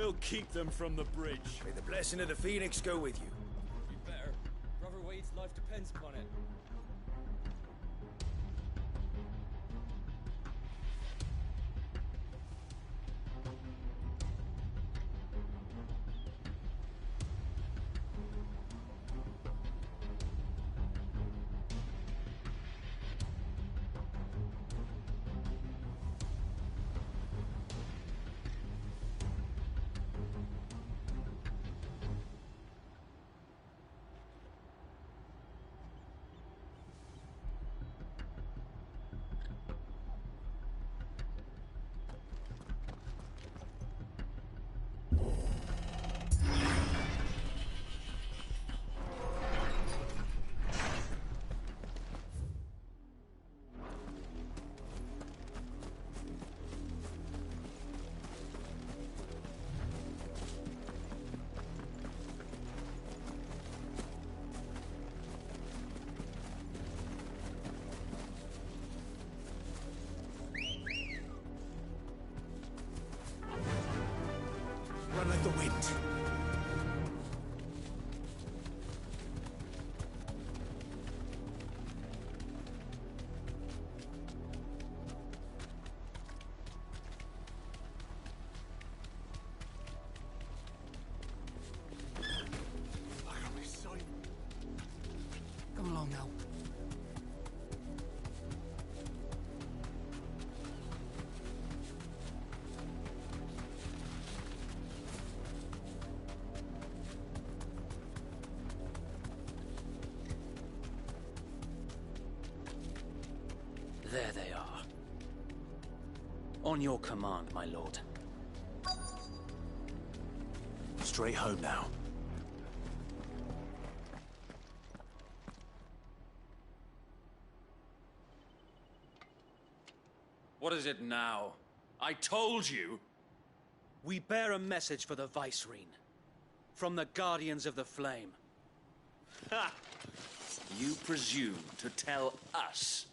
We'll keep them from the bridge. May the blessing of the Phoenix go with you. You better. Brother Wade's life depends upon it. Run like the wind. Come along now. There they are. On your command, my lord. Straight home now. What is it now? I told you! We bear a message for the Vicereine. From the Guardians of the Flame. Ha! You presume to tell us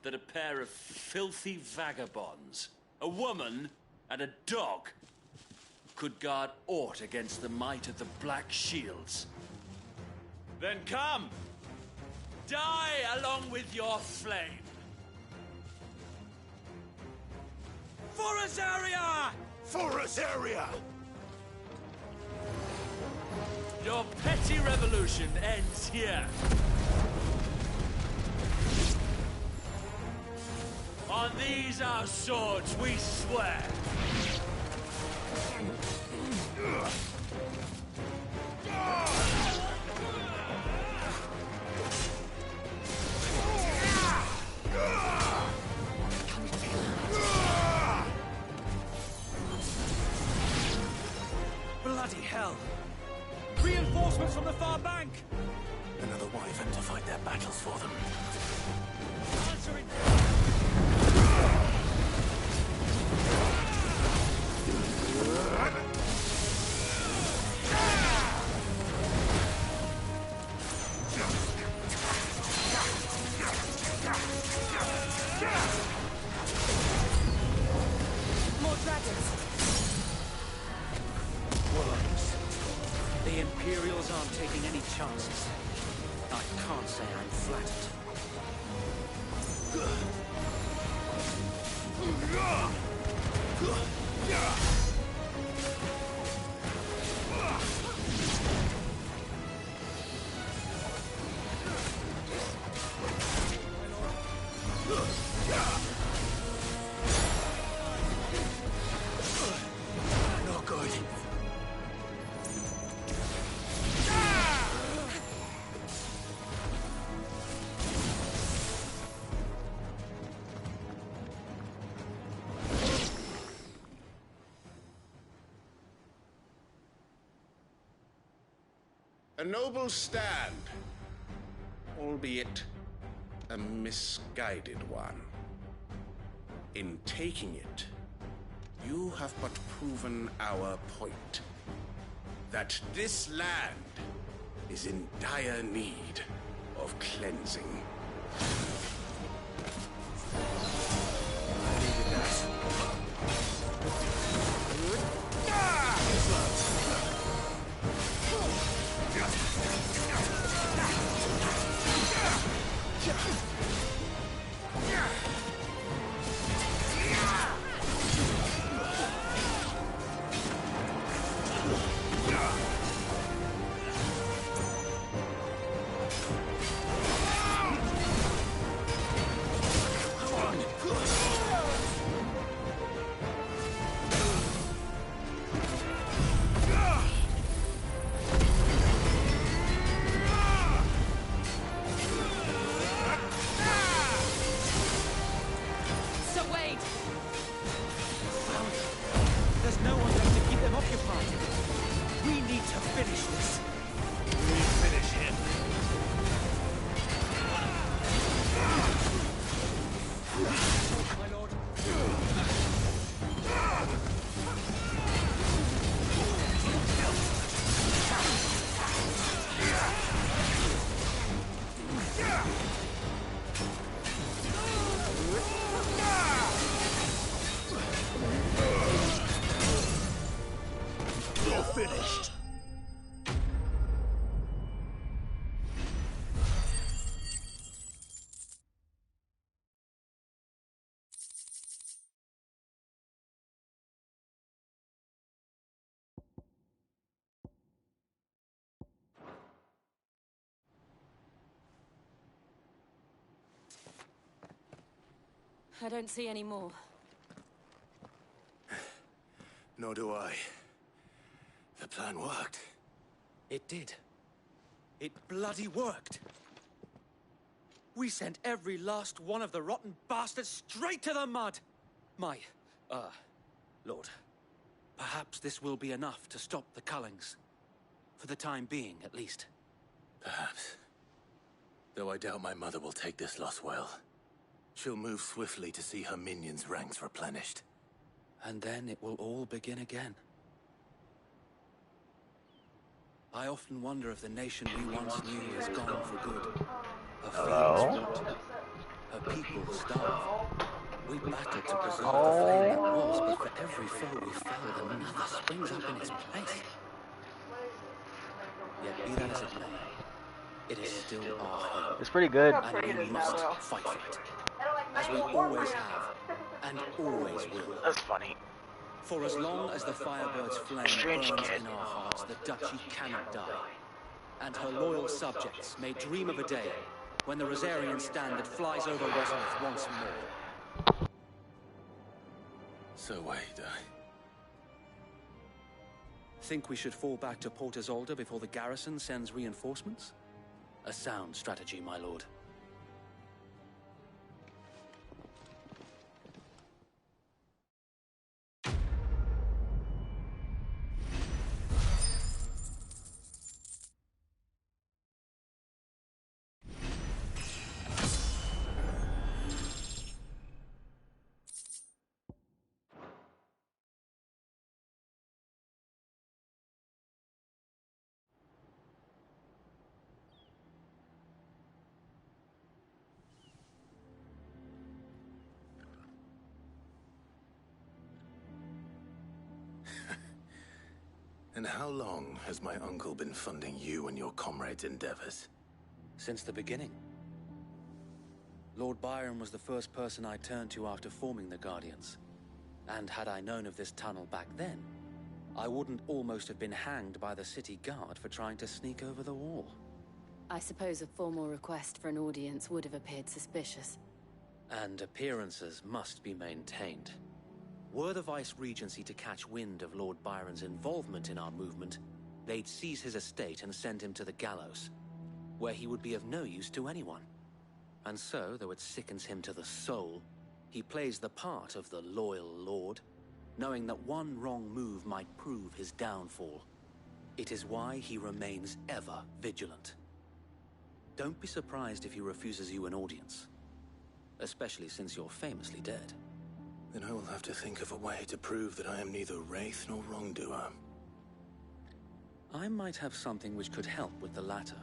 that a pair of filthy vagabonds, a woman and a dog, could guard aught against the might of the Black Shields? Then come! Die along with your flame! For Azaria! For Azaria! Your petty revolution ends here. On these our swords we swear. Bloody hell! Reinforcements from the far bank! Another wyvern to fight their battles for them. Answering! More dragons. Worms. The Imperials aren't taking any chances. I can't say I'm flattered. No good. A noble stand, albeit a misguided one. In taking it, you have but proven our point, that this land is in dire need of cleansing. I needed that. I don't see any more. Nor do I. The plan worked. It did. It bloody worked. We sent every last one of the rotten bastards straight to the mud! Lord, perhaps this will be enough to stop the Cullings. For the time being, at least. Perhaps. Though I doubt my mother will take this loss well. She'll move swiftly to see her minions' ranks replenished. And then it will all begin again. I often wonder if the nation we once knew is gone for good. Her fields rot. Her people starve. We battled to preserve the flame that was, but for every foe we fell, another springs up in its place. Yet be that as it may, it is still our home. It's pretty good. And we must fight for it. As we always have, and always will. That's funny. For as long as the Firebird's flame Strange burns kid. in our hearts, the Duchy cannot die. And her loyal subjects may dream of a day when the Rosarian standard flies over Westmouth once more. So wait, Think we should fall back to Port Isolde before the garrison sends reinforcements? A sound strategy, my lord. And how long has my uncle been funding you and your comrades' endeavors? Since the beginning. Lord Byron was the first person I turned to after forming the Guardians. And had I known of this tunnel back then, I wouldn't almost have been hanged by the city guard for trying to sneak over the wall. I suppose a formal request for an audience would have appeared suspicious. And appearances must be maintained. Were the Vice-Regency to catch wind of Lord Byron's involvement in our movement, they'd seize his estate and send him to the gallows, where he would be of no use to anyone. And so, though it sickens him to the soul, he plays the part of the loyal lord, knowing that one wrong move might prove his downfall. It is why he remains ever vigilant. Don't be surprised if he refuses you an audience, especially since you're famously dead. Then I will have to think of a way to prove that I am neither wraith nor wrongdoer. I might have something which could help with the latter.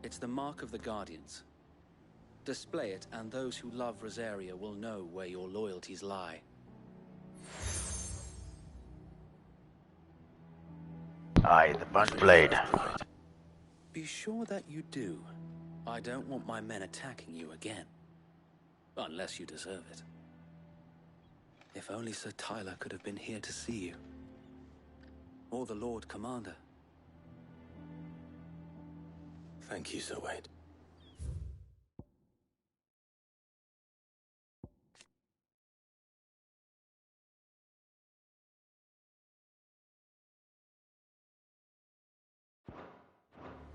It's the mark of the Guardians. Display it, and those who love Rosaria will know where your loyalties lie. Aye, the burnt blade. Be sure that you do. I don't want my men attacking you again. Unless you deserve it. If only Sir Tyler could have been here to see you. Or the Lord Commander. Thank you, Sir Wade.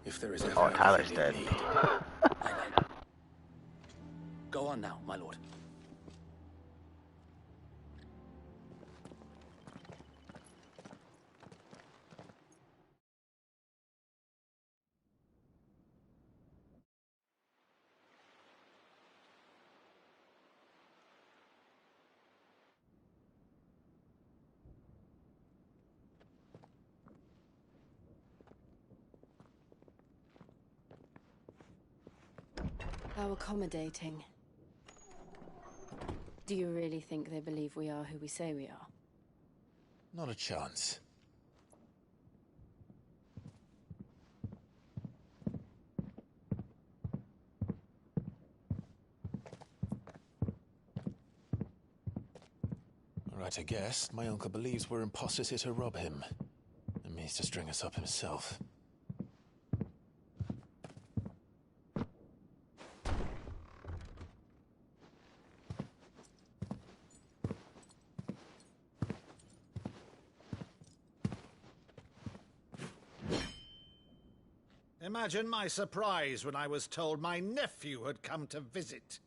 If there is ever Oh, Tyler's anything dead. you need, I know. Go on now, my lord. How accommodating. Do you really think they believe we are who we say we are? not a chance. Right, I guess. My uncle believes we're imposters here to rob him. And means to string us up himself. Imagine my surprise when I was told my nephew had come to visit.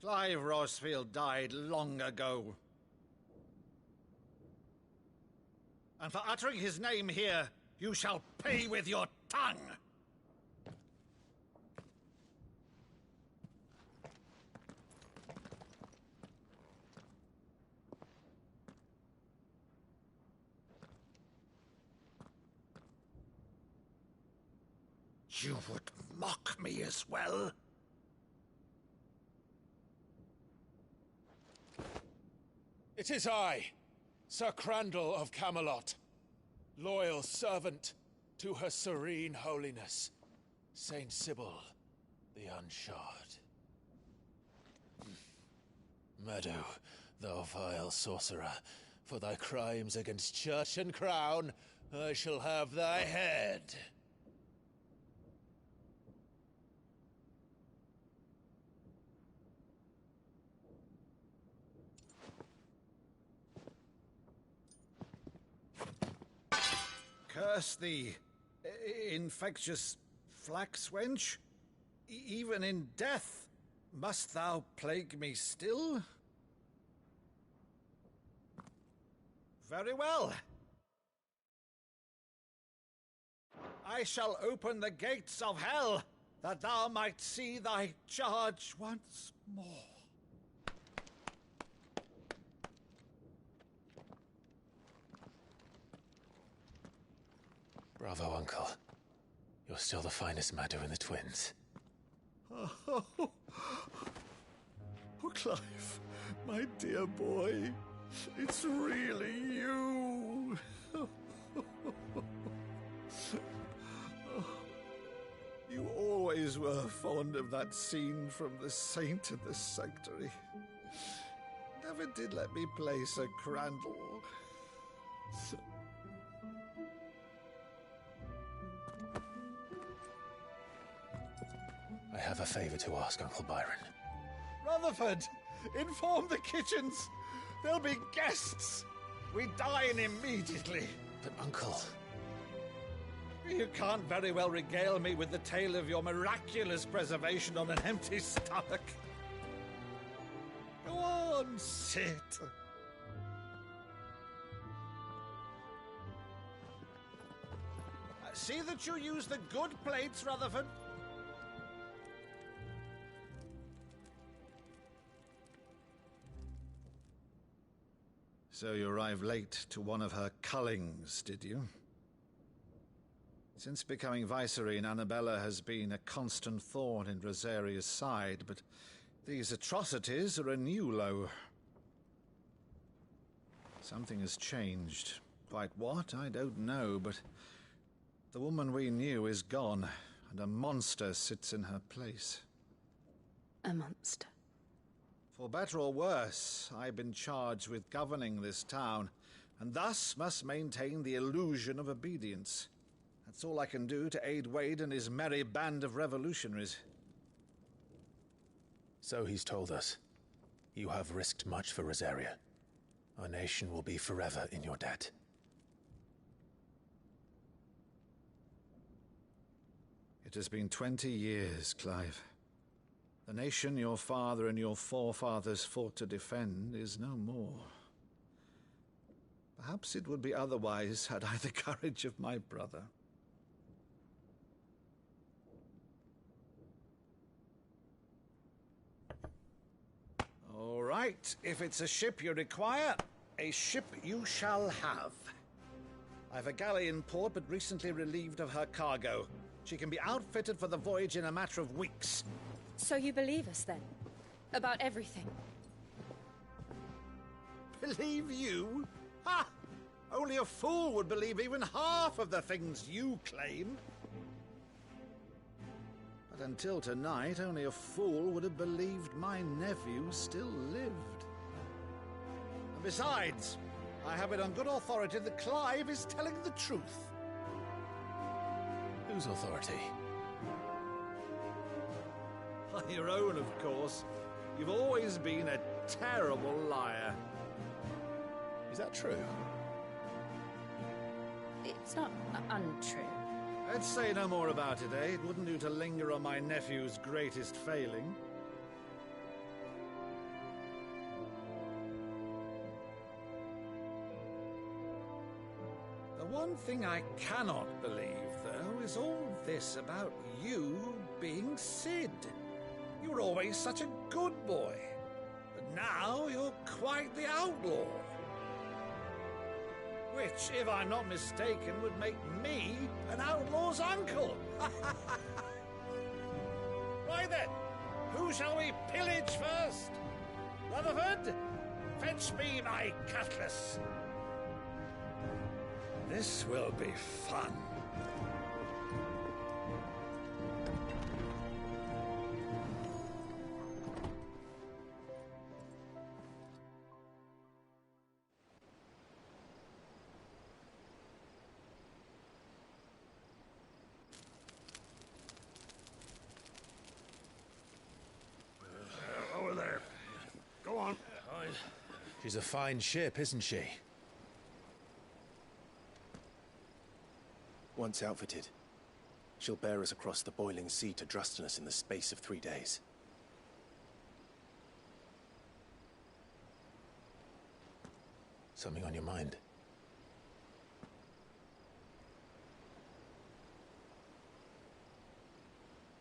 Clive Rosfield died long ago. And for uttering his name here, you shall pay with your tongue! You would mock me as well? It is I, Sir Crandall of Camelot, loyal servant to Her Serene Holiness, Saint Sybil the Unshod. Meadow, thou vile sorcerer, for thy crimes against church and crown, I shall have thy head. Curse thee, infectious flax wench. Even in death, must thou plague me still? Very well. I shall open the gates of hell, that thou might see thy charge once more. Bravo, Uncle. You're still the finest Meadow in the twins. Oh, Clive, my dear boy, it's really you. You always were fond of that scene from The Saint in the Sanctuary. Never did let me play Sir Crandall. I have a favor to ask, Uncle Byron. Rutherford, inform the kitchens. There'll be guests. We dine immediately. But, Uncle... You can't very well regale me with the tale of your miraculous preservation on an empty stomach. Go on, sit. See that you use the good plates, Rutherford. So you arrived late to one of her cullings, did you? Since becoming Vicereine, Annabella has been a constant thorn in Rosaria's side, but these atrocities are a new low. Something has changed. Quite what, I don't know, but the woman we knew is gone, and a monster sits in her place. A monster. For better or worse, I've been charged with governing this town, and thus must maintain the illusion of obedience. That's all I can do to aid Wade and his merry band of revolutionaries. So he's told us. You have risked much for Rosaria. Our nation will be forever in your debt. It has been 20 years, Clive. The nation your father and your forefathers fought to defend is no more. Perhaps it would be otherwise had I the courage of my brother. All right, if it's a ship you require, a ship you shall have. I've a galley in port, but recently relieved of her cargo. She can be outfitted for the voyage in a matter of weeks. So you believe us, then? About everything? Believe you? Ha! Only a fool would believe even half of the things you claim. But until tonight, only a fool would have believed my nephew still lived. And besides, I have it on good authority that Clive is telling the truth. Whose authority? Your own, of course. You've always been a terrible liar. Is that true? It's not untrue. Let's say no more about it, eh? It wouldn't do to linger on my nephew's greatest failing. The one thing I cannot believe, though, is all this about you being Sid. You were always such a good boy, but now you're quite the outlaw. Which, if I'm not mistaken, would make me an outlaw's uncle. Right then, who shall we pillage first? Rutherford, fetch me my cutlass. This will be fun. Over there. Go on. She's a fine ship, isn't she? Once outfitted, she'll bear us across the boiling sea to Drustinus in the space of 3 days. Something on your mind?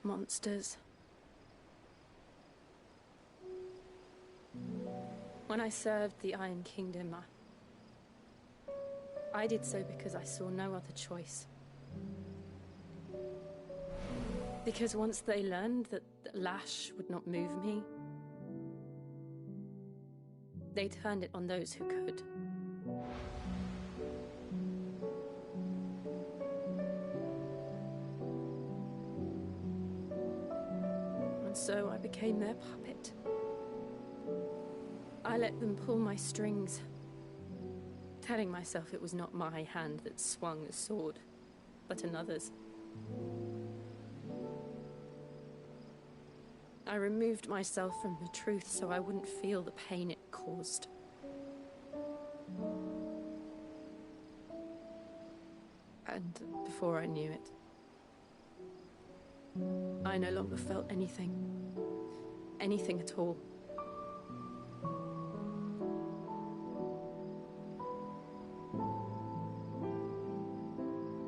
Monsters. When I served the Iron Kingdom, I did so because I saw no other choice. Because once they learned that Lash would not move me, they turned it on those who could. And so I became their puppet. I let them pull my strings, telling myself it was not my hand that swung the sword, but another's. I removed myself from the truth so I wouldn't feel the pain it caused. And before I knew it, I no longer felt anything. Anything at all.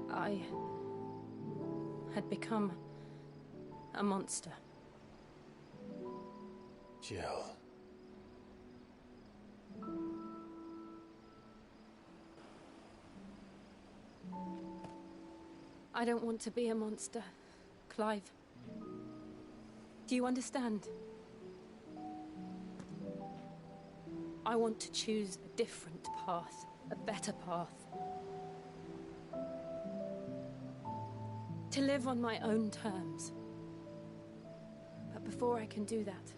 I had become a monster. Jill. I don't want to be a monster, Clive. Do you understand? I want to choose a different path, a better path. To live on my own terms. But before I can do that,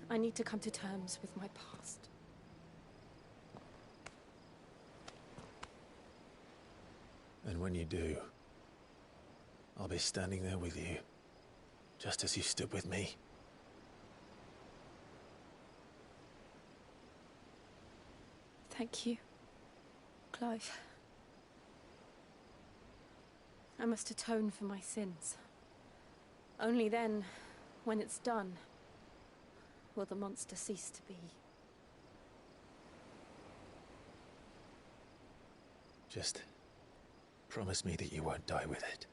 I need to come to terms with my past. And when you do, I'll be standing there with you, just as you stood with me. Thank you, Clive. I must atone for my sins. Only then, when it's done, will the monster cease to be. Just promise me that you won't die with it.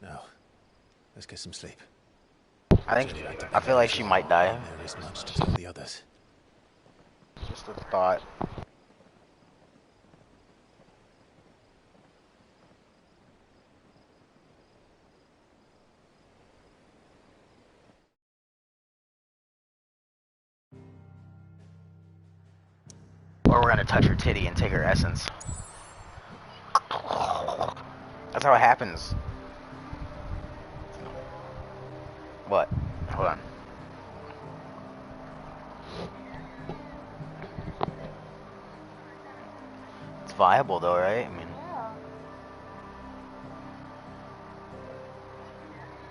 Now, let's get some sleep. I feel like she might die. There is much to tell the others. Just a thought. Or we're gonna touch her titty and take her essence. That's how it happens. What? Hold on. It's viable though, right? I mean,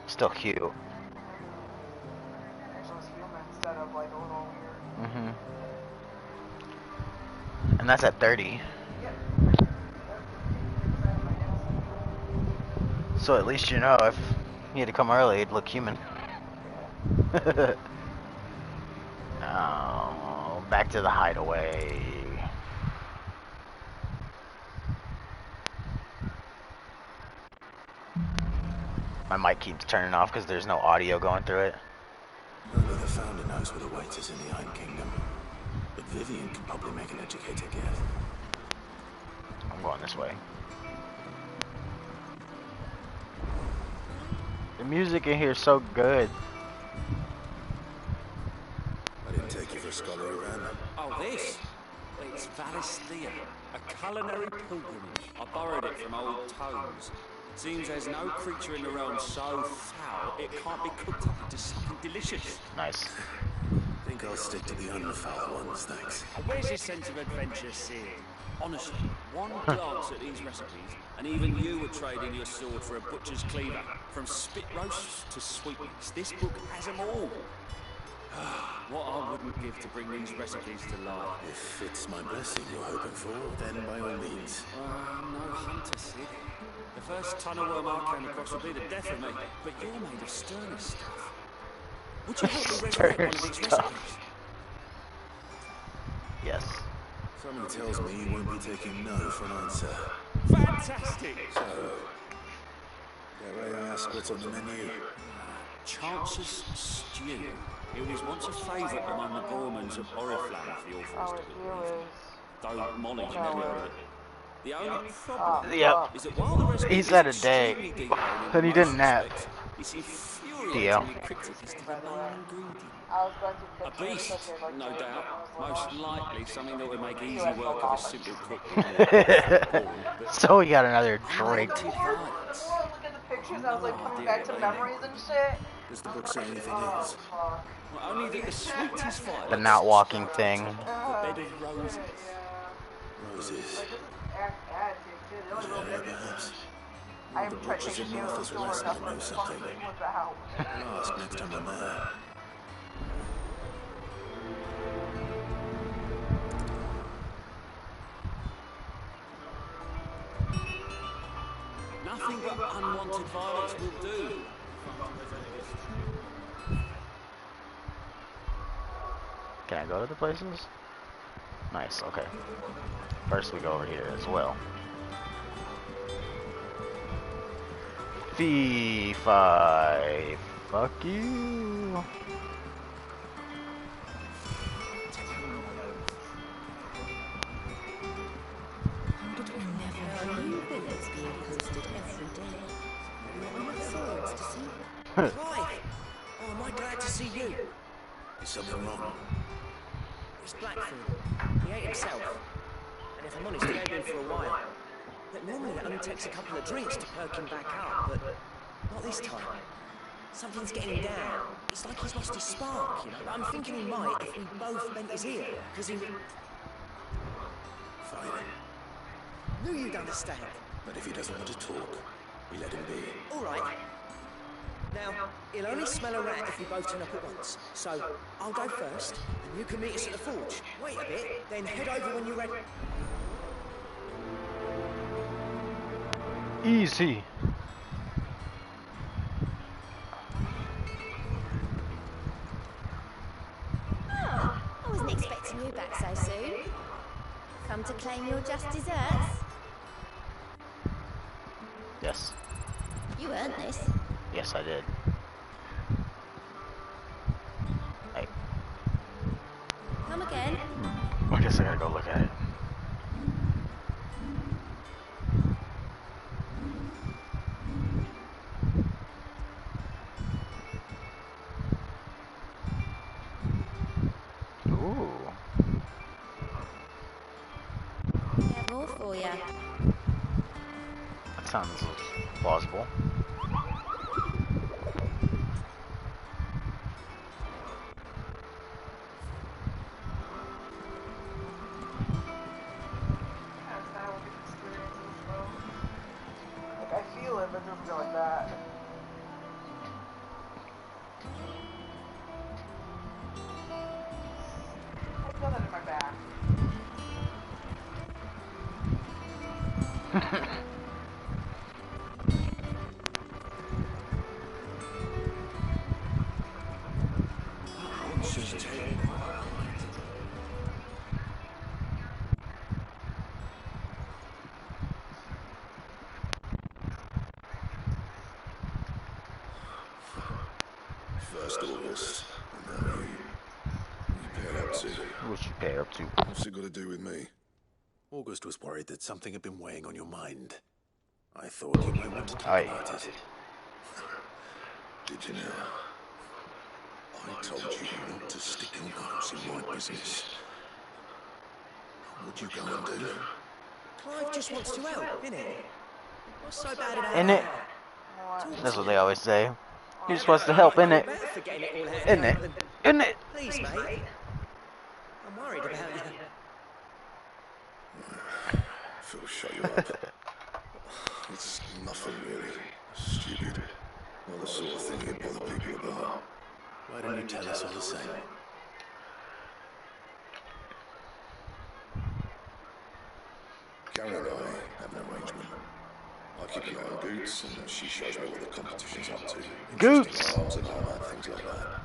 still cute. And that's at 30. So at least you know if you had to come early, it'd look human. Oh, back to the hideaway. My mic keeps turning off because there's no audio going through it. Only the founder knows what awaits us in the Iron Kingdom. But Vivian could probably make an educated guess. I'm going this way. The music in here is so good. I didn't take you for a scholar who ran. Oh, this? It's Valisthea, a culinary pilgrimage. I borrowed it from old tomes. Seems there's no creature in the realm so foul it can't be cooked up into something delicious. Nice. I think I'll stick to the unfoul ones, thanks. Where's your sense of adventure seeing? Honestly, one glance at these recipes, and even you would trade in your sword for a butcher's cleaver. From spit roasts to sweetmeats, this book has them all. What I wouldn't give to bring these recipes to life. If it's my blessing you're hoping for, then by all means. No hunter, Sid. The first tunnel worm I came across would be the death of me, but you're made of sterner stuff. Would you help me resurrect one of these recipes? Yes. Something tells me you won't be taking no for an answer. Fantastic! So, dare I ask what's on the menu? Chance's Stew. It was once a favourite among the gourmands of Oriflamme, if you're forced to believe. Though Molly's never heard of it. The only problem is that while the recipe He's had a day, and he didn't nap. it's infuriatingly cryptic as to the main ingredient. A beast, no doubt. Most likely something that would make easy work of a simple cook. So he got another drink. Look at the pictures, I was like coming back to memories and shit. Does the book say anything else? Well, only that the sweetest violets, The not walking thing. the bed of roses. Roses. Yeah, Perhaps. I'm The trying to butcher's take in you Martha's to rest enough might know for something. with the house. I'll ask next time I'm there. Nothing but unwanted violets will do. Can I go to the places? Nice, okay. First we go over here as well. Fee-fi. Fuck you. Clive! Oh, am I glad to see you? Is something wrong? It's Blackfoot. He ate himself. And if I'm honest, he ain't been for a while. But normally it only takes a couple of drinks to perk him back up, but not this time. Something's getting him down. It's like he's lost his spark, you know? I'm thinking he might if we both bent his ear, because he... Fine. Knew you'd understand. But if he doesn't want to talk, we let him be. All right. Now, he'll only smell a rat if we both turn up at once. So, I'll go first, and you can meet us at the forge. Wait a bit, then head over when you're ready. Easy. Oh, I wasn't expecting you back so soon. Come to claim your just desserts? Yes. You earned this. Yes, I did. Hey. Come again. I guess I gotta go look at it. Ooh. We have more for you. That sounds plausible. Like, I feel it, but it doesn't go like that. First August, and now you paid up to. What you pay up to? What's it got to do with me? August was worried that something had been weighing on your mind. I thought you might want to talk about it. Did you now? I told you not to stick your nose in my business. What'd you go and do? Clive just wants to help, innit? What's so bad about Innit? That's what they always say. He just wants to help, innit? Innit? Innit? Please, mate. I'm worried about you. Phil, shut you up. It's nothing really. Stupid. Not the sort of thing you bother people about. Why don't you tell us all the same? Karen and I have an arrangement. I keep an eye on Goots, and she shows me what the competition's up to. Goots! Arms and armour, things like that.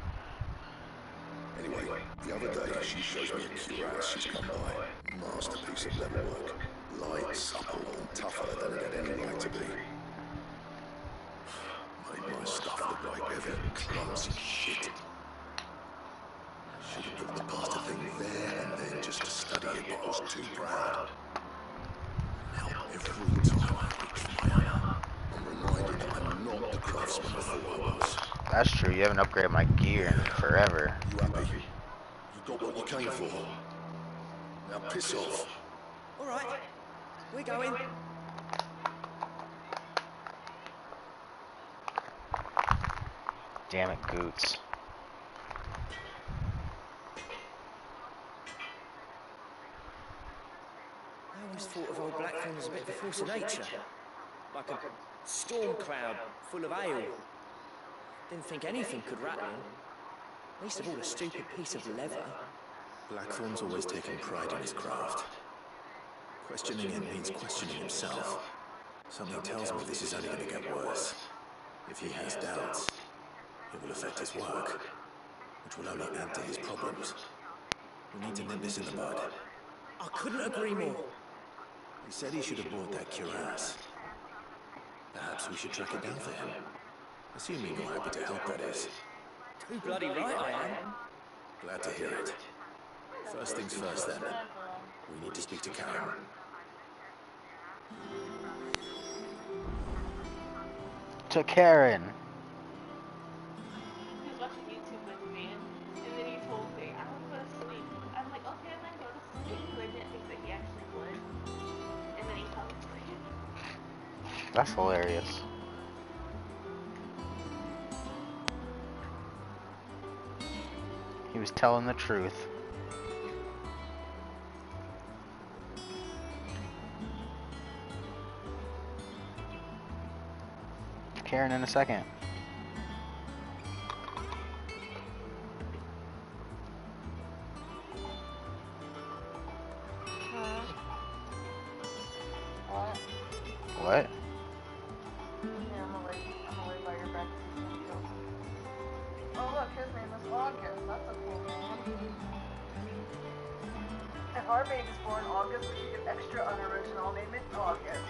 Anyway, the other day she shows me a cuirass she's come by. Masterpiece of leather work. Light, supple, and tougher than it had any right to be. Made my stuff look like heavy, clumsy shit. Should have put the bastard thing there and then just to study it, but I was too proud. Now every time I reach for my hammer, I'm reminded that I'm not the craftsman I thought I was. That's true, you haven't upgraded my gear in forever. You happy? You got what you came for? Now piss off. Alright, we're going. Damn it, Goots. I always thought of old Blackthorn as a bit of a force of nature. Like a storm cloud full of ale. Didn't think anything could rattle him. Least of all a stupid piece of leather. Blackthorn's always taken pride in his craft. Questioning him means questioning himself. Something tells me this is only going to get worse. If he has doubts, it will affect his work, which will only add to his problems. We need to nip this in the bud. I couldn't agree more. He said he should have bought that cuirass. Perhaps we should track it down for him. Assuming you're happy to help, that is. Too bloody right I am. Glad to hear it. First things first, then. We need to speak to Karen. To Karen. He was watching YouTube with me, and then he told me, I want to go to sleep. I'm like, okay, I'm going to go to sleep, because I didn't think that he actually would. And then he fell asleep. That's hilarious. He was telling the truth. Karen in a second. What? Yeah, I'm away by your back. Oh, look, his name is August. That's a cool name. If our baby's born August, we should get extra unoriginal. Name it August.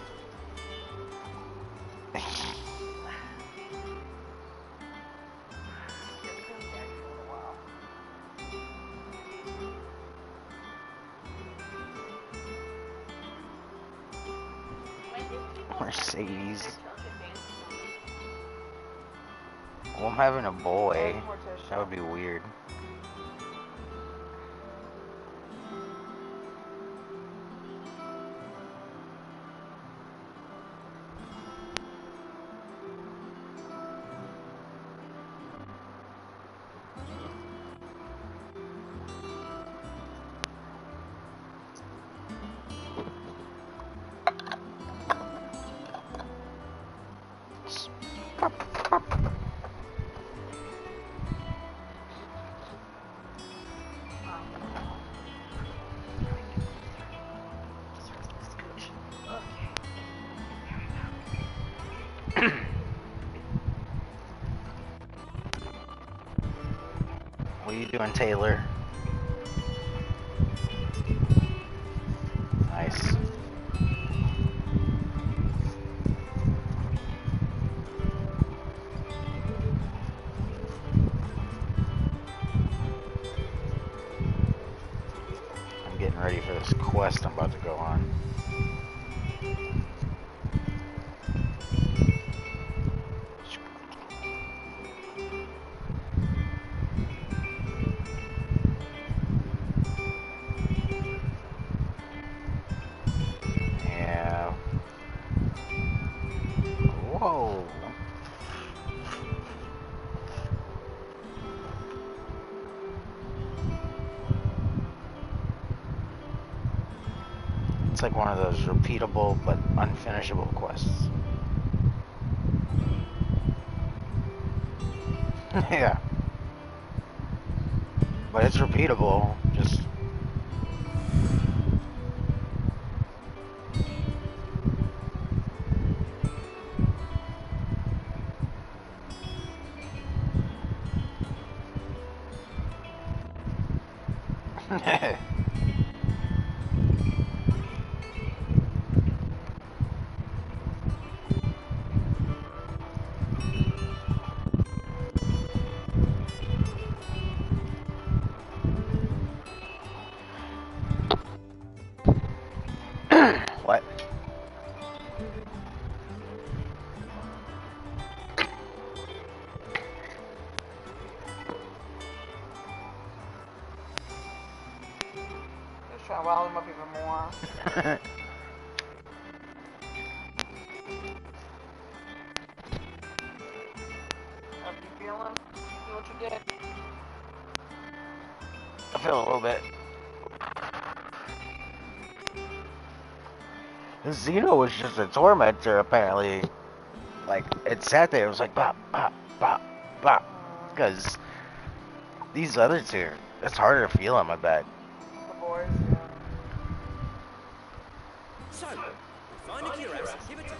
Mercedes. Well, I'm having a boy. That would be weird. What are you doing, Taylor? Nice. I'm getting ready for this quest I'm about to go on. Yeah. Whoa. It's like one of those repeatable but unfinishable quests. Yeah. But it's repeatable, just... What? Just trying to rile him up even more. How you feeling? Feel what you did? I feel a little bit. Zeno was just a tormentor, apparently. Like, it sat there, it was like, bop, bop, bop, bop. Because these other two, it's harder to feel them, I bet. The boys, So, find a cuirass, give it to me.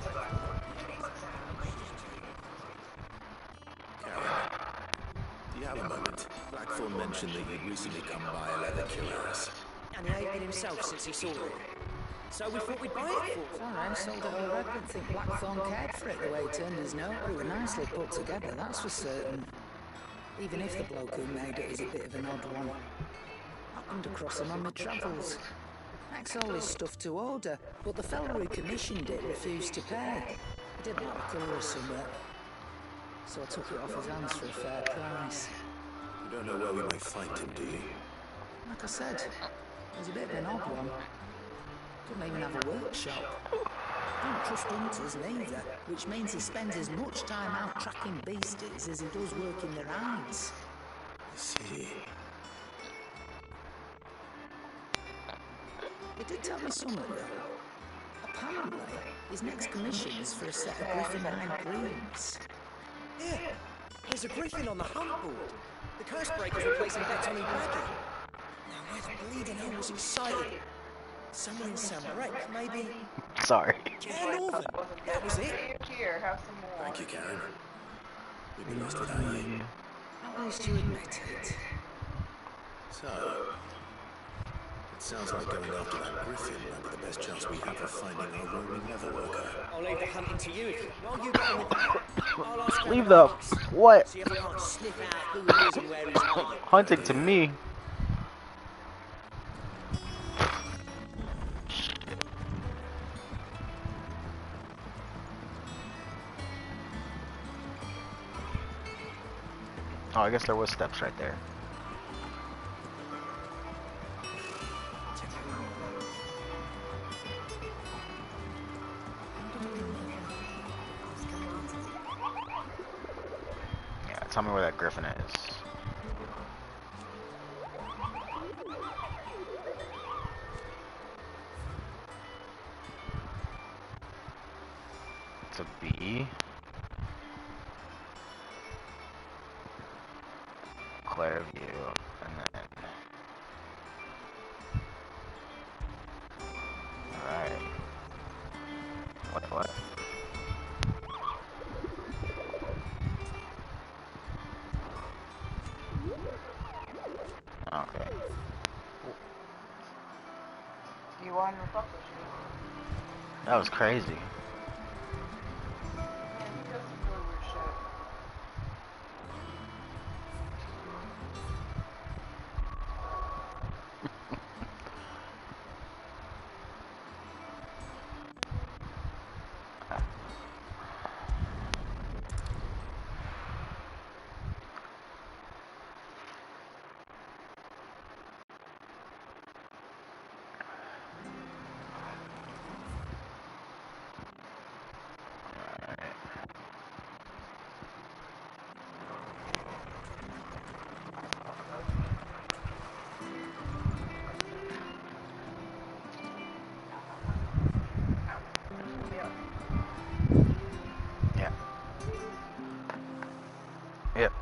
Do you have a moment? Blackthorn mentioned that you'd recently come by a leather cuirass. And he ain't been himself since he saw it. So we thought we'd buy it for him. Alright, sold it already. I didn't think Blackthorn cared for it the way he turned his note. We were nicely put together, that's for certain. Even if the bloke who made it is a bit of an odd one. Happened across him on my travels. Makes all his stuff to order, but the fellow who commissioned it refused to pay. He didn't like the colour or something. So I took it off his hands for a fair price. You don't know where we might find him, do you? Like I said, he's a bit of an odd one. Doesn't even have a workshop. Don't trust hunters neither, which means he spends as much time out tracking beasties as he does working their hides. I see. He did tell me something though. Apparently, his next commission is for a set of griffin-hide greaves. Yeah, there's a griffin on the hunt board. The curse breakers were placing bets on him bragging. Now where the bleeding hell was excited? Somewhere in Sambrek, maybe. Sorry. Yeah, Northern. That was it. Here, have some more. Thank you, Karen. We'd be lost without you. At least you admit it. So, it sounds like going after that griffin might be the best chance we have of finding our roaming leather worker. I'll leave the hunting to you. While you get on with that, I'll ask Leave the what? see if I can't sniff out who he is and where he's hiding. Hunting to me. Oh, I guess there was steps right there. Yeah, tell me where that griffin is. It's a B. Clear view, and then... Alright. What? flying your fucker shit. That was crazy. Man, he does some really weird shit. Yeah. Yep.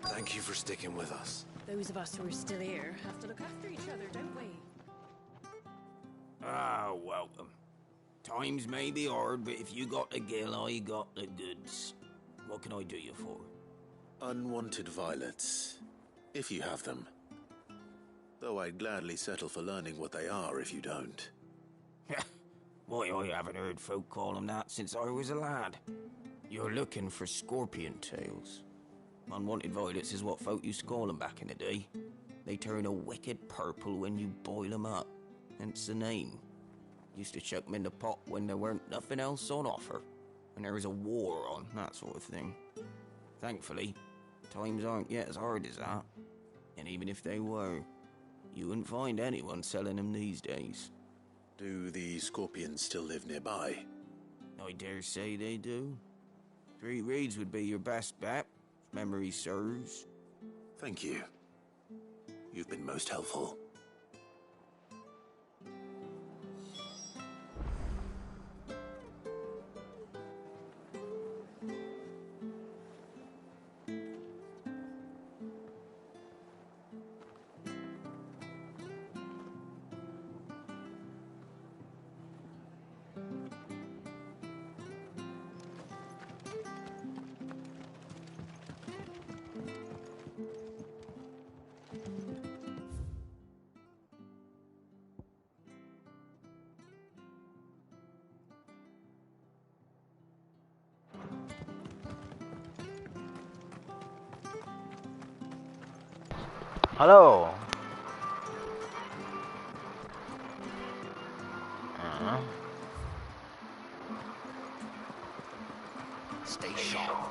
Thank you for sticking with us. Those of us who are still here have to look after each other, don't we? Ah, welcome. Times may be hard, but if you got the gill, I got the goods. What can I do you for? Unwanted violets, if you have them. Though I'd gladly settle for learning what they are if you don't. Why, I haven't heard folk call them that since I was a lad. You're looking for scorpion tails. Unwanted violets is what folk used to call them back in the day. They turn a wicked purple when you boil them up, hence the name. Used to chuck them in the pot when there weren't nothing else on offer, when there was a war on, that sort of thing. Thankfully, times aren't yet as hard as that. And even if they were, you wouldn't find anyone selling them these days. Do the scorpions still live nearby? I dare say they do. 3 Reeds would be your best bet, if memory serves. Thank you. You've been most helpful. Hello. Stay sharp.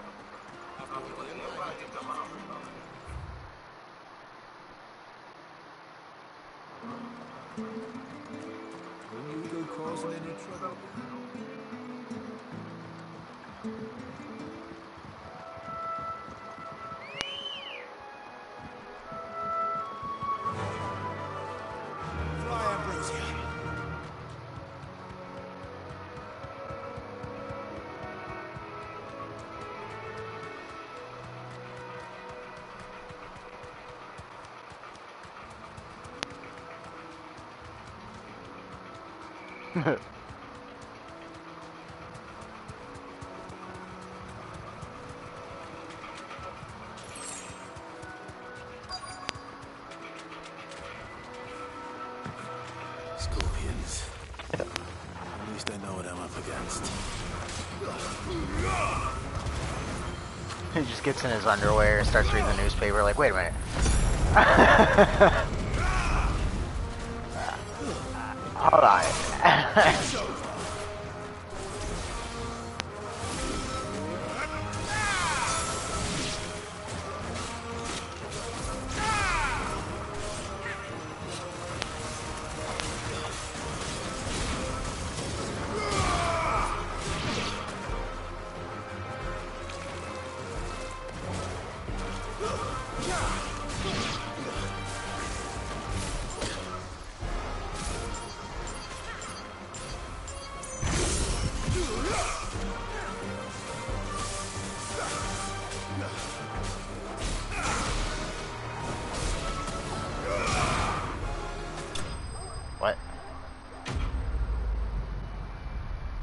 When you go causing any trouble. Scorpions. At least I know what I'm up against. He just gets in his underwear and starts reading the newspaper like, wait a minute. Hold on. What?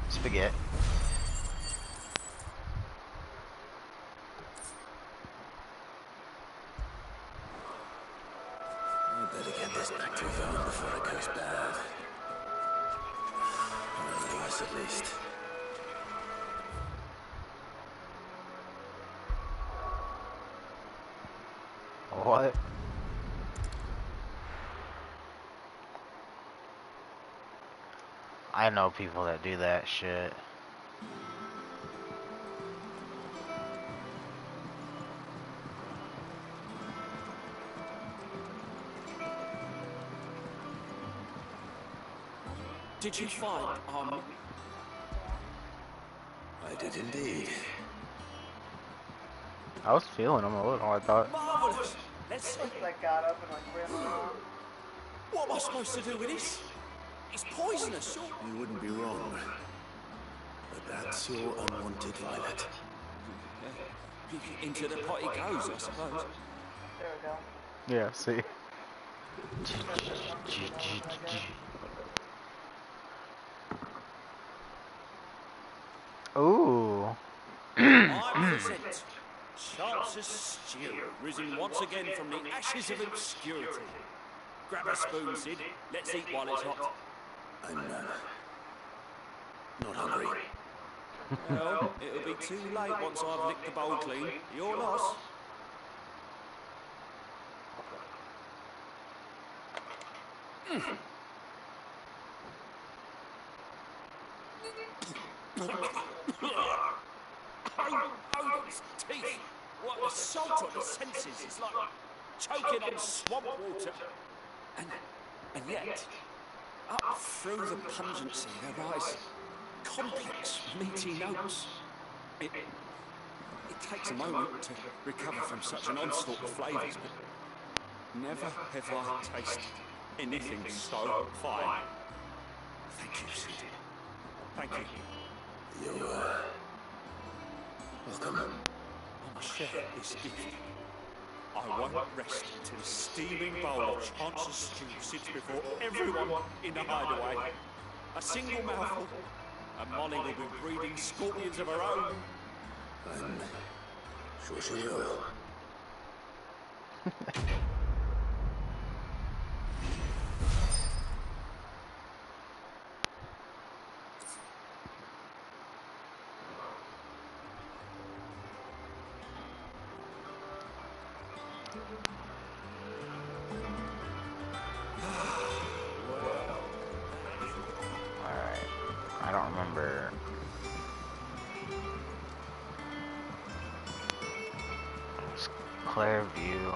Spaghetti. I better get this back to Verne before it goes bad. Or a little worse at least. What? I know people that do that shit. Did you find I did indeed. I was feeling him a little, I thought. marvelous? Let's see. Like got up and like ran around. What am I supposed to do with this? It's poisonous, sure. You wouldn't be wrong. But that's your unwanted violet. Into the pot it goes, I suppose. There we go. Yeah, see. Ooh. I present Chance's Stew, risen once again from the ashes of obscurity. Grab a spoon, Sid. Let's eat while it's hot. I'm not hungry. Well, it'll be too late once I've licked the bowl clean. Your loss. Oh, these teeth! What an assault on the senses! It's like choking on swamp water. And yet, up through the pungency, there rise complex, meaty notes. It takes a moment to recover from such an onslaught of flavours, but never have I tasted anything so fine. Thank you, Sid. Thank you. You're welcome. I must share this gift. I won't rest until a steaming bowl of Chance's Stew sits before everyone in the hideaway. A single mouthful, and Molly will be breeding scorpions of her own. I'm sure she will. Alright. I don't remember. It's Clairview.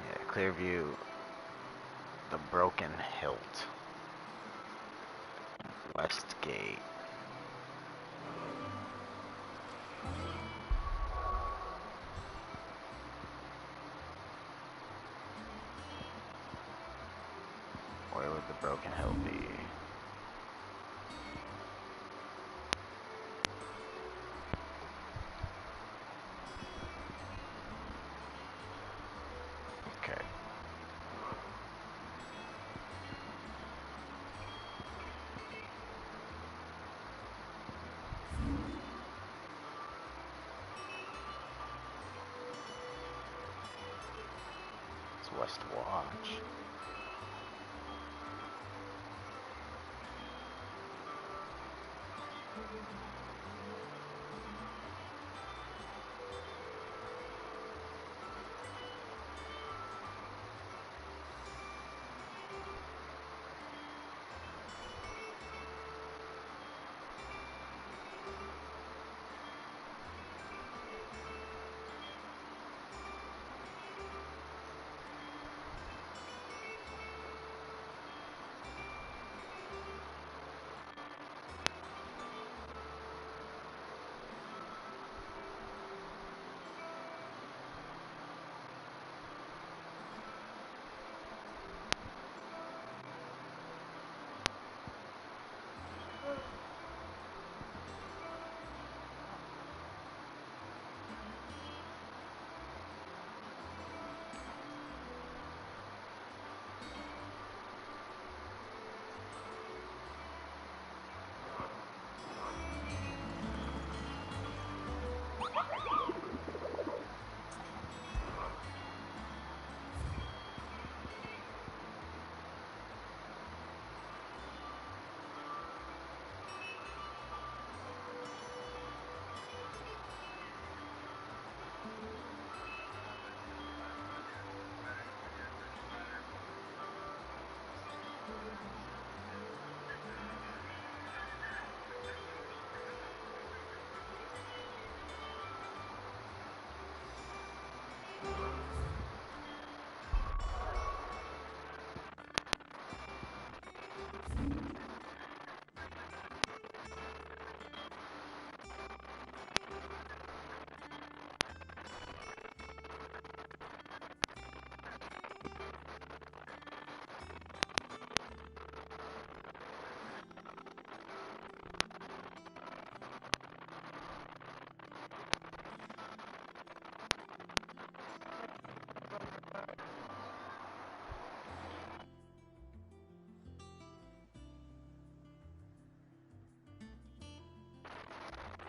Yeah, Clearview. The Broken Hilt. Westgate. Where would the can help me. Okay. It's West Watch.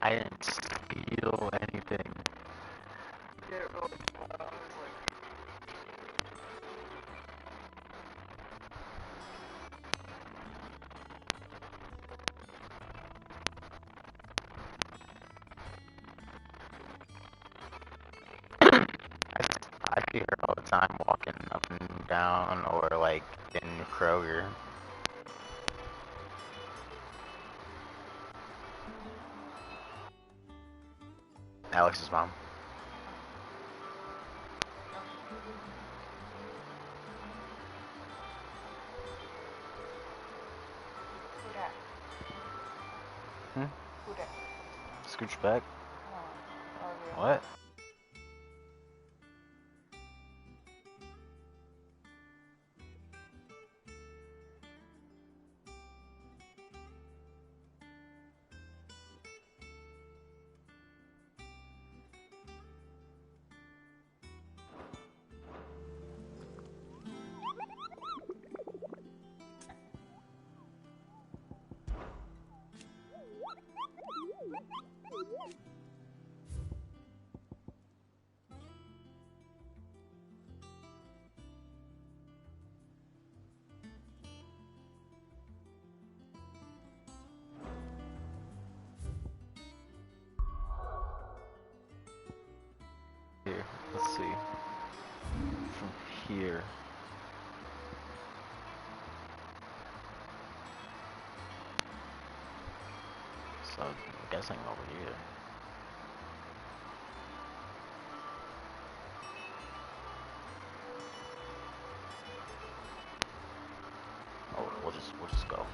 I didn't steal anything. I see her all the time walking up and down or like in Kroger. Alex's mom. Who that? Hmm? Who that? Scooch back. Oh, yeah. What? Here, let's see. From here. So I'm guessing over here. Oh, we'll just go.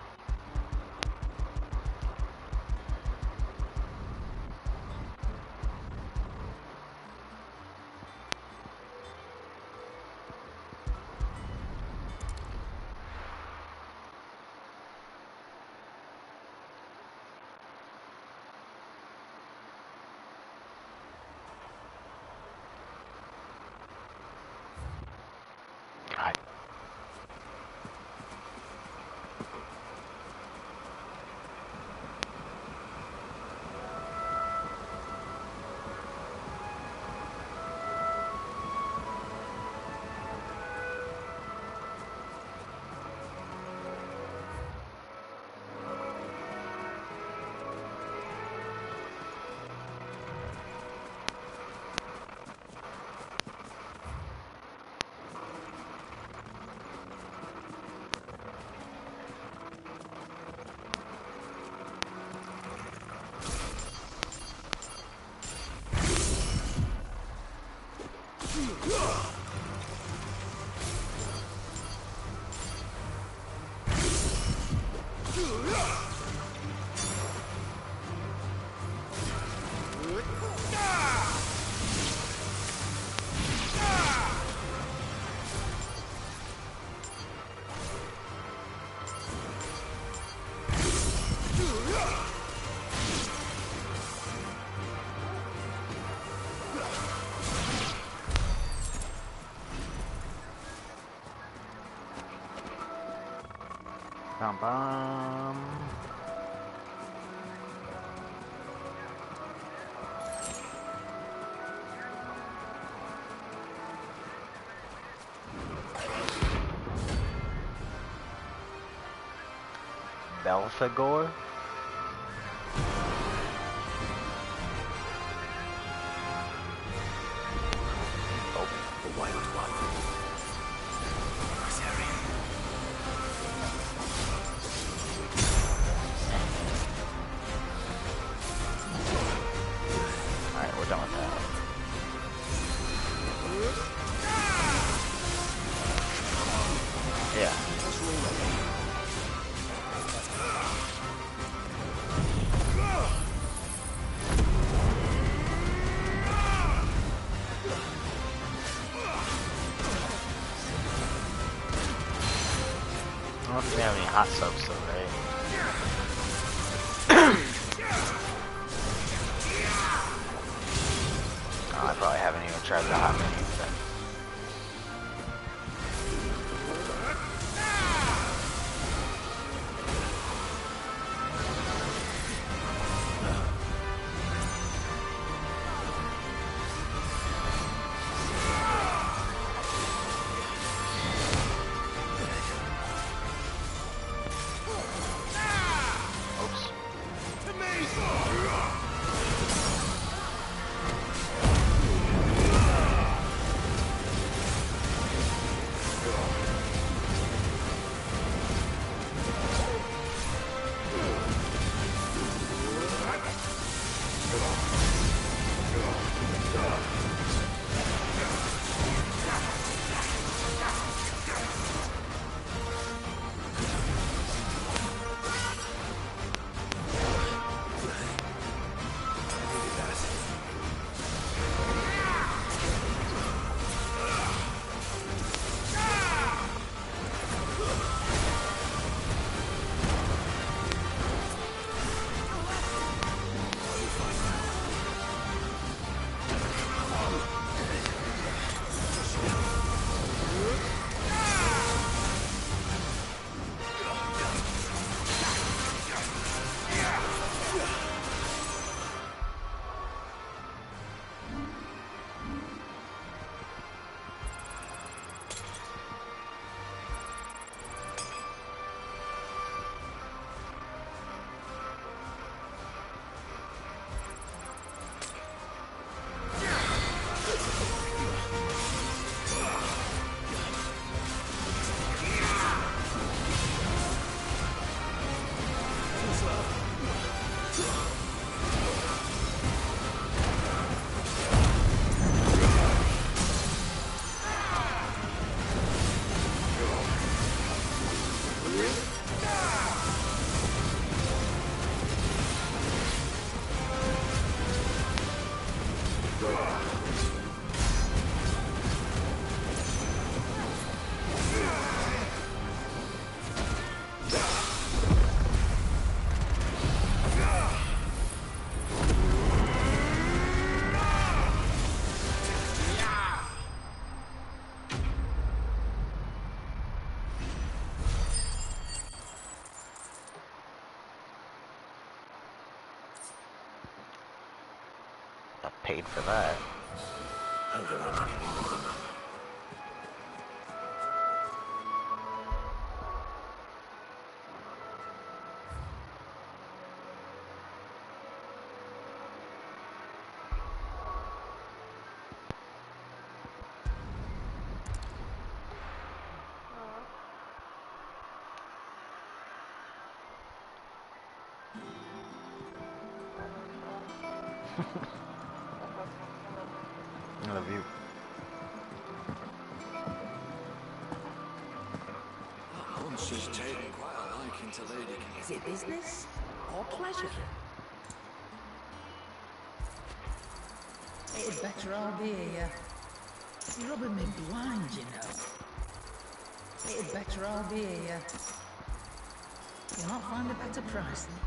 bum. Belphegor? Oh, the wild one. Alright, we're done with that. Yeah. I don't think we have any hot subs though, right? Oh, I probably haven't even tried the hot menus then. I paid for that. I love you. Monster's taken quite a liking to Lady. Is it business or pleasure? It'd better all be you're rubbing me blind, you know. It'd better all be you'll not find a better price then.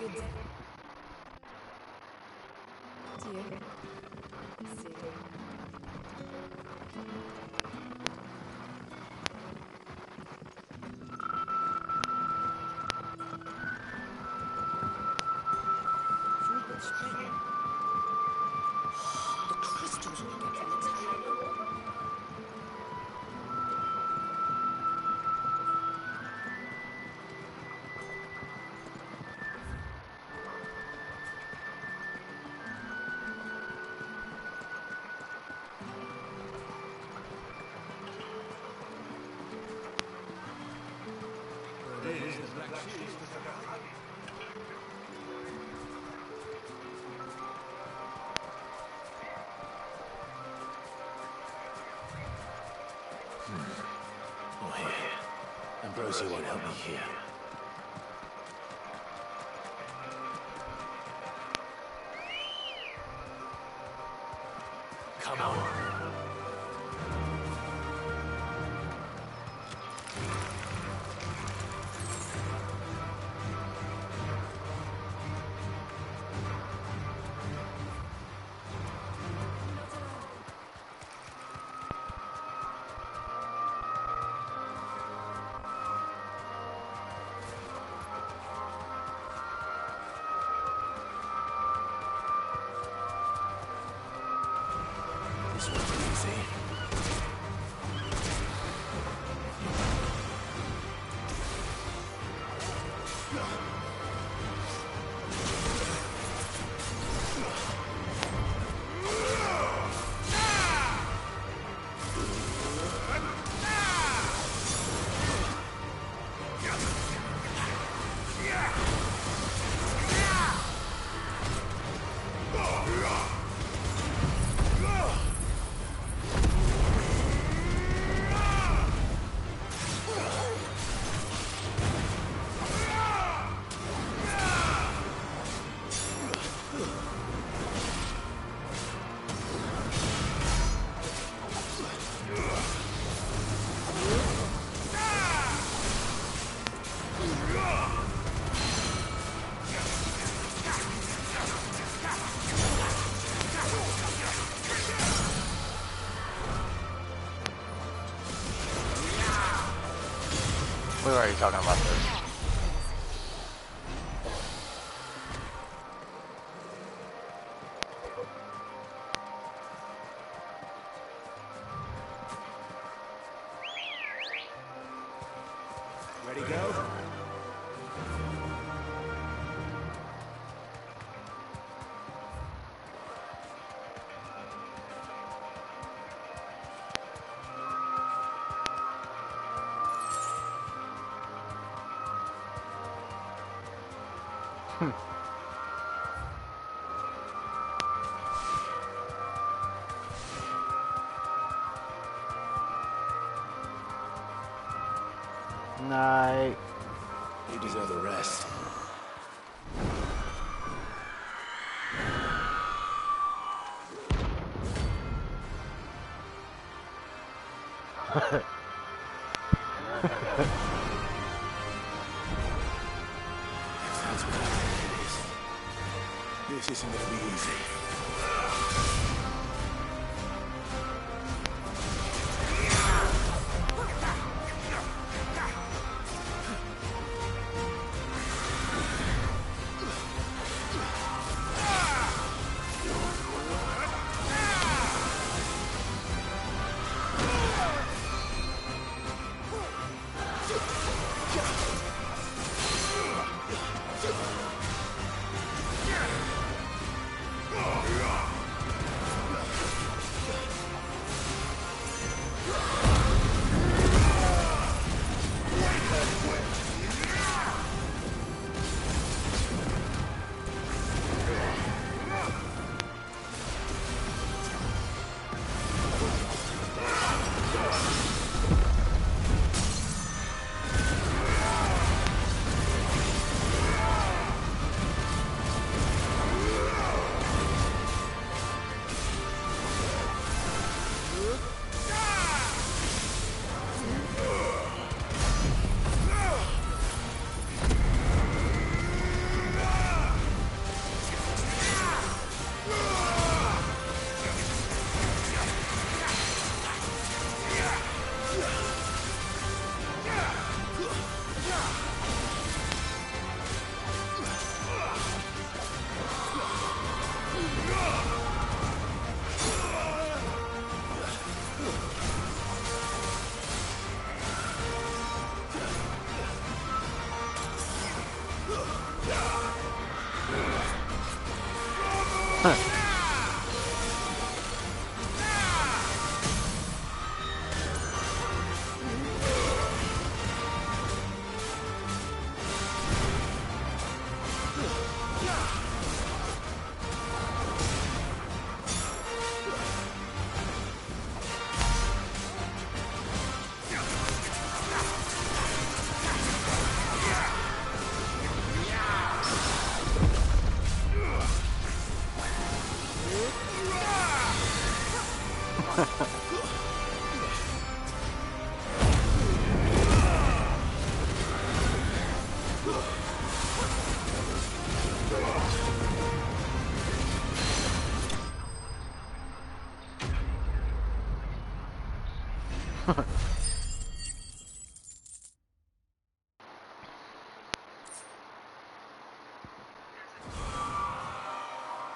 good. Do you? See you. The crystals we get from the tower. Oh, here. Ambrosia won't help me here. Come on. This wasn't easy. We were already talking about this. Ready, go? Night. You deserve a rest. That's what I think it is. This isn't gonna be easy.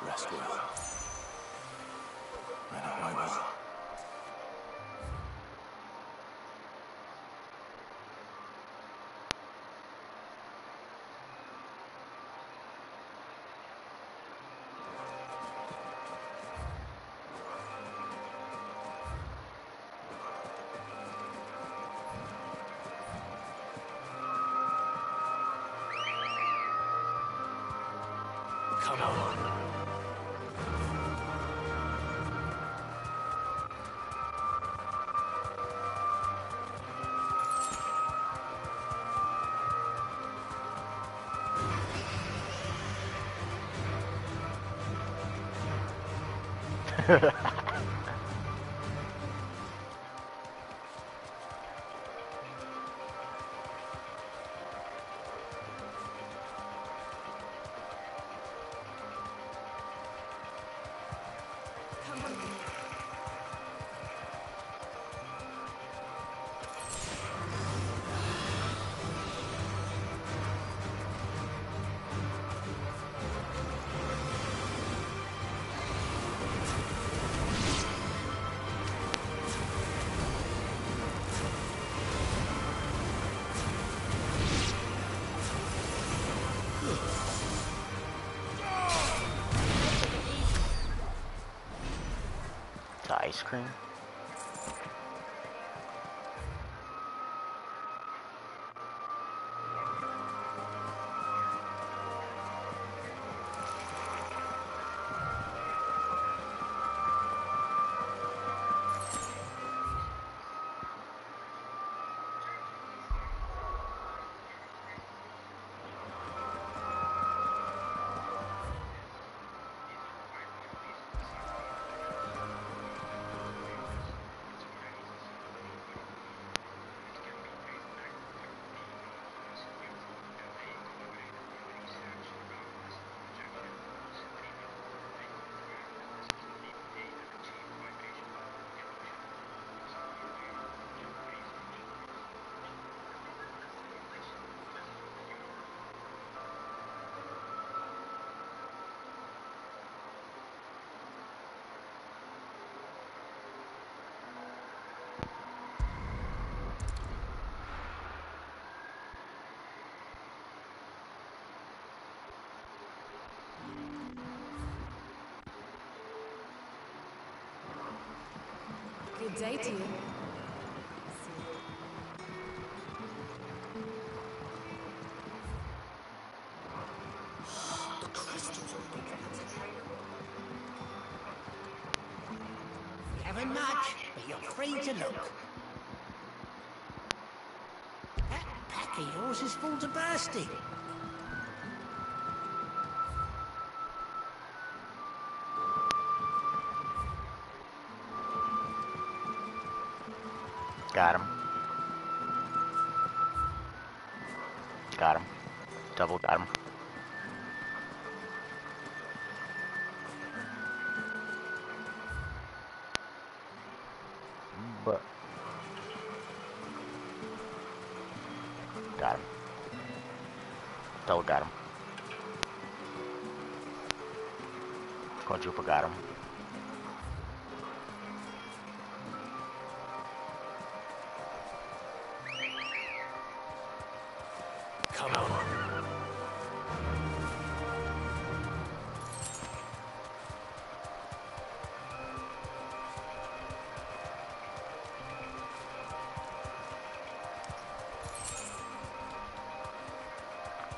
Rest well. I know I will. Come on. The ice cream? Good day to you. The crystals will be You haven't much, but you're free to look. That pack of yours is full to bursting. Got him. Got him. Double got him. But got him. Double got him. Quadruple got him. Come on.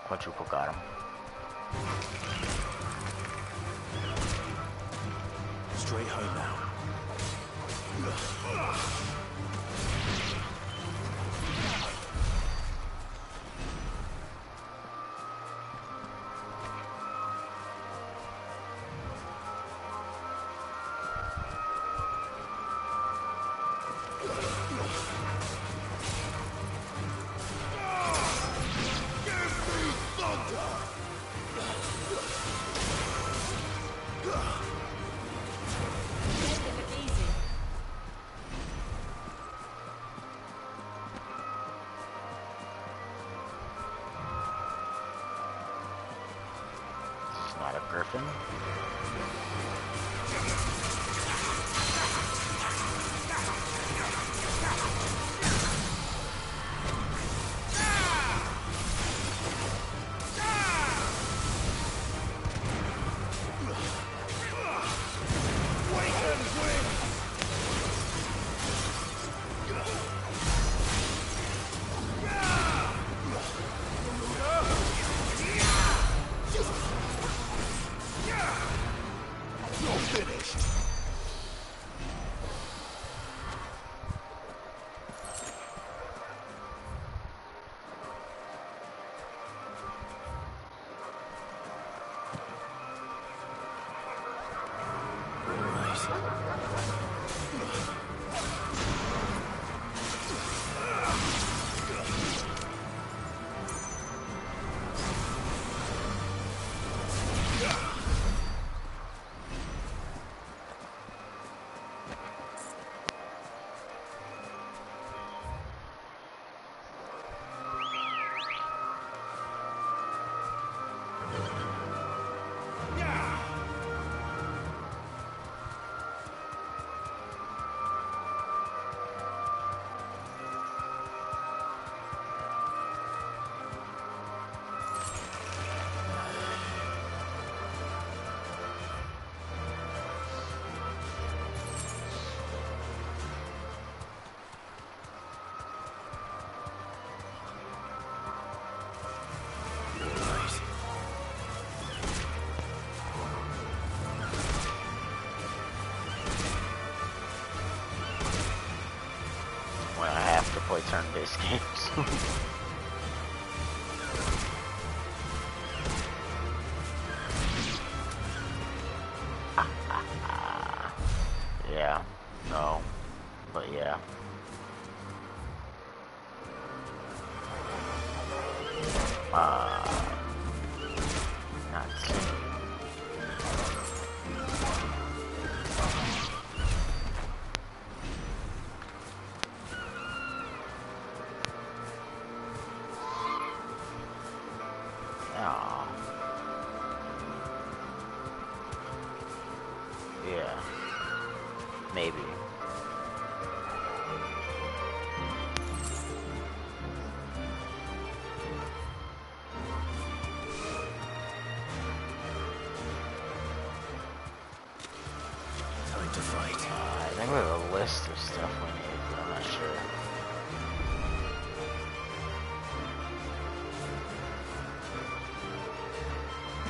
Quadruple got him. Straight home now. Not a griffin. When I have to play turn-based games. Yeah, no, but yeah. Not sleep. Aw. Yeah. Maybe. Time to fight. I think we have a list of stuff we need, but I'm not sure.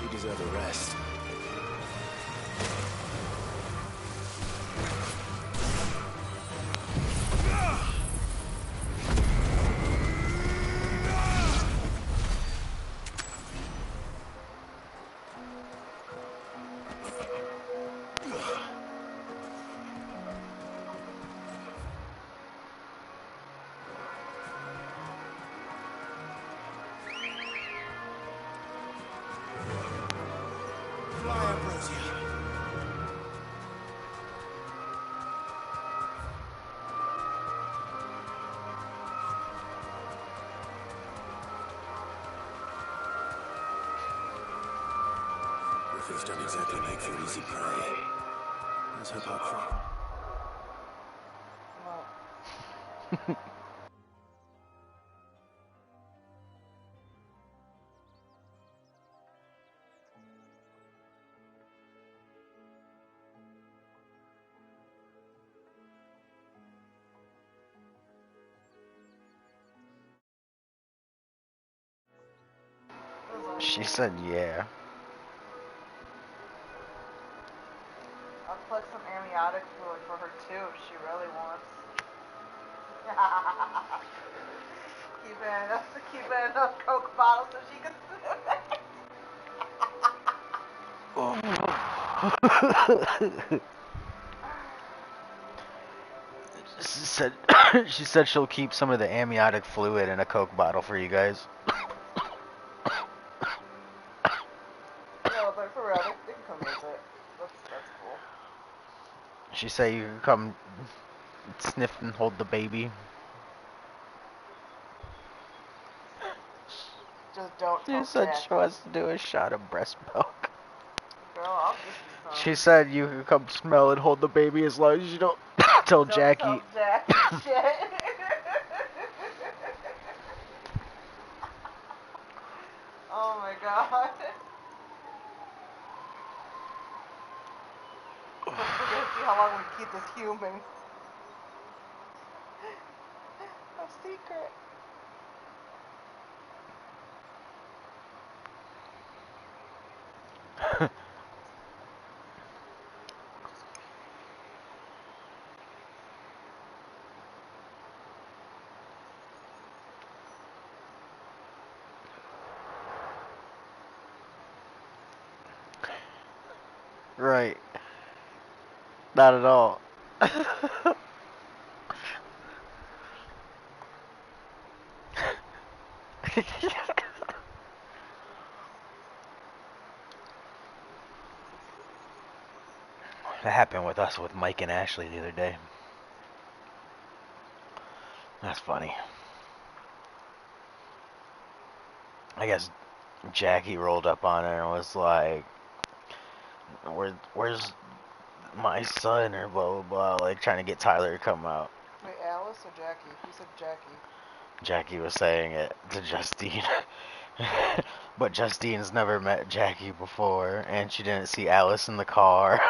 You deserve a rest. Griffins don't exactly make for easy prey. Let's hope our crop. She said yeah. I'll put some amniotic fluid for her too if she really wants. keep it in a Coke bottle so she can sip it. She said she'll keep some of the amniotic fluid in a Coke bottle for you guys. No, but for real, they can come visit. That's cool. She said you can come sniff and hold the baby. Just don't She tell said Jack. she wants to do a shot of breast milk. Girl, I'll get you some. She said you can come smell and hold the baby as long as you don't tell Jackie. Don't tell Jackie shit. Oh my god. We're gonna see how long we can keep this human. A secret. Right. Not at all. That happened with us with Mike and Ashley the other day. That's funny. I guess Jackie rolled up on her and was like, where's my son, or blah blah blah, like trying to get Tyler to come out. Wait, Alice or Jackie? Who said Jackie? Jackie was saying it to Justine. But Justine's never met Jackie before, and she didn't see Alice in the car.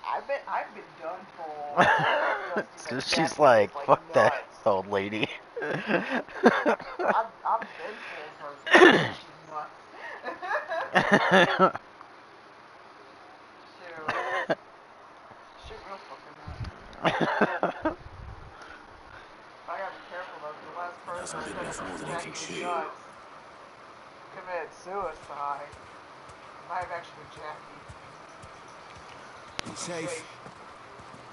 I've been done for. She's like, fuck nuts. That old lady. I've been told her she's nuts. Shoot real fucking nuts. I gotta be careful though, because the last person I said Jackie was nuts committed suicide. Might have actually been Jackie. Be safe.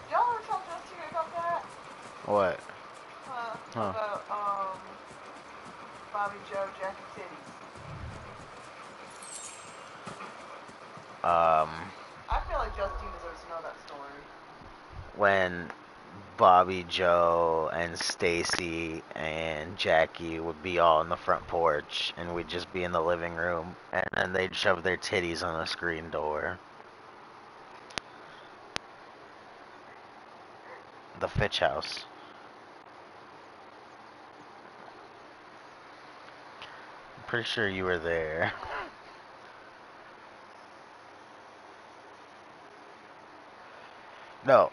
Y'all ever talk to us here about that? What? About, Bobby Joe, Jackie titties. I feel like Justine deserves to know that story. When Bobby, Joe, and Stacy and Jackie would be all on the front porch, and we'd just be in the living room, and then they'd shove their titties on the screen door. The Fitch house. I'm pretty sure you were there. No.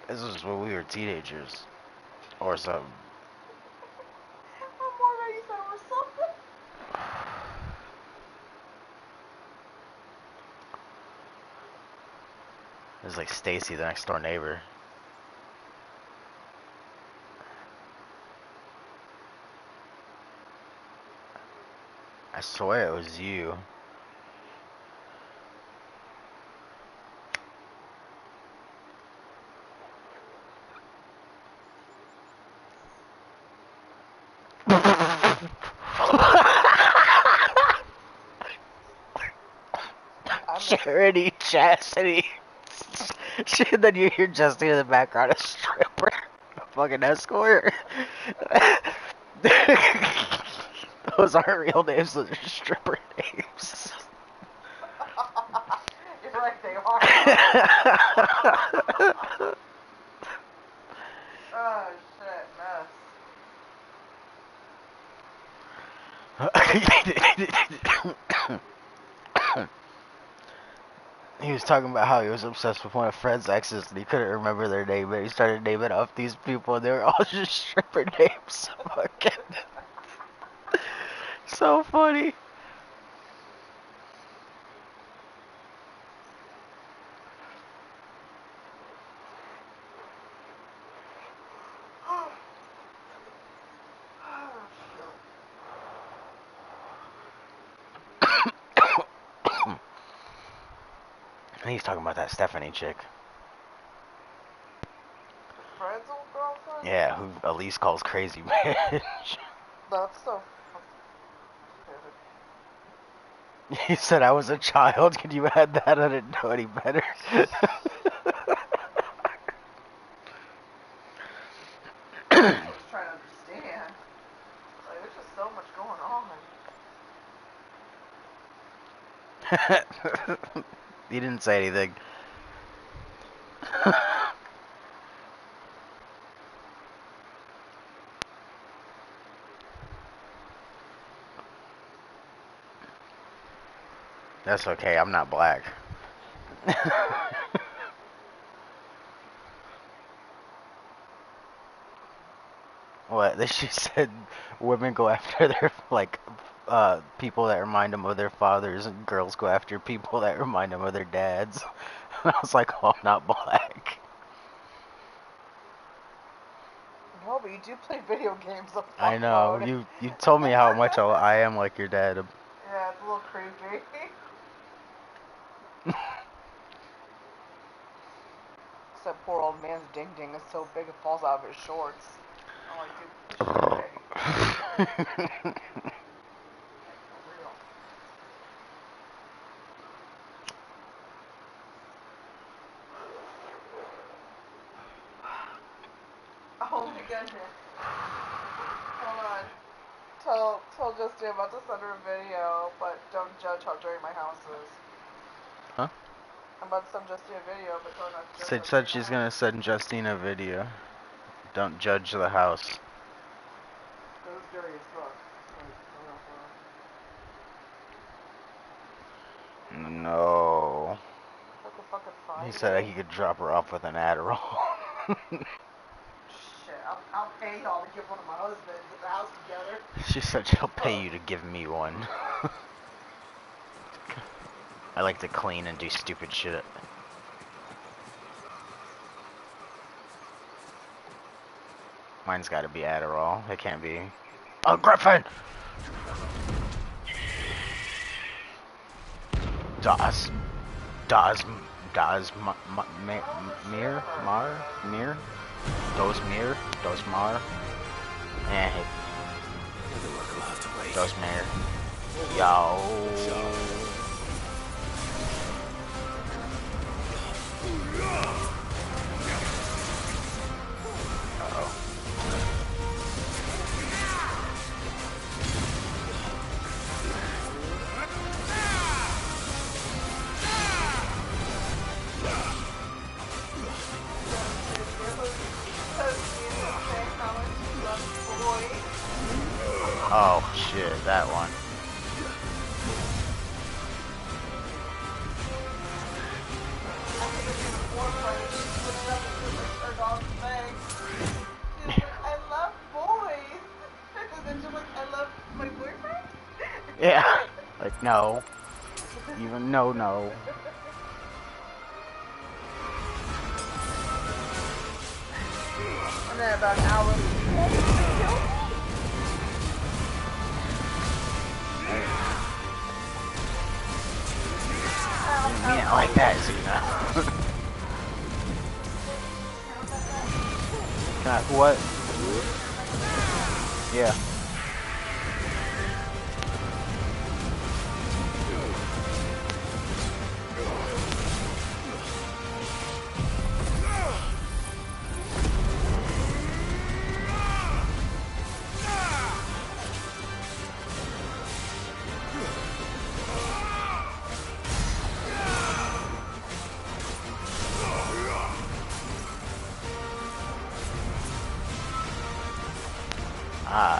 This was when we were teenagers. Or something. I'm more ready for something. It was like Stacy, the next door neighbor. I swear it was you. Charity Chastity. Then you hear Justine in the background, a stripper. A fucking escort. Those aren't real names, those are stripper names. You're right, they are. Oh, shit, mess. He was talking about how he was obsessed with one of Fred's exes and he couldn't remember their name, but he started naming off these people and they were all just stripper names. Fucking So funny. He's talking about that Stephanie chick. Fred's old girlfriend? Yeah, who Elise calls crazy bitch. That's so He said I was a child. Could you add that? I didn't know any better. I'm just trying to understand. Like, there's just so much going on. He didn't say anything. That's okay, I'm not black. What? She said women go after their, like, people that remind them of their fathers, and girls go after people that remind them of their dads. I was like, oh, I'm not black. No, but you do play video games up I know. mode. You told me how much I am like your dad. Yeah, it's a little creepy. Except poor old man's ding ding is so big it falls out of his shorts. I'm like, dude, oh my goodness. Hold on. Tell Justin I'm about to send her a video, but don't judge how dirty my house is. Huh? I'm about to send Justine a video, but don't not judge. Said she's gonna send Justine a video. Don't judge the house. It was dirty as fuck. No. He said he could drop her off with an Adderall. Shit, I'll pay y'all to give one of my husbands at the house together. She said she'll pay you to give me one. I like to clean and do stupid shit. Mine's gotta be Adderall. It can't be. Oh, Griffin! Dosmar. Dosmar. Yo. Oh shit, that one. I love boys. And then she's like, I love my boyfriend? Yeah. Like, no. Even no. And then about an hour. I didn't mean it like that, Zena. What? Yeah.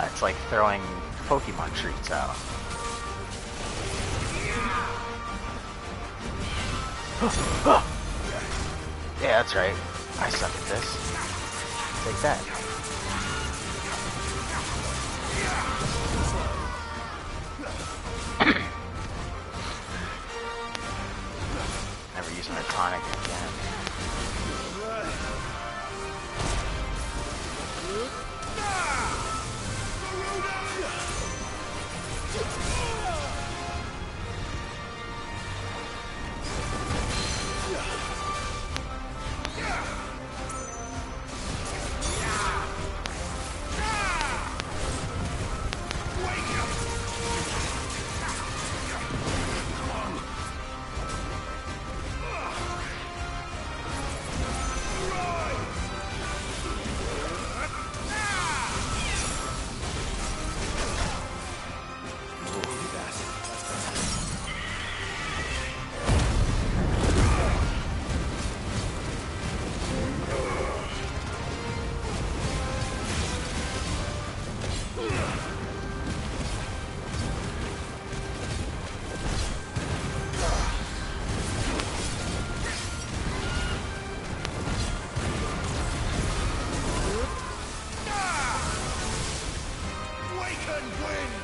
It's like throwing Pokemon treats out. Yeah, that's right. I suck at this. Take that. Kraken wins!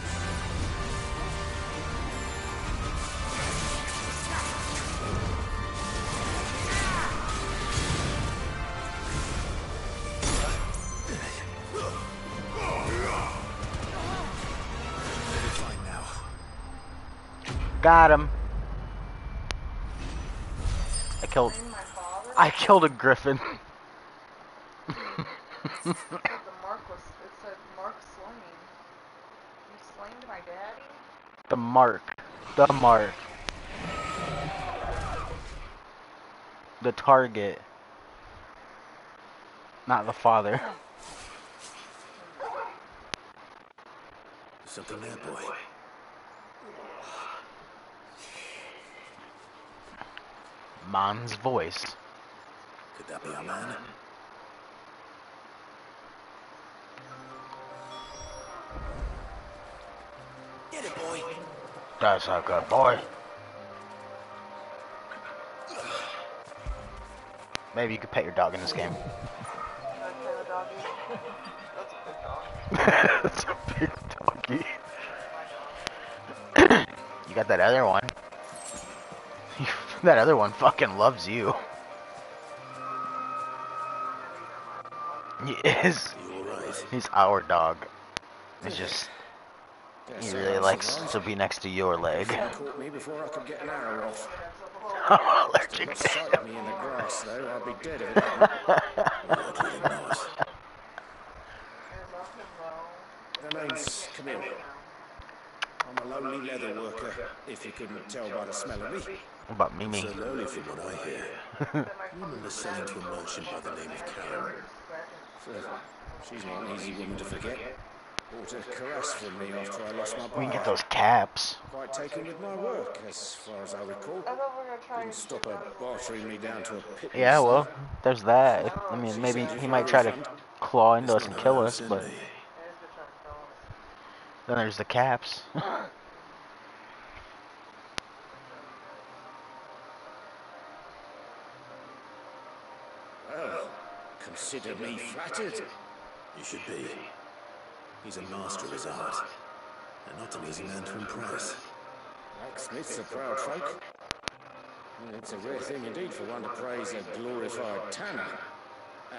Fine now. Got him. I killed a griffin. The mark was, it said mark slain. You slain my daddy? The mark. The mark. The target. Not the father. Something there, boy. Man's voice. Could that be our man? Get it, boy. That's a good boy. Maybe you could pet your dog in this game. That's a big doggy. You got that other one. That other one fucking loves you. He is. He's our dog. He's just. He really likes to be next to your leg. Caught me before I could get an arrow off. Allergic to sight me in the grass, though. I'll be dead if it The name's Camille. I'm a lonely leather worker, if you couldn't tell by the smell of me. What about Mimi? So lonely from what I hear. You remember selling to a merchant by the name of Karen? She's not an easy woman to forget. Bought a caress from me after I lost my bar. We can get those caps. Quite taken with my work, as far as I recall. Didn't stop her bartering me down to a pit. Yeah, well, there's that. I mean, maybe he might try to claw into us and kill us, but then there's the caps. Well, consider me flattered. You should be. He's a master of his art, and not an easy man to impress. Blacksmiths are proud folk. It's a rare thing indeed for one to praise a glorified tanner.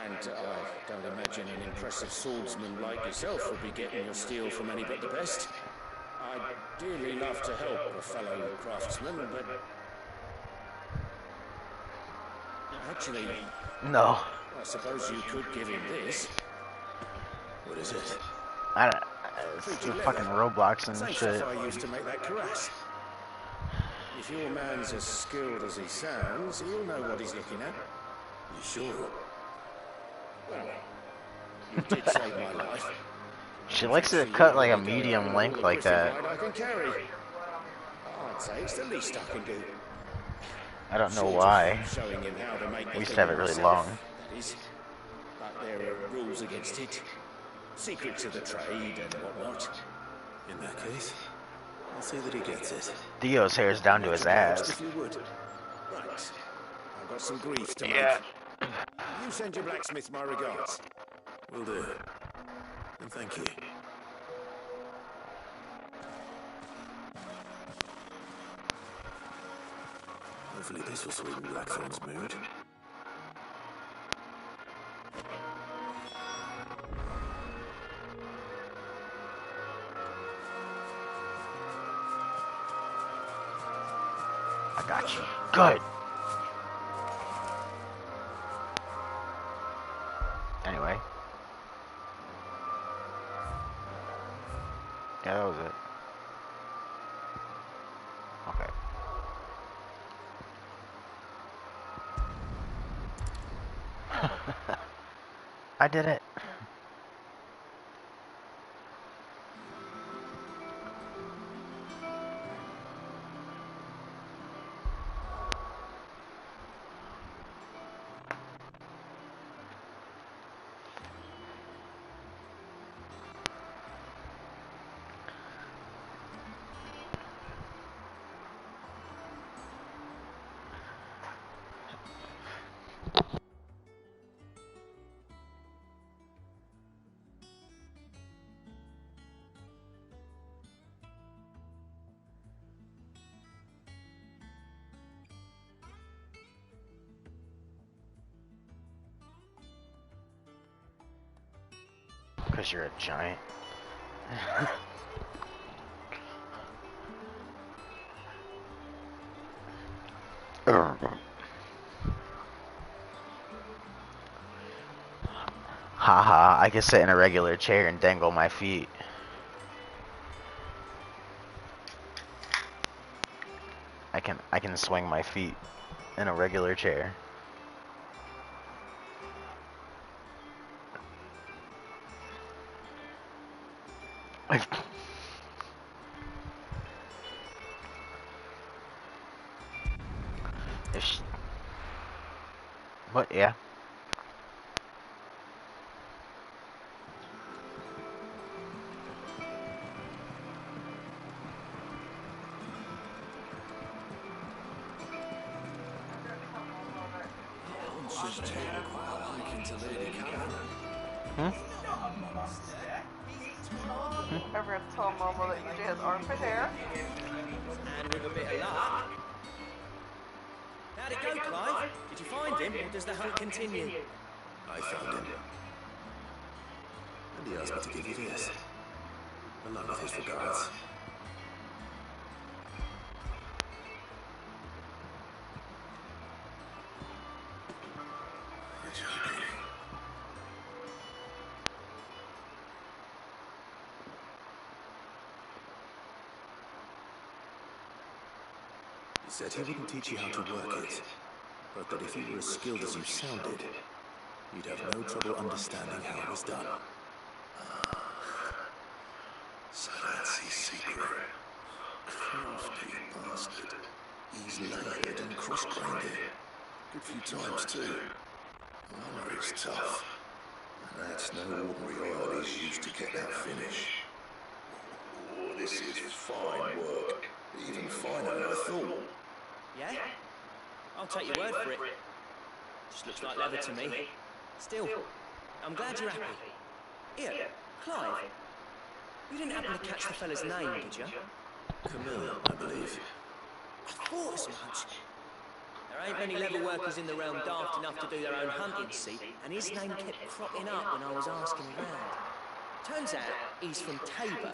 And I don't imagine an impressive swordsman like yourself would be getting your steel from any but the best. I'd dearly love to help a fellow craftsman, but... Actually... No. I suppose you could give him this. What is it? I don't. It's the fucking Roblox and Same shit. stuff I used to make that cuirass. If your man's as skilled as he sounds, he'll know what he's looking at. You sure? Well, you did save my life. She likes it cut like a medium length like that. I can carry. I'd say it's the least I can do. I don't know why. Showing him how to make We used to have it really long. That is, but there are rules against it. Secrets of the trade and whatnot. In that case, I'll see that he gets it. Theo's hair is down to his ass. If you would. Right. I've got some grief to Yeah. make. You send your blacksmith my regards. Will do. And thank you. Hopefully this will sweeten Blackthorn's mood. I got you. Good. Anyway. Yeah, that was it. Okay. I did it. Because you're a giant. Haha, I can sit in a regular chair and dangle my feet. I can swing my feet in a regular chair. What? Yeah. She's taken quite a liking to Lady Karen. I forgot to tell Momo that EJ has armpit hair. And with a bit of luck. How'd it go, Clive? Did you find him, or does the hunt continue? I found him. And he asked me to give you this. Along with his regards. You're joking. He said he wouldn't teach you how to work it, but that if you were as skilled as you sounded, you'd have no trouble understanding how it was done. So that's his secret. Crafty bastard. He's layered and cross-grained it. Good few times too. I wonder it's tough. And that's no ordinary oil he's used to get that finish. Oh, this is fine work. Even finer than I thought. Yeah? I'll take your word for it. Just looks like leather to me. Still, I'm glad you're happy. Here, Clive. You didn't happen to catch the fella's name, did you? Camille, I believe. I thought as much. There ain't many leather workers in the realm daft enough to do their own hunting, see, and his name kept cropping up when I was asking around. Turns out he's from Tabor,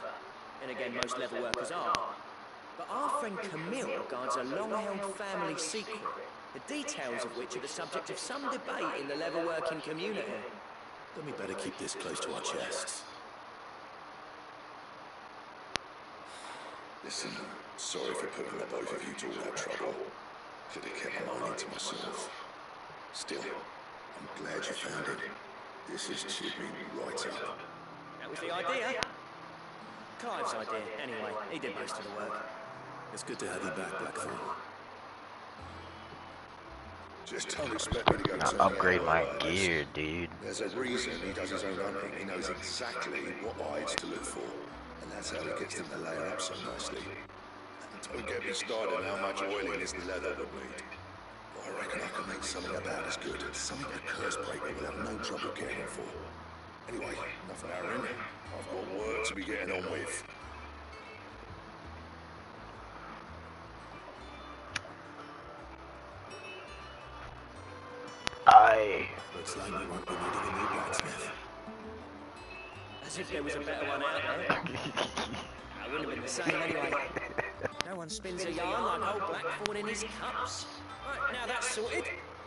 and again most leather workers are. But our friend Camille guards a long-held family secret, the details of which are the subject of some debate in the leather-working community. Then we better keep this close to our chests. Listen, sorry for putting the both of you to all that trouble. Should have kept my mind to myself. Still, I'm glad you found it. This has cheered me right up. That was the idea. Clive's idea, anyway. He did most of the work. It's good to have you back, Blackthorn. Just don't expect me to go turn Upgrade out my like this. gear, dude. There's a reason he does his own hunting. He knows exactly what hides to look for. And that's how he gets them to layer up so nicely. And don't get me started on how much oiling this leather would need. But I reckon I can make something about as good. Something a curse breaker will have no trouble caring for. Anyway, enough narrowing. I've got work to be getting on with. Looks like we won't be needing a new blacksmith. As if there was a better one out there. I wouldn't have been the same anyway. No one spins a yarn like old Blackthorn in his cups. Right, now that's sorted.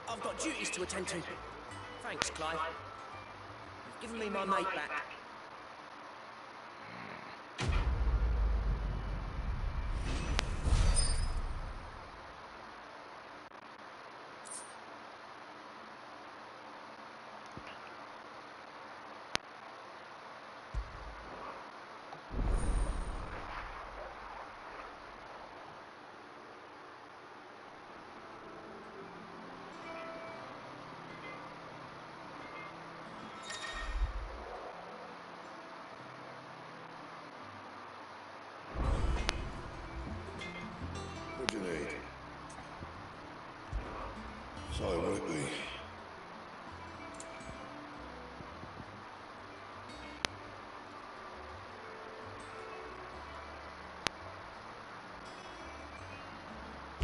I've got duties to attend to. Thanks, Clive. You've given me my mate back. What do you need? So, will it be?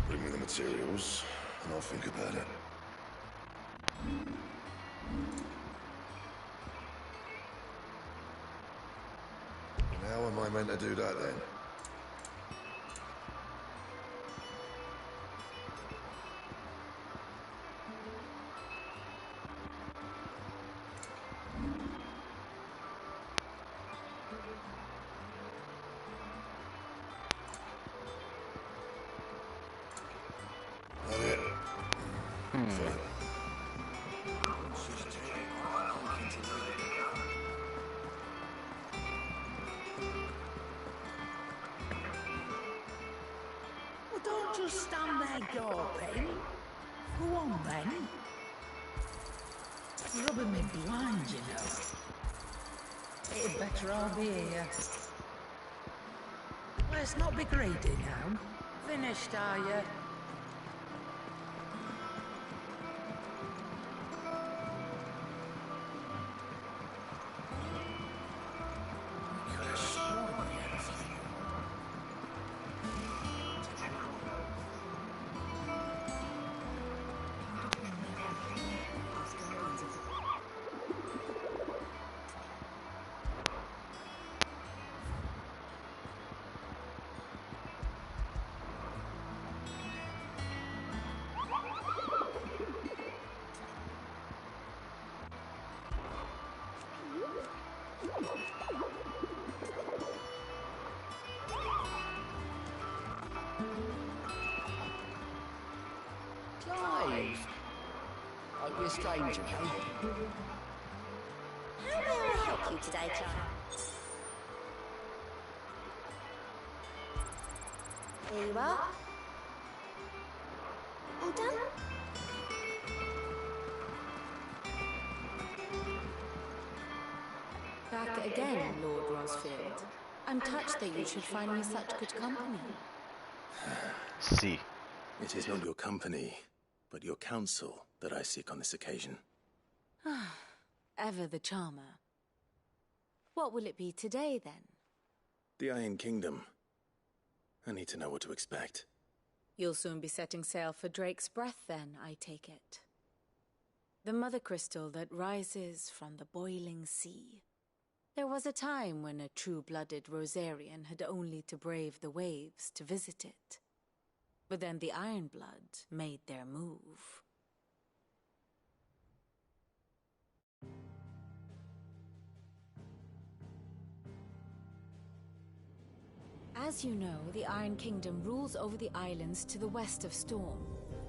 Bring me the materials, and I'll think about it. How am I meant to do that then? That it? Fine. She's taking quite a liking to leaving the gun. Well, don't just stand there gawping. Go on, then. It's rubbing me blind, you know. It'd better all be here. Let's not be greedy now. Finished, are you? Clive! I'd be a stranger, eh? How may I help you today, Clive? Here you are. All done? Back again, Lord Rosfield. I'm touched that you should find me such good company. See. It is not your company, but your counsel that I seek on this occasion. Ever the charmer. What will it be today, then? The Iron Kingdom. I need to know what to expect. You'll soon be setting sail for Drake's Breath, then, I take it. The mother crystal that rises from the boiling sea. There was a time when a true-blooded Rosarian had only to brave the waves to visit it. But then the Ironblood made their move. As you know, the Iron Kingdom rules over the islands to the west of Storm.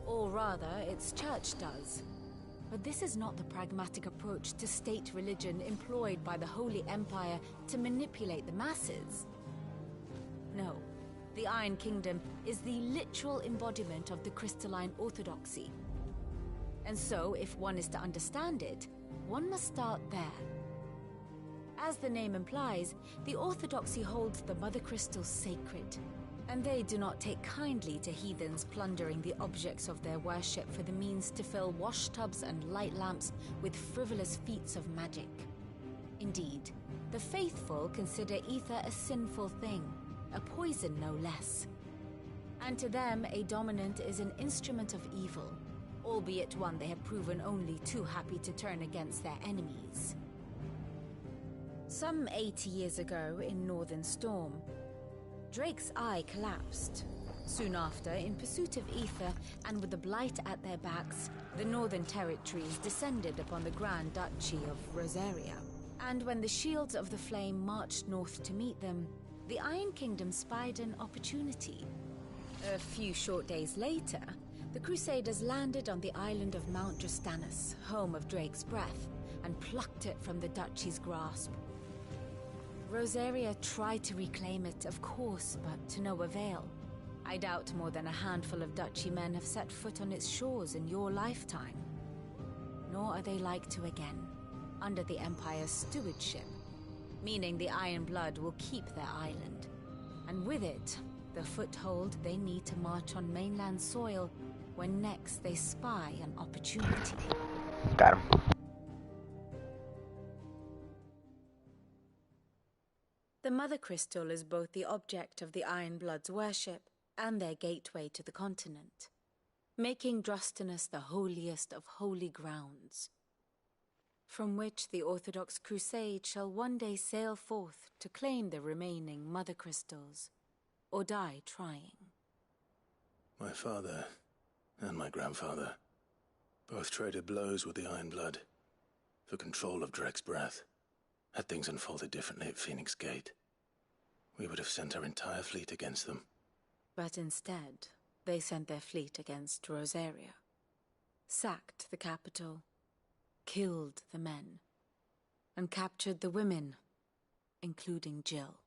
Or rather, its church does. But this is not the pragmatic approach to state religion employed by the Holy Empire to manipulate the masses. No. The Iron Kingdom is the literal embodiment of the crystalline orthodoxy. And so, if one is to understand it, one must start there. As the name implies, the orthodoxy holds the mother crystals sacred, and they do not take kindly to heathens plundering the objects of their worship for the means to fill washtubs and light lamps with frivolous feats of magic. Indeed, the faithful consider ether a sinful thing, a poison no less. And to them, a dominant is an instrument of evil, albeit one they have proven only too happy to turn against their enemies. Some 80 years ago, in Northern Storm, Drake's eye collapsed. Soon after, in pursuit of ether and with the blight at their backs, the Northern Territories descended upon the Grand Duchy of Rosaria. And when the Shields of the Flame marched north to meet them, the Iron Kingdom spied an opportunity. A few short days later, the Crusaders landed on the island of Mount Justanus, home of Drake's Breath, and plucked it from the Duchy's grasp. Rosaria tried to reclaim it, of course, but to no avail. I doubt more than a handful of Duchy men have set foot on its shores in your lifetime. Nor are they like to again, under the Empire's stewardship, meaning the Iron Blood will keep their island, and with it, the foothold they need to march on mainland soil when next they spy an opportunity. Got him. The Mother Crystal is both the object of the Iron Blood's worship and their gateway to the continent, making Drustinus the holiest of holy grounds. from which the Orthodox Crusade shall one day sail forth to claim the remaining Mother Crystals, or die trying. My father and my grandfather both traded blows with the Iron Blood for control of Drek's breath. Had things unfolded differently at Phoenix Gate, we would have sent our entire fleet against them. But instead, they sent their fleet against Rosaria, sacked the capital, killed the men, and captured the women, including Jill.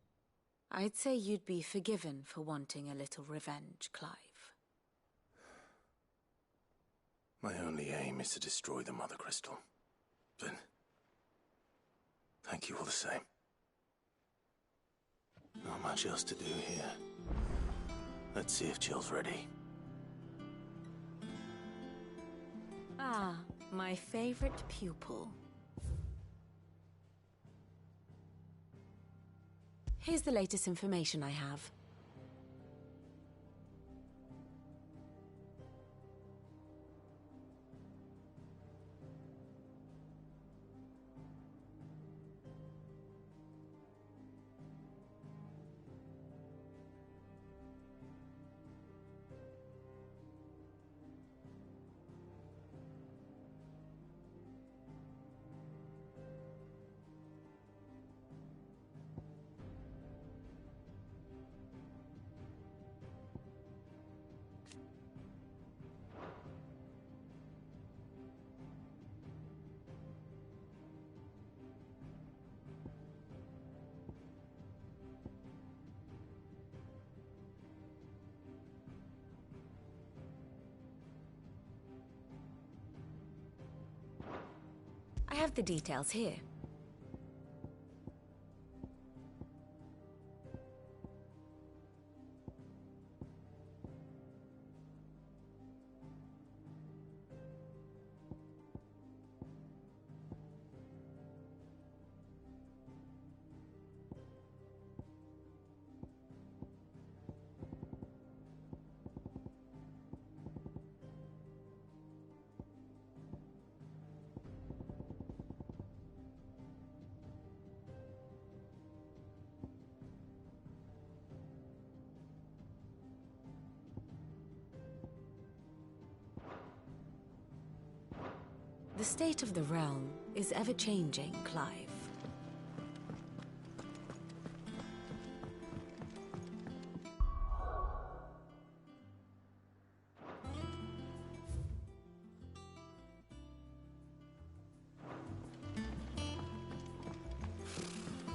I'd say you'd be forgiven for wanting a little revenge, Clive. My only aim is to destroy the Mother Crystal. But thank you all the same. Not much else to do here. Let's see if Jill's ready. Ah, my favorite pupil. Here's the latest information I have. I have the details here. The state of the realm is ever-changing, Clive.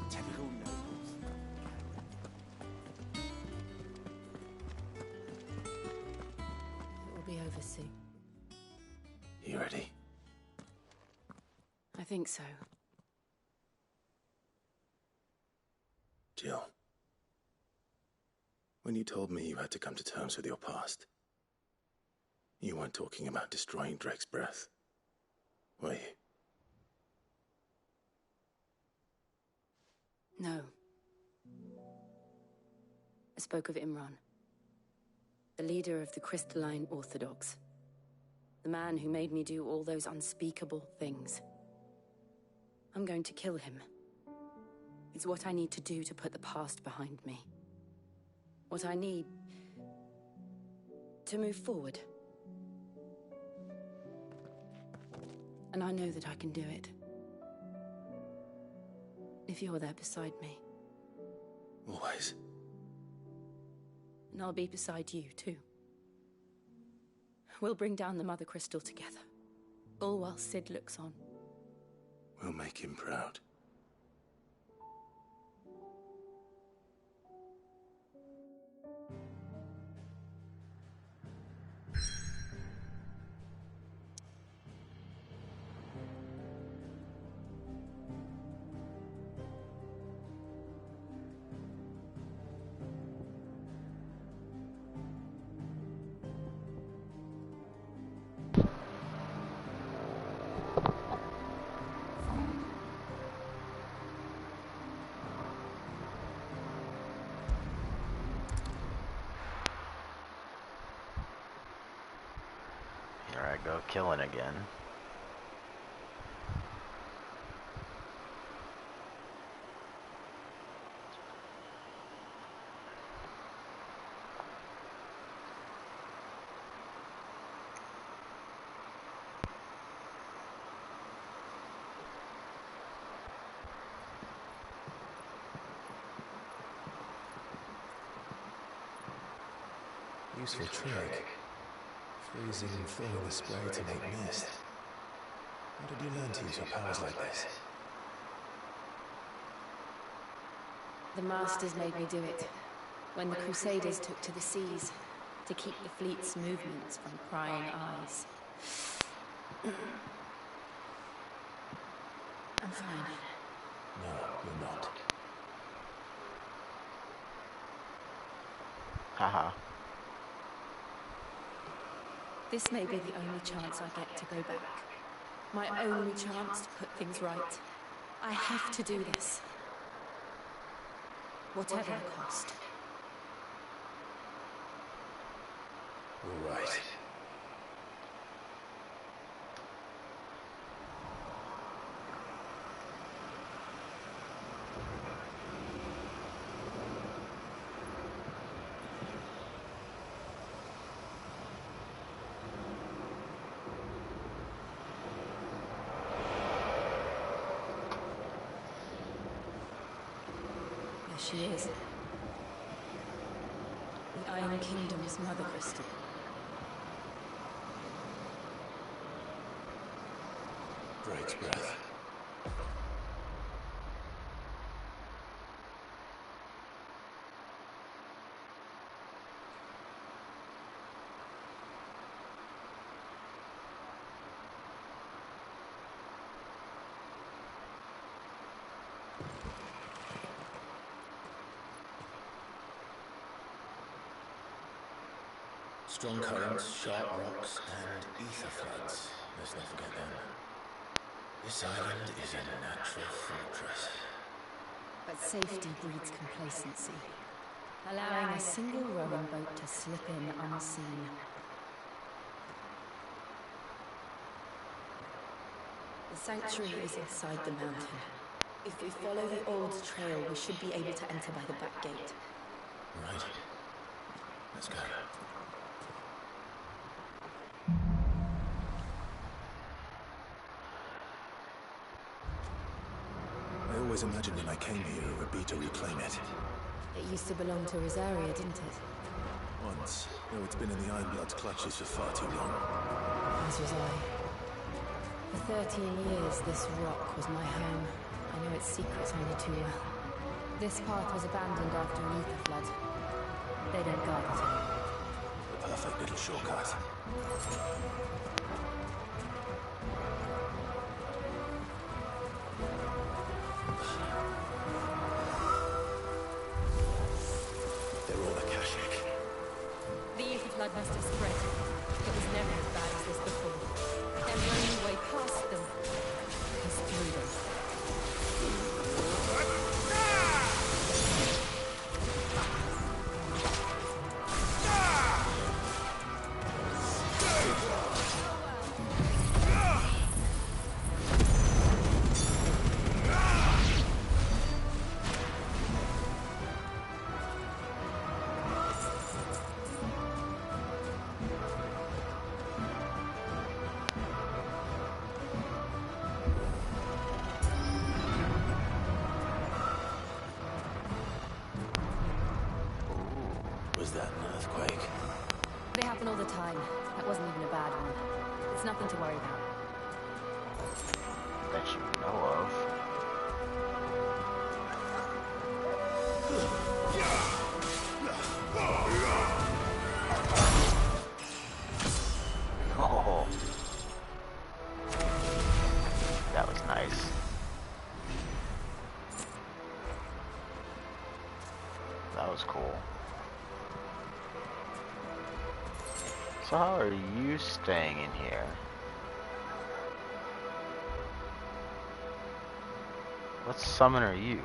Typical nobles. It will be over soon. You ready? I think so. Jill. When you told me you had to come to terms with your past, you weren't talking about destroying Drek's breath, were you? No. I spoke of Imran, the leader of the Crystalline Orthodox. The man who made me do all those unspeakable things. I'm going to kill him. It's what I need to do to put the past behind me. What I need to move forward. And I know that I can do it. If you're there beside me. Always. And I'll be beside you, too. We'll bring down the Mother Crystal together. All while Sid looks on. We'll make him proud. Here I go killing again. Useful trick. Freezing and thawing the spray to make mist. How did you learn to use your powers like this? The Masters made me do it. When the Crusaders took to the seas, to keep the fleet's movements from prying eyes. I'm fine. No, you're not. Haha. This may be the only chance I get to go back. My only chance to put things right. I have to do this. Whatever the cost. All right. There she is. The Iron Kingdom's Mother Crystal. Drake's breath. Strong currents, sharp rocks, and ether floods. Let's not forget them. This island is a natural fortress. But safety breeds complacency, allowing a single rowing boat to slip in unseen. The sanctuary is inside the mountain. If we follow the old trail, we should be able to enter by the back gate. Right. Let's go. I always imagined when I came here it would be to reclaim it. It used to belong to Rosaria, didn't it? Once, though it's been in the Ironblood's clutches for far too long. As was I. For 13 years, this rock was my home. I know its secrets only too well. This path was abandoned after an ether flood. They don't guard it. The perfect little shortcut. They're all Akashic. The ether flood must have spread. It was never as bad as this before. And the only way past them is through them. Was that an earthquake? They happen all the time. That wasn't even a bad one. It's nothing to worry about. That you know of. Oh. That was nice. That was cool. So how are you staying in here? What summon are you?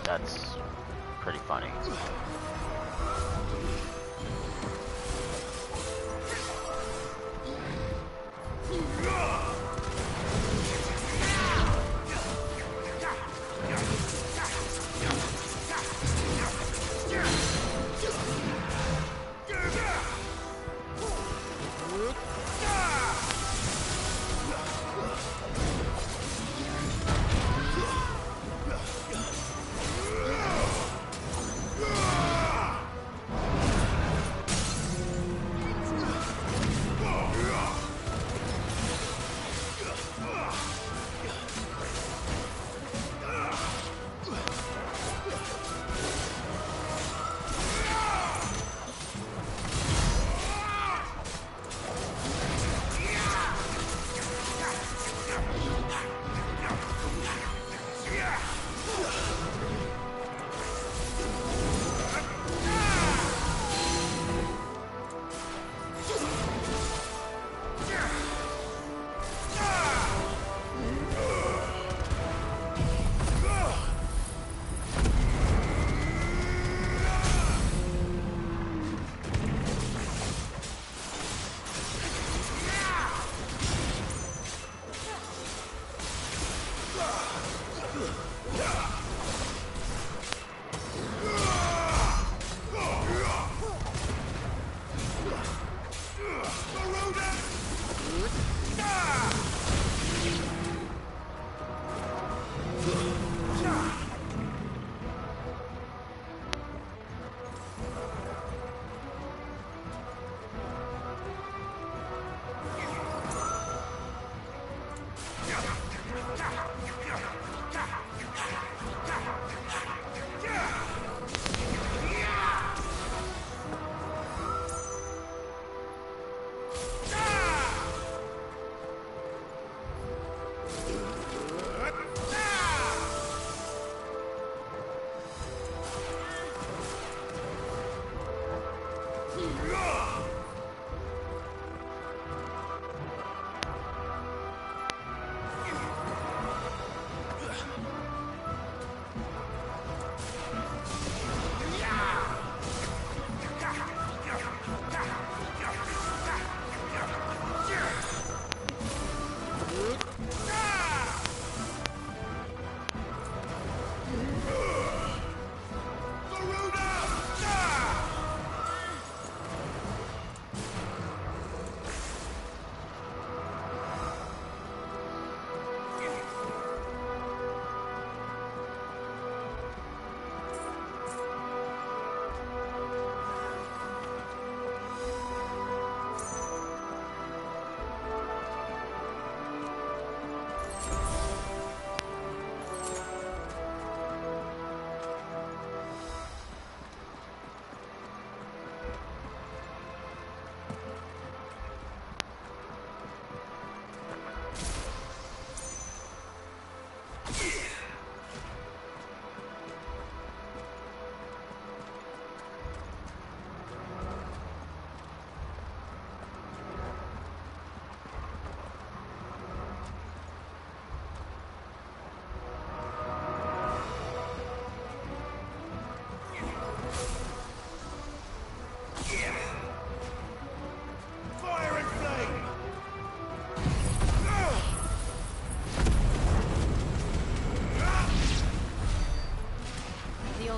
That's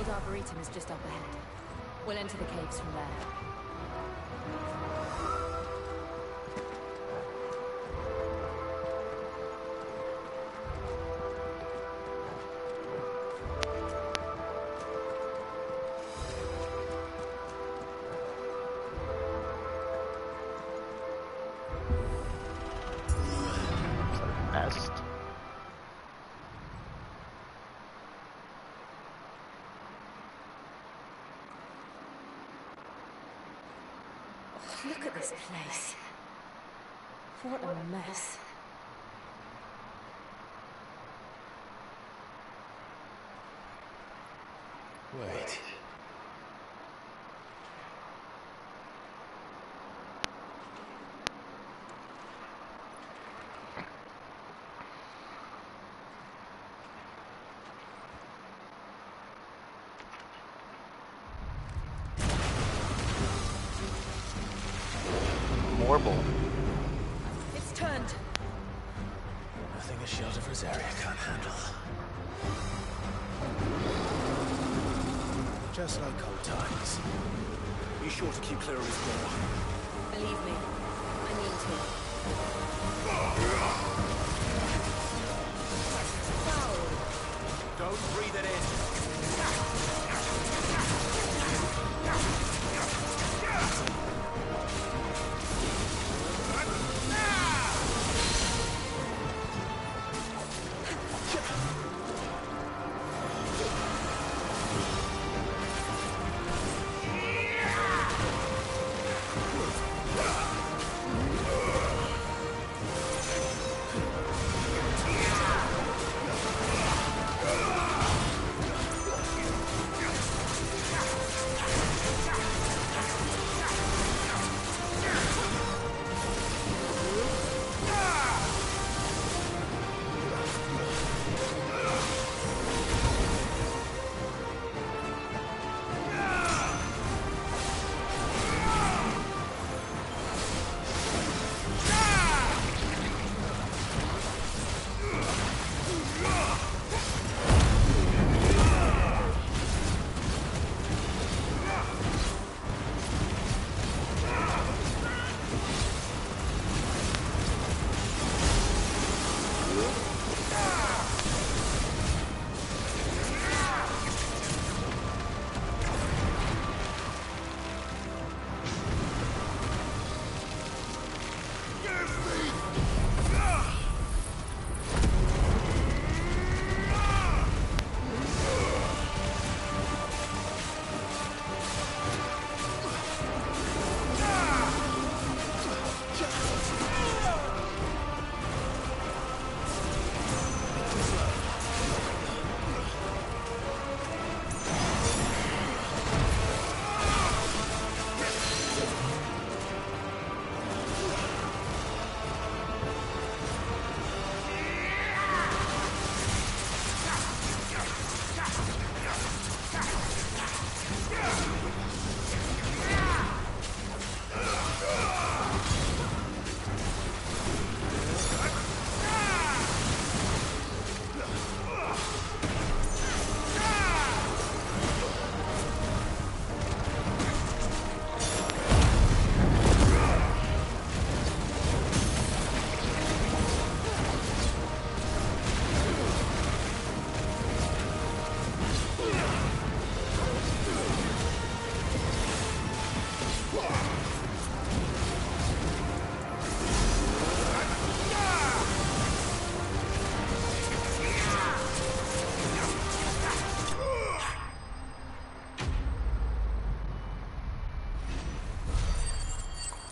Arboretum is just up ahead. We'll enter the caves from there. Nest. Look at this place. What a mess. Wait. Warble. It's turned. Nothing a shield of Rosaria can't handle. Just like old times. Be sure to keep clear of his door. Believe me, I need to. Don't breathe it in.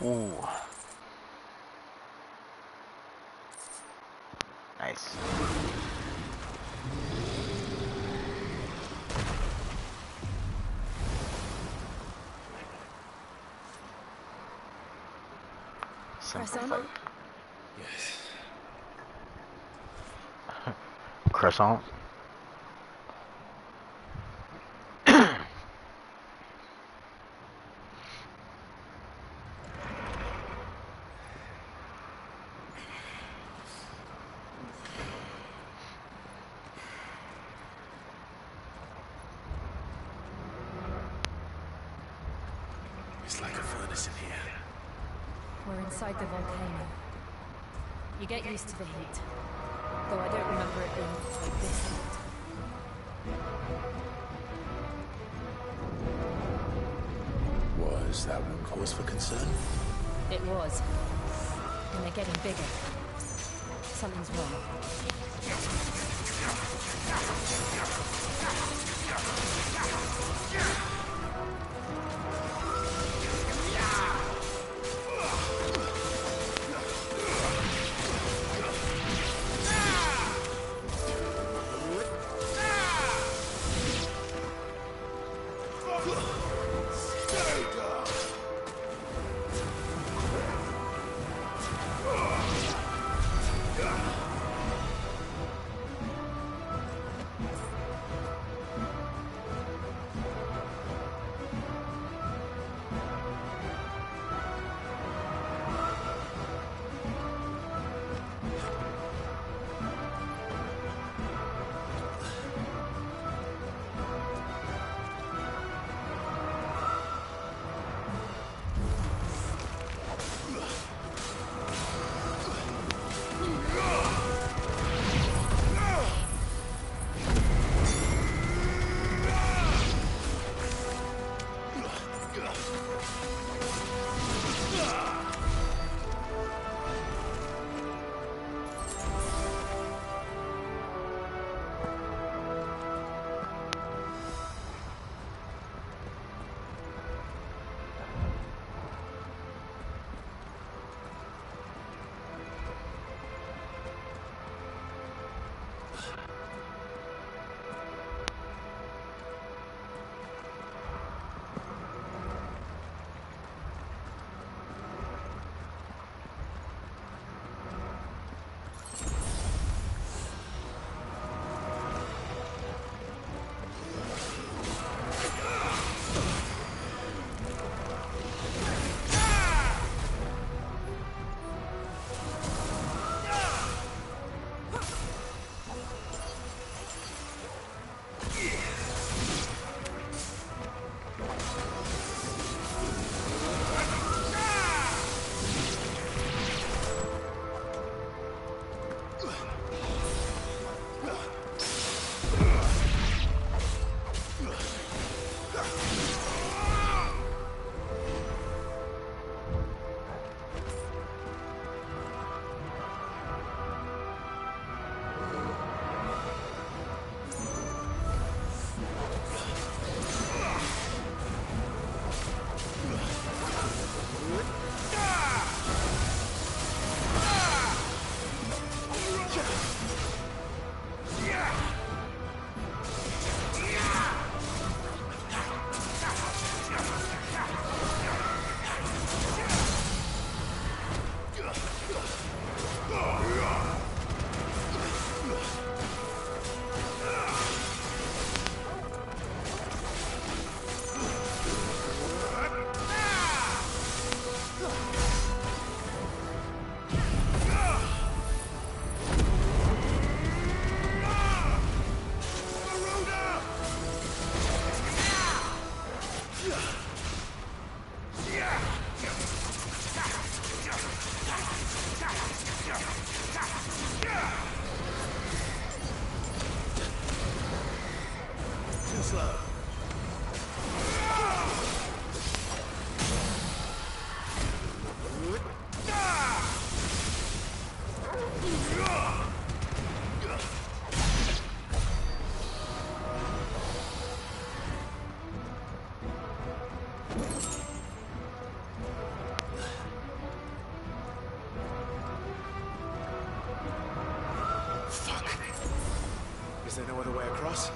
Ooh. Nice. Press on. Yes. Croissant. It's like a furnace in here. We're inside the volcano. You get used to the heat. Though I don't remember it being like this hot. Was that one cause for concern? It was. And they're getting bigger. Something's wrong. Is there no other way across?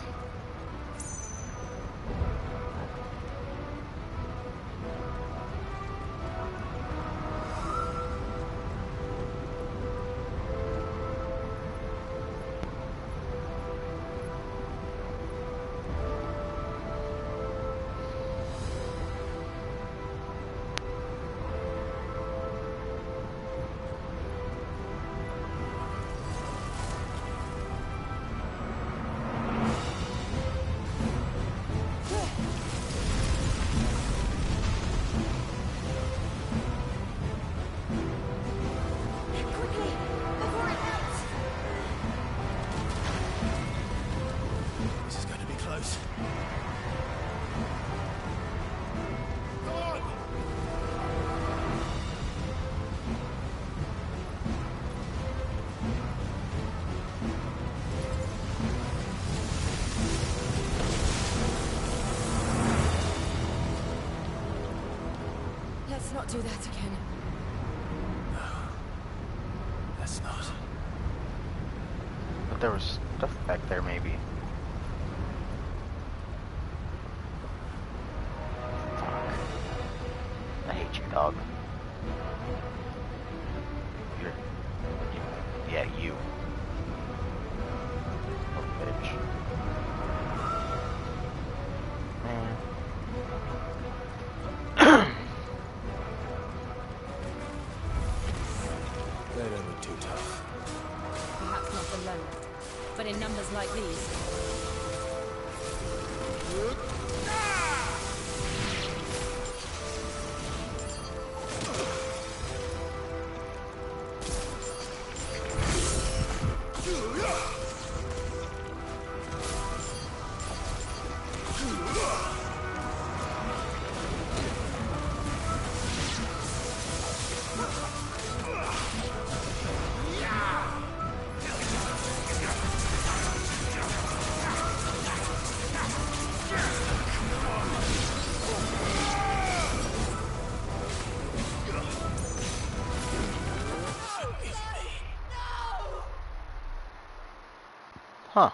Let's not do that again. No. Let's not. But there was stuff back there, maybe. Fuck. I hate you, dog. Yeah, you. Oh, bitch. Man. They don't look too tough. Perhaps not alone, but in numbers like these. Huh.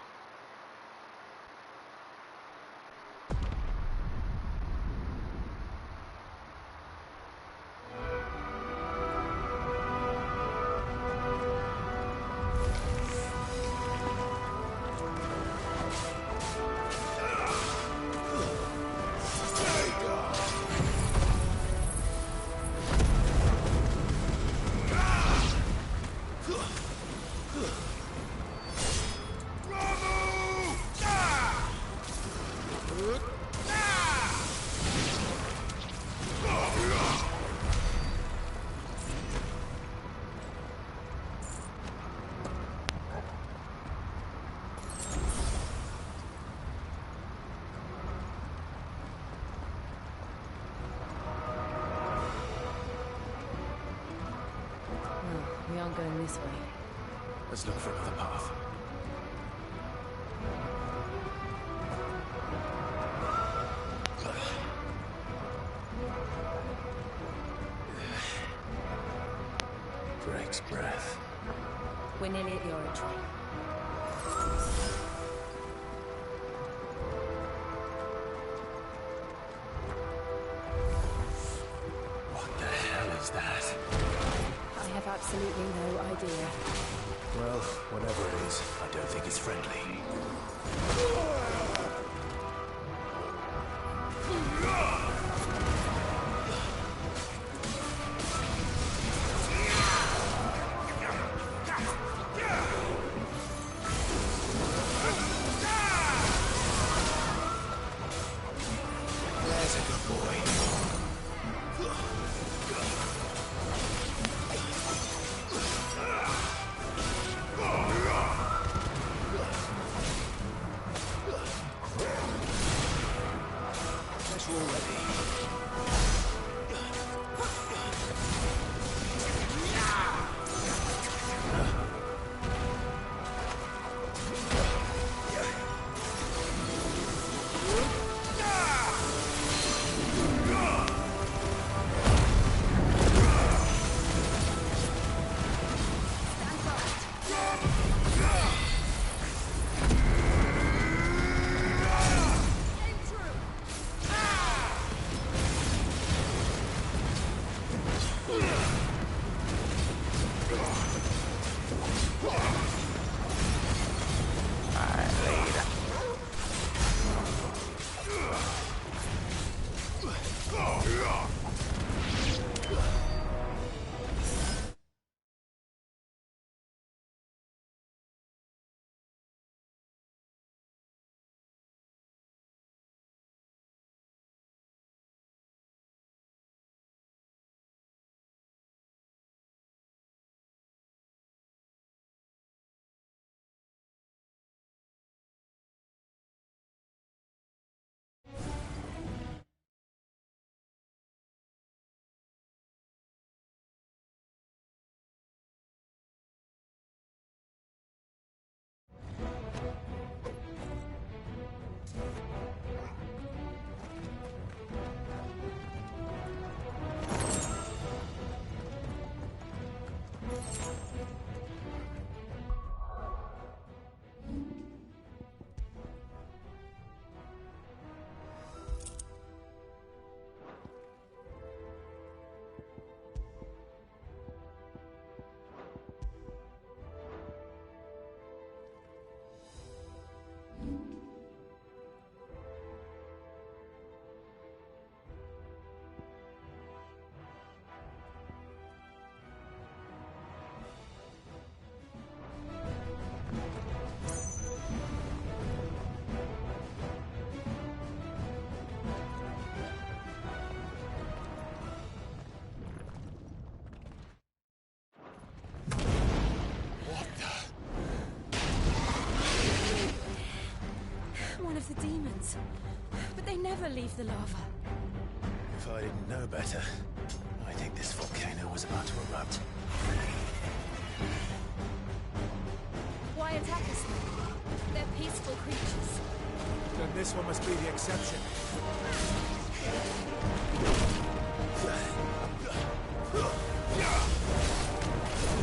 We aren't going this way. Let's look for another path. Drake's breath. We're nearly at the oratory. What the hell is that? I have absolutely no idea. Well, whatever it is, I don't think it's friendly. There's a good boy. flames. But they never leave the lava. If I didn't know better, I think this volcano was about to erupt. Why attack us then? They're peaceful creatures. Then this one must be the exception.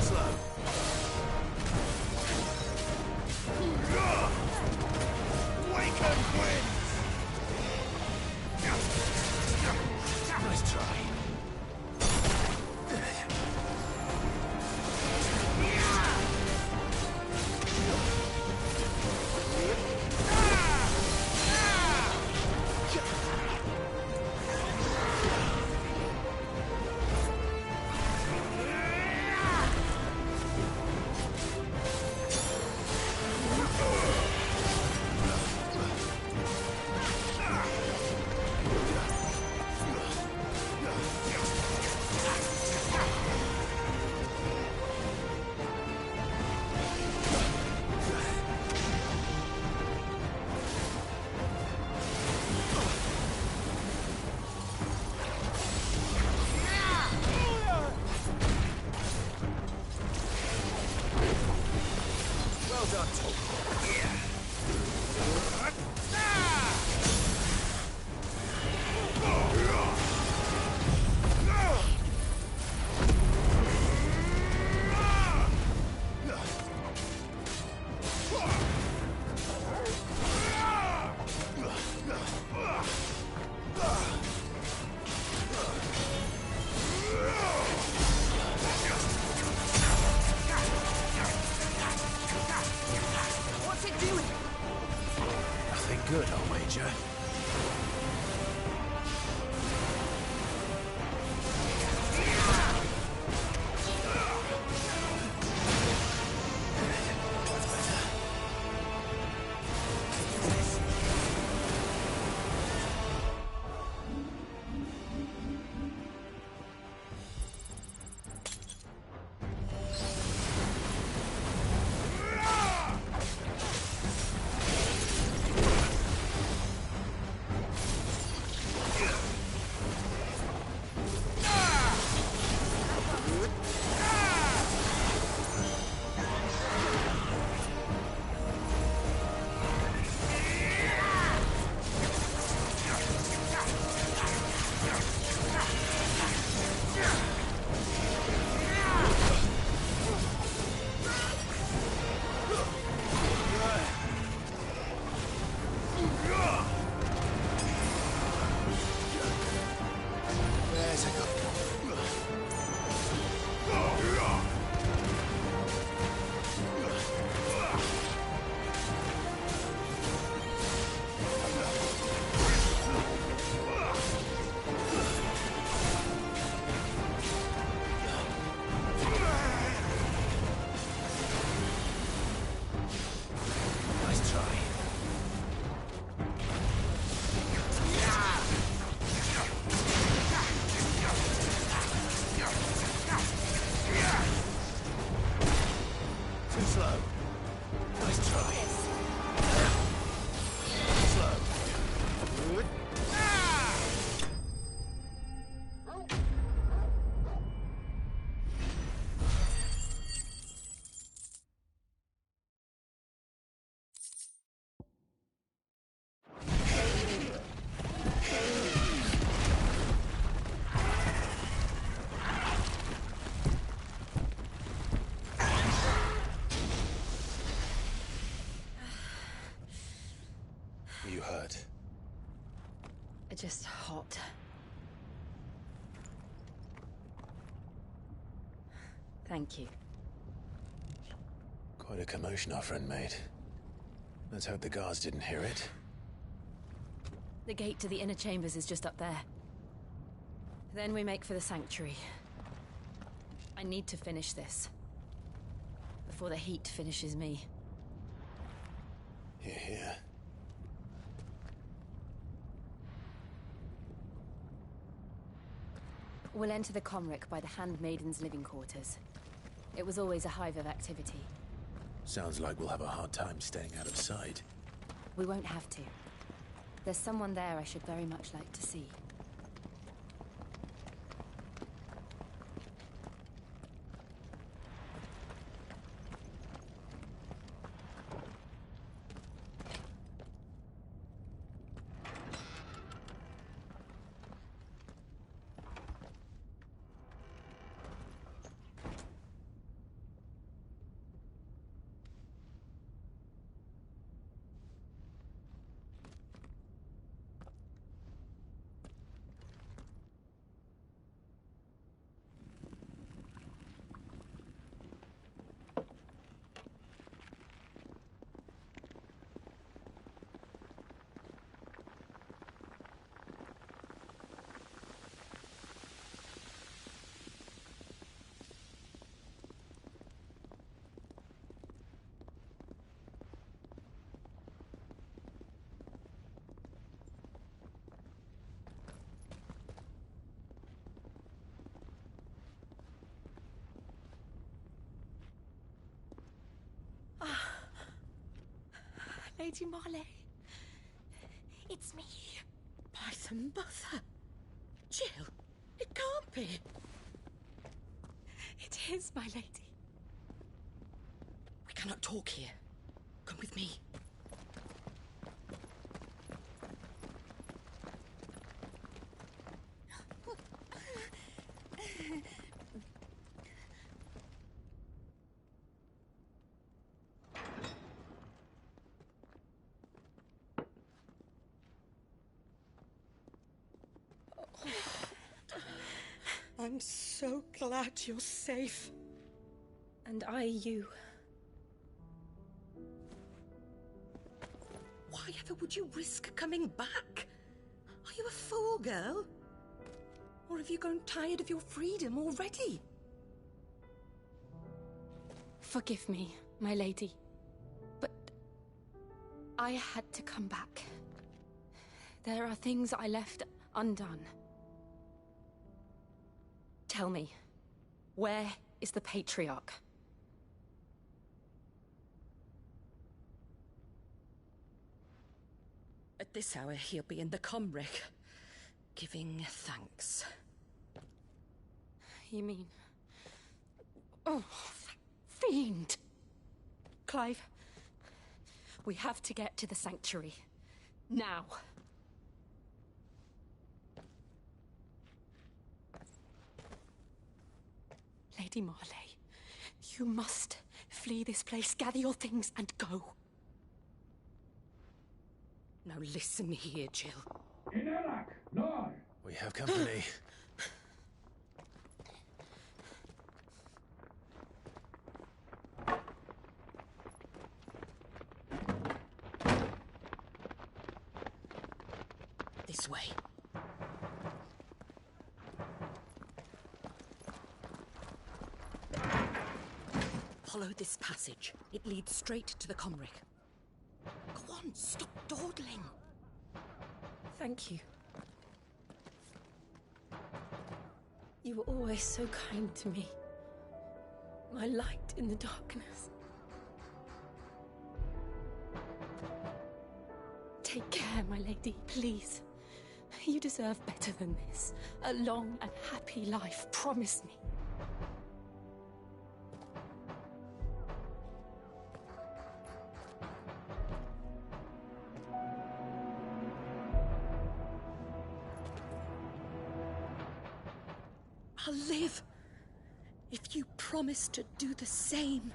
Slow. Waken wind! Nice try. Good, I'll wager. You hurt? Just hot. Thank you. Quite a commotion our friend made. Let's hope the guards didn't hear it. The gate to the inner chambers is just up there. Then we make for the sanctuary. I need to finish this. Before the heat finishes me. Hear, hear. We'll enter the Comric by the Handmaiden's living quarters. It was always a hive of activity. Sounds like we'll have a hard time staying out of sight. We won't have to. There's someone there I should very much like to see. Lady Marley. It's me. By the mother. Jill, it can't be. It is, my lady. We cannot talk here. Come with me. I'm so glad you're safe. And I you. Why ever would you risk coming back? Are you a fool, girl? Or have you grown tired of your freedom already? Forgive me, my lady. But I had to come back. There are things I left undone. Tell me, where is the Patriarch? At this hour, he'll be in the Comric, giving thanks. You mean... Oh, that fiend! Clive, we have to get to the Sanctuary. Now. Lady Marley, you must flee this place, gather your things, and go. Now listen here, Jill. We have company. This way. Follow this passage. It leads straight to the Comric. Go on, stop dawdling. Thank you. You were always so kind to me. My light in the darkness. Take care, my lady, please. You deserve better than this. A long and happy life, promise me. I'll live if you promise to do the same.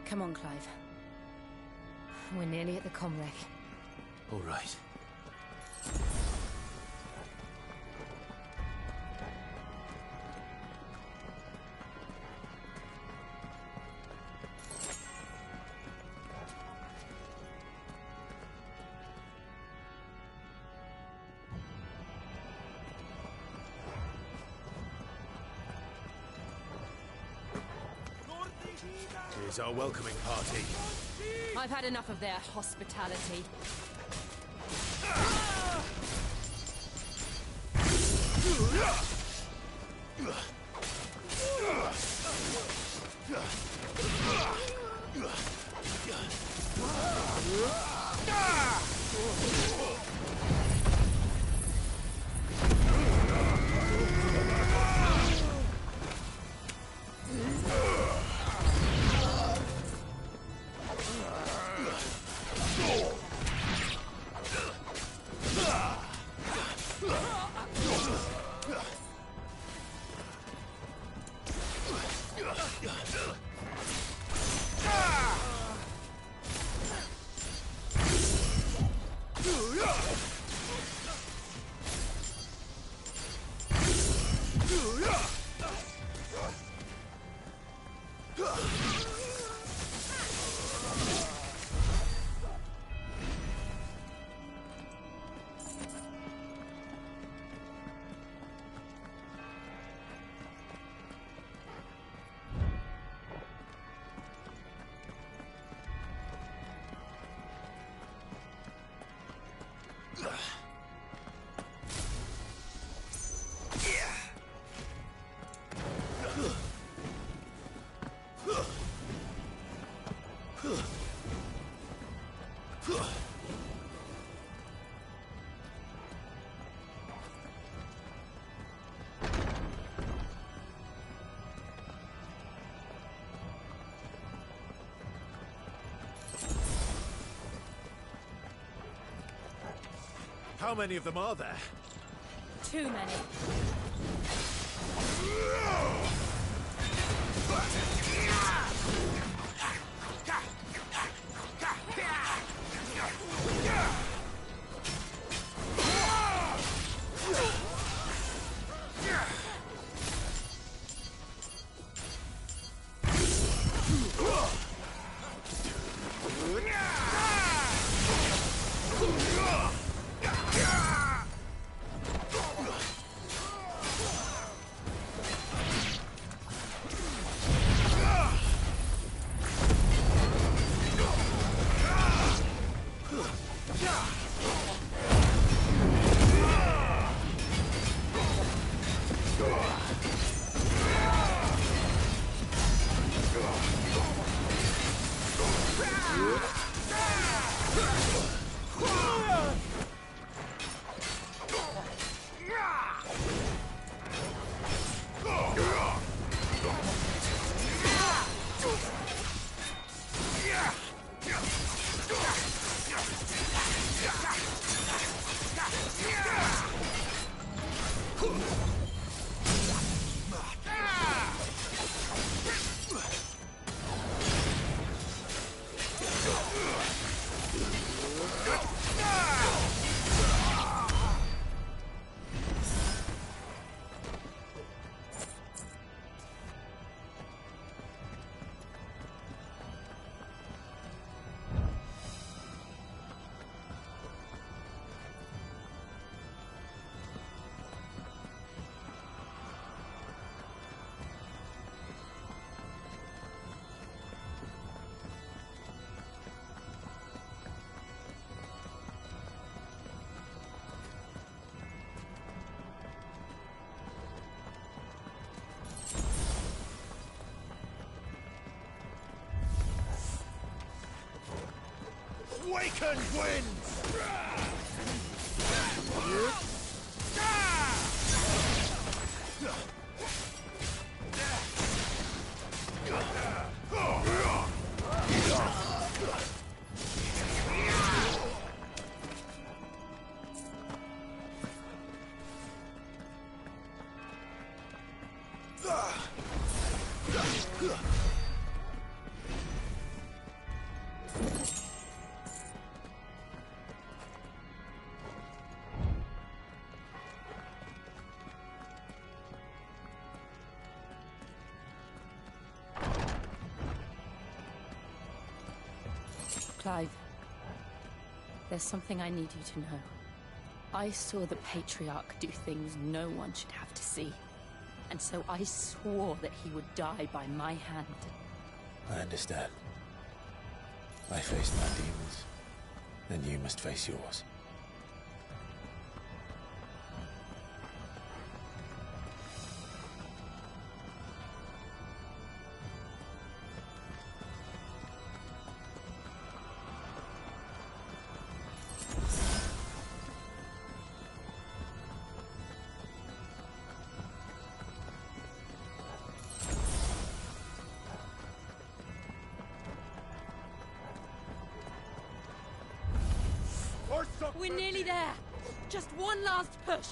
Come on, Clive. We're nearly at the Comric. All right. Here's our welcoming party. I've had enough of their hospitality. How many of them are there? Too many. Awakened winds! Clive, there's something I need you to know. I saw the Patriarch do things no one should have to see. And so I swore that he would die by my hand. I understand. I faced my demons, then you must face yours. We're nearly there. Just one last push.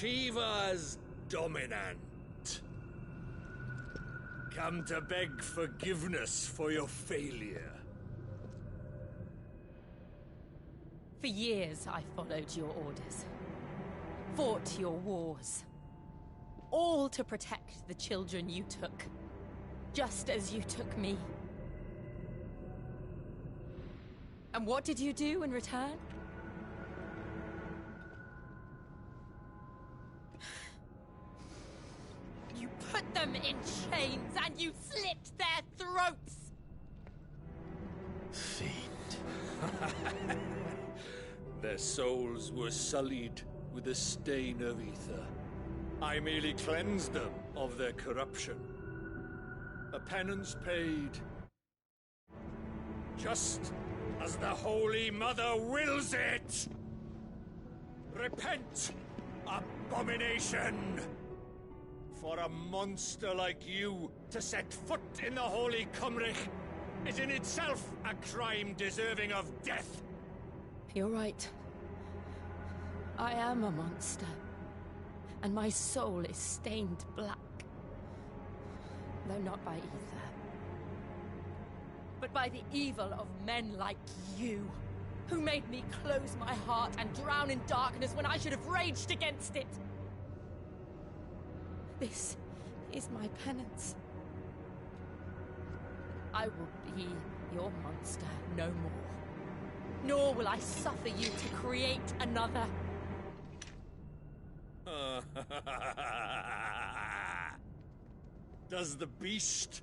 Shiva's dominant. Come to beg forgiveness for your failure. For years, I followed your orders. Fought your wars. All to protect the children you took. Just as you took me. And what did you do in return? You put them in chains and you slit their throats! Fiend. Their souls were sullied with a stain of ether. I merely cleansed them of their corruption. A penance paid. Just as the Holy Mother wills it! Repent, abomination! For a monster like you to set foot in the Holy Cymric is in itself a crime deserving of death. You're right. I am a monster. And my soul is stained black. Though not by ether. But by the evil of men like you, who made me close my heart and drown in darkness when I should have raged against it. This is my penance. I will be your monster no more. Nor will I suffer you to create another. Does the beast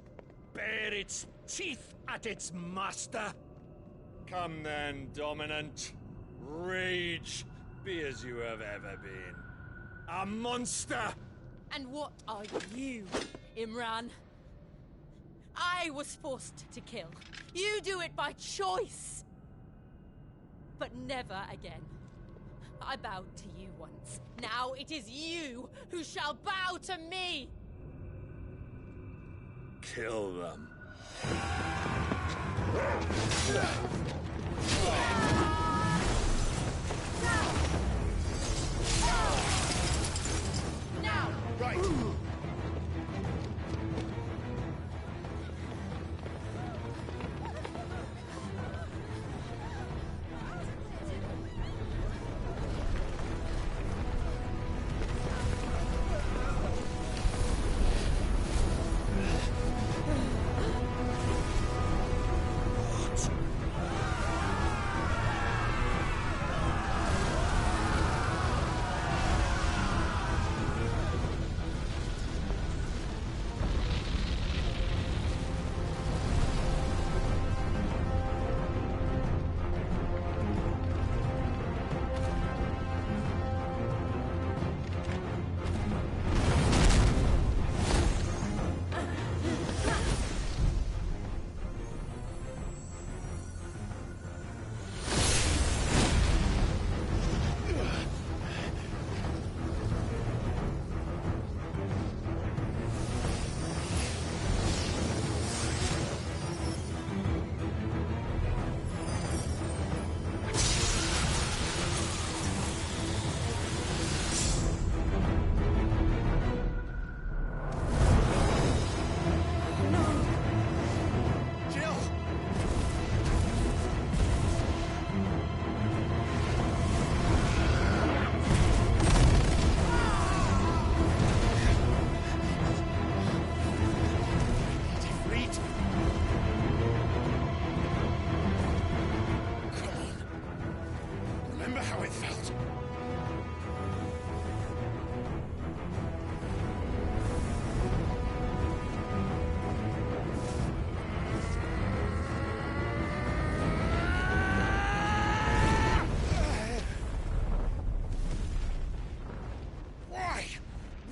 bare its teeth at its master? Come then, dominant. Rage, be as you have ever been. A monster! And what are you, Imran? I was forced to kill. You do it by choice. But never again. I bowed to you once. Now it is you who shall bow to me! Kill them. Now! Right!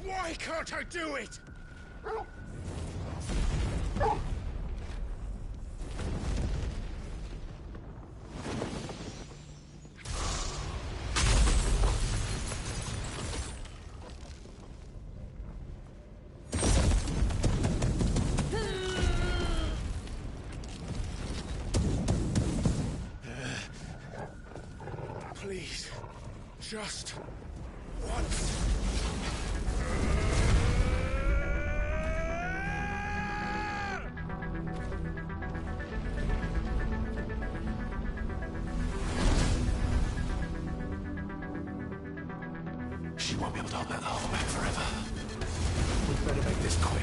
Why can't I do it? Please, just once. be able to hold that hole back forever. We'd better make this quick.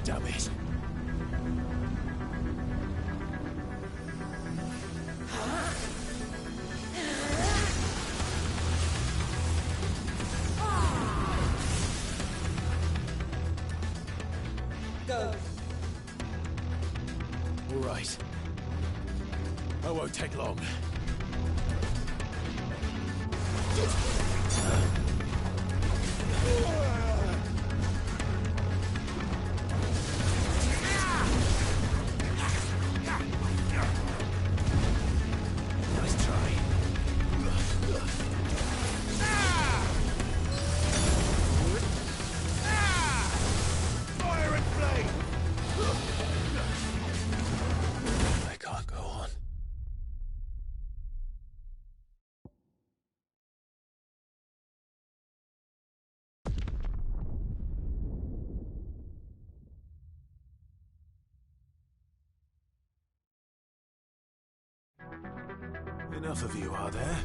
Damn it. Go. All right. I won't take long. Nice try. Fire and flame! I can't go on. Enough of you, are there?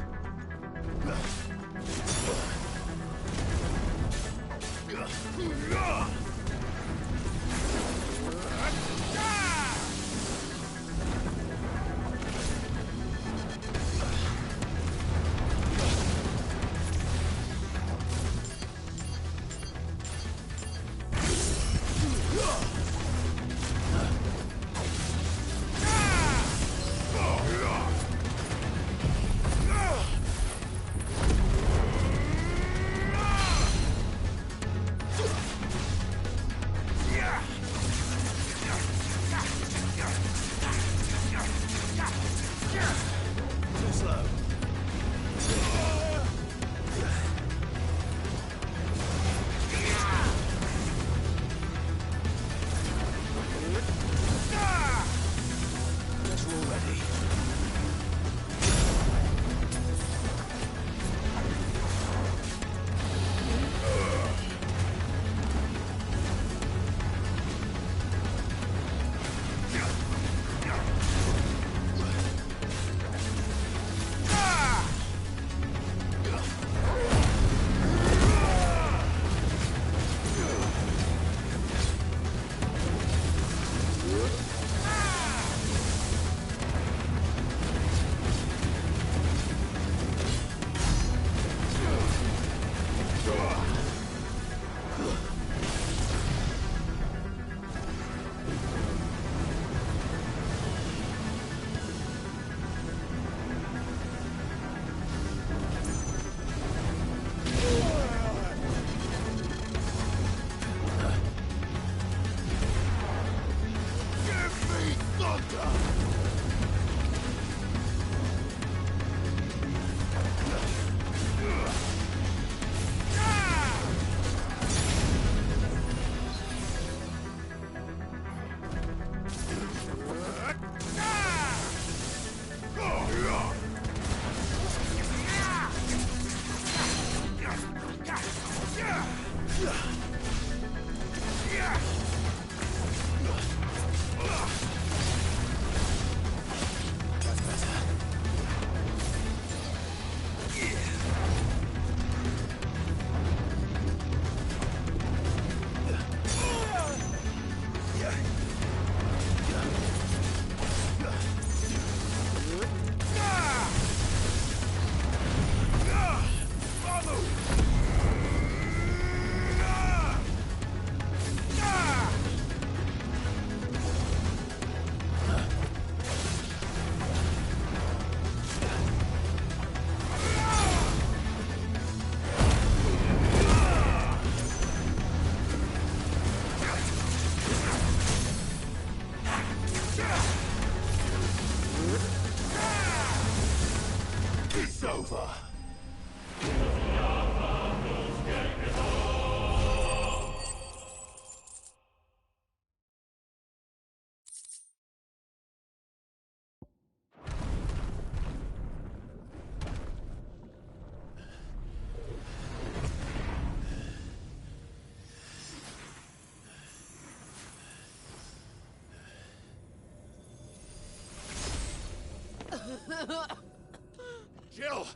over. Jill!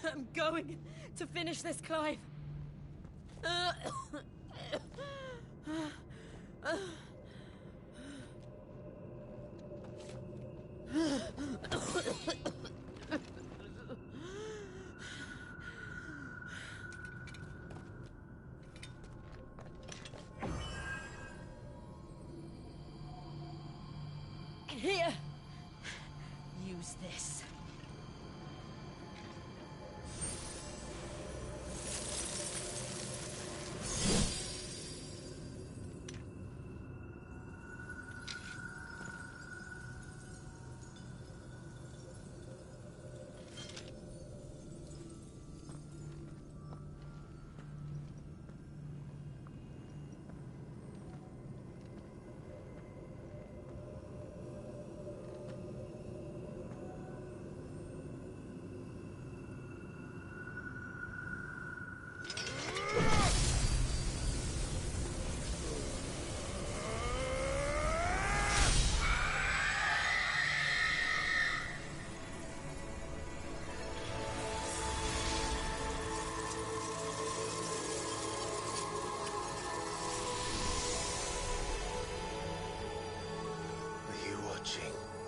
I'm going to finish this, Clive. Here. Use this.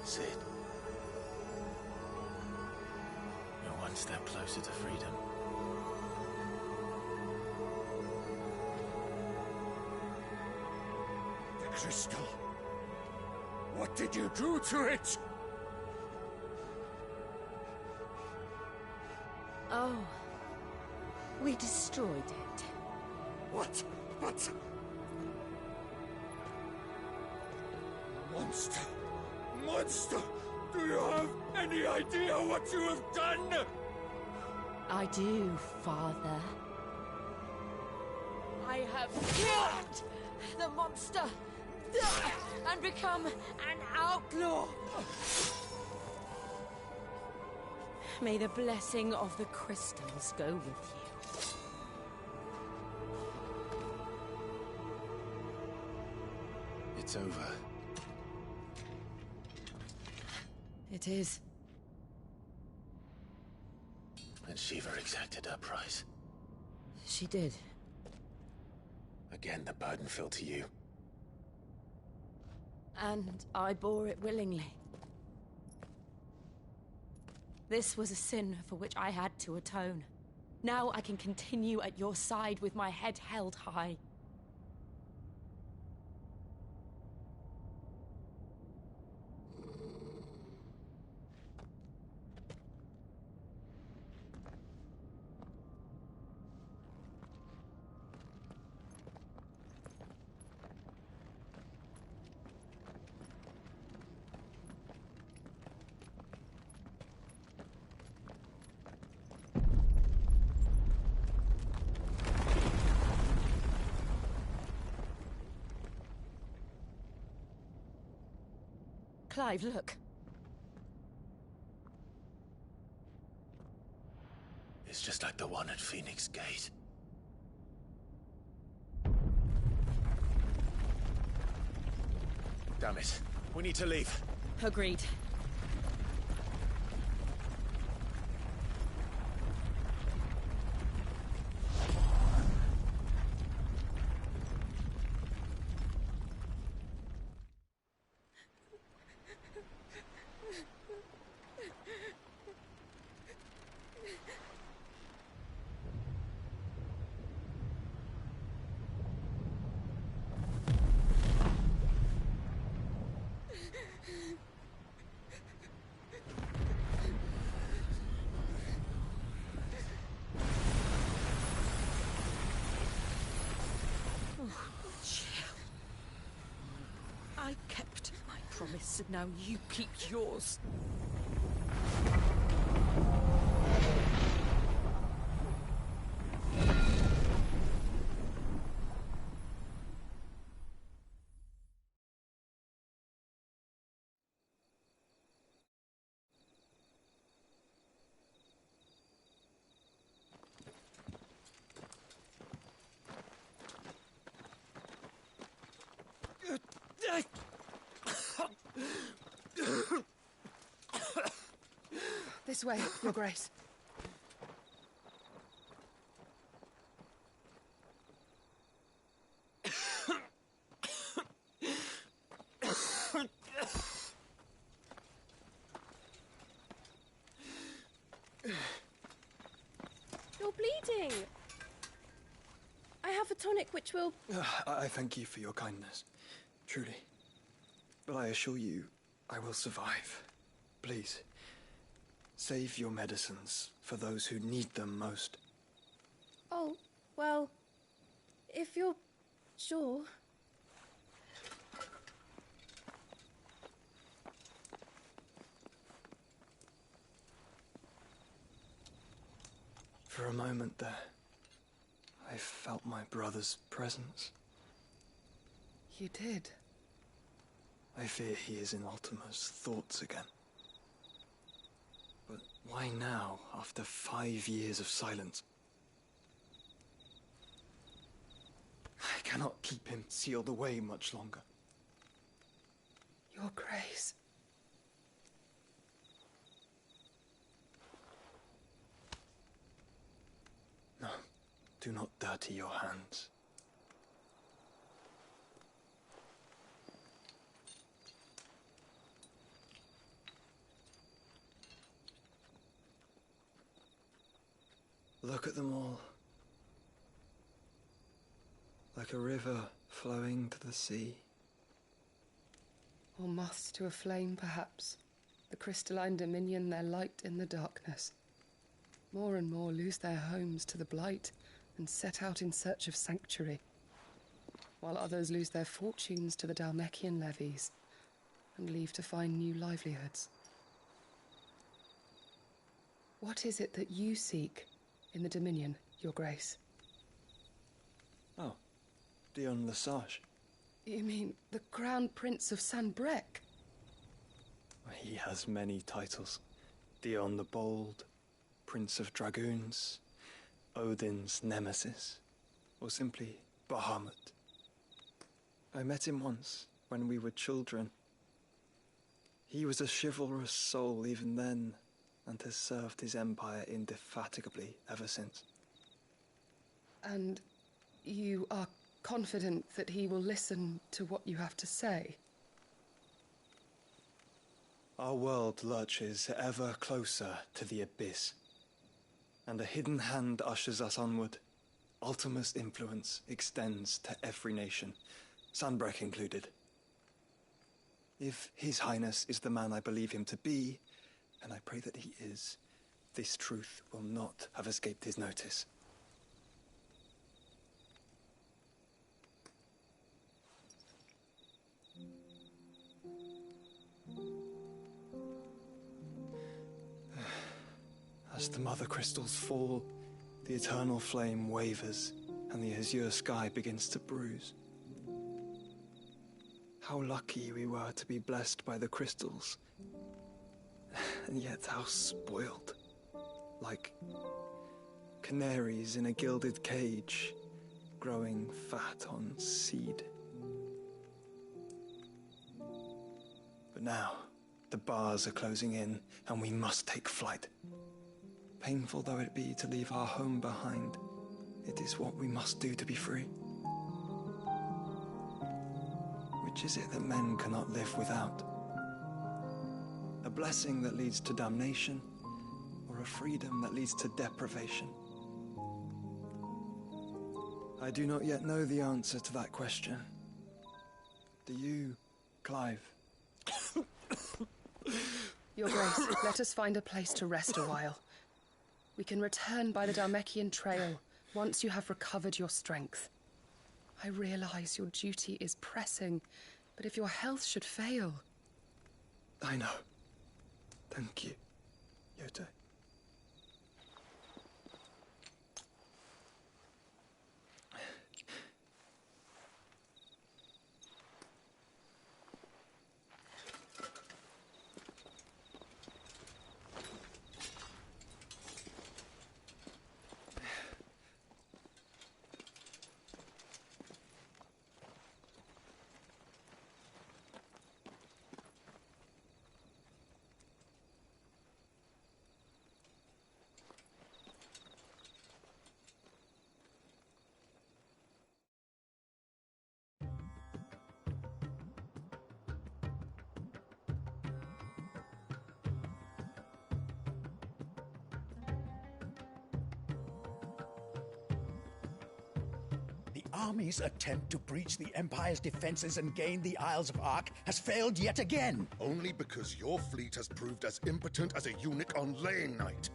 Sid. You're one step closer to freedom. The crystal. What did you do to it? Oh. We destroyed it. What? But... Monster! Monster! Do you have any idea what you have done? I do, Father. I have killed the monster and become an outlaw. May the blessing of the crystals go with you. It's over. It is. And Shiva exacted her price. She did. Again, the burden fell to you. And I bore it willingly. This was a sin for which I had to atone. Now I can continue at your side with my head held high. Clive, look. It's just like the one at Phoenix Gate. Damn it. We need to leave. Agreed. promise. Now you keep yours. This way, Your Grace. You're bleeding. I have a tonic which will... I thank you for your kindness, truly. But I assure you, I will survive. Please, save your medicines for those who need them most. Oh, well, if you're sure. For a moment there, I felt my brother's presence. You did? I fear he is in Ultima's thoughts again. But why now, after 5 years of silence? I cannot keep him sealed away much longer. Your Grace. No, do not dirty your hands. Look at them all. Like a river flowing to the sea. Or moths to a flame, perhaps. The crystalline dominion their light in the darkness. More and more lose their homes to the blight and set out in search of sanctuary, while others lose their fortunes to the Dhalmekian levies and leave to find new livelihoods. What is it that you seek in the Dominion, Your Grace? Oh, Dion Lesage. You mean the Crown Prince of Sanbrec? He has many titles. Dion the Bold, Prince of Dragoons, Odin's Nemesis, or simply Bahamut. I met him once, when we were children. He was a chivalrous soul even then, and has served his empire indefatigably ever since. And you are confident that he will listen to what you have to say? Our world lurches ever closer to the abyss, and a hidden hand ushers us onward. Ultima's influence extends to every nation, Sanbrec included. If His Highness is the man I believe him to be, and I pray that he is, this truth will not have escaped his notice. As the mother crystals fall, the eternal flame wavers, and the azure sky begins to bruise. How lucky we were to be blessed by the crystals, and yet how spoiled. Like canaries in a gilded cage, growing fat on seed. But now, the bars are closing in, and we must take flight. Painful though it be to leave our home behind, it is what we must do to be free. Which is it that men cannot live without? A blessing that leads to damnation, or a freedom that leads to deprivation? I do not yet know the answer to that question. Do you, Clive? Your Grace, let us find a place to rest a while. We can return by the Dhalmekian trail once you have recovered your strength. I realize your duty is pressing, but if your health should fail... I know. Thank you, Yote. The army's attempt to breach the Empire's defenses and gain the Isles of Ark has failed yet again. Only because your fleet has proved as impotent as a eunuch on laying night.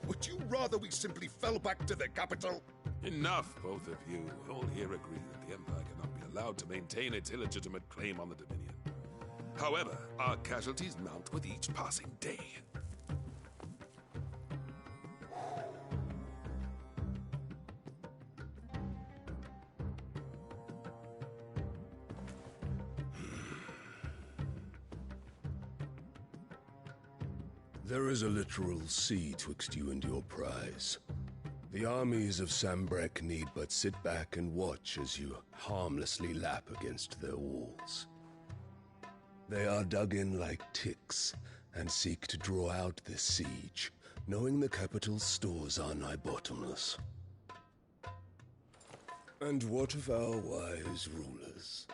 Would you rather we simply fell back to the capital? Enough, both of you. All here agree that the Empire cannot be allowed to maintain its illegitimate claim on the Dominion. However, our casualties mount with each passing day. There is a literal sea twixt you and your prize. The armies of Sambrek need but sit back and watch as you harmlessly lap against their walls. They are dug in like ticks and seek to draw out this siege, knowing the capital's stores are nigh bottomless. And what of our wise rulers?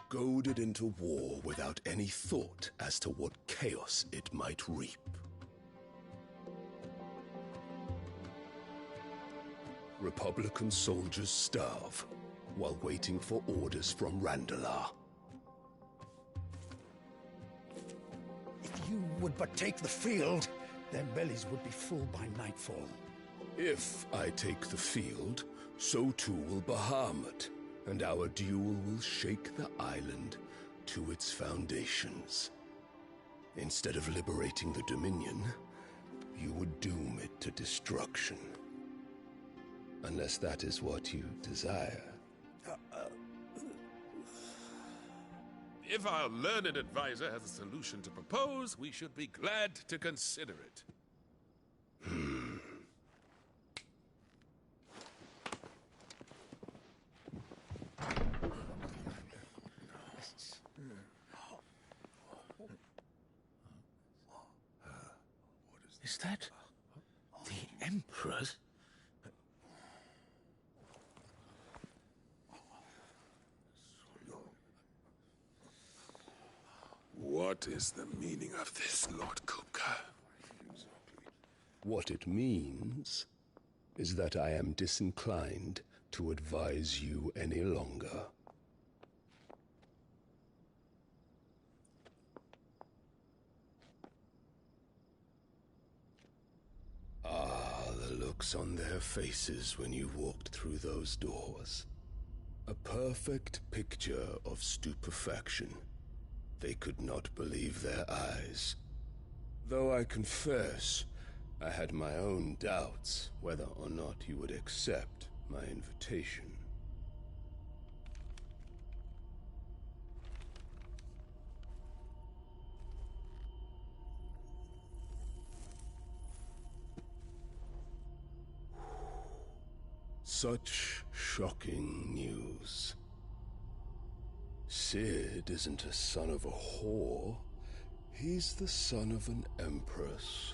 Goaded into war without any thought as to what chaos it might reap. Republican soldiers starve while waiting for orders from Randalar. If you would but take the field, their bellies would be full by nightfall. If I take the field, so too will Bahamut, and our duel will shake the island to its foundations. Instead of liberating the Dominion, you would doom it to destruction. Unless that is what you desire. If our learned advisor has a solution to propose, we should be glad to consider it. Is that the Emperor's? What is the meaning of this, Lord Kupka? What it means is that I am disinclined to advise you any longer. Ah, the looks on their faces when you walked through those doors. A perfect picture of stupefaction. They could not believe their eyes. Though I confess, I had my own doubts whether or not you would accept my invitation. Such shocking news. Sid isn't a son of a whore. He's the son of an empress.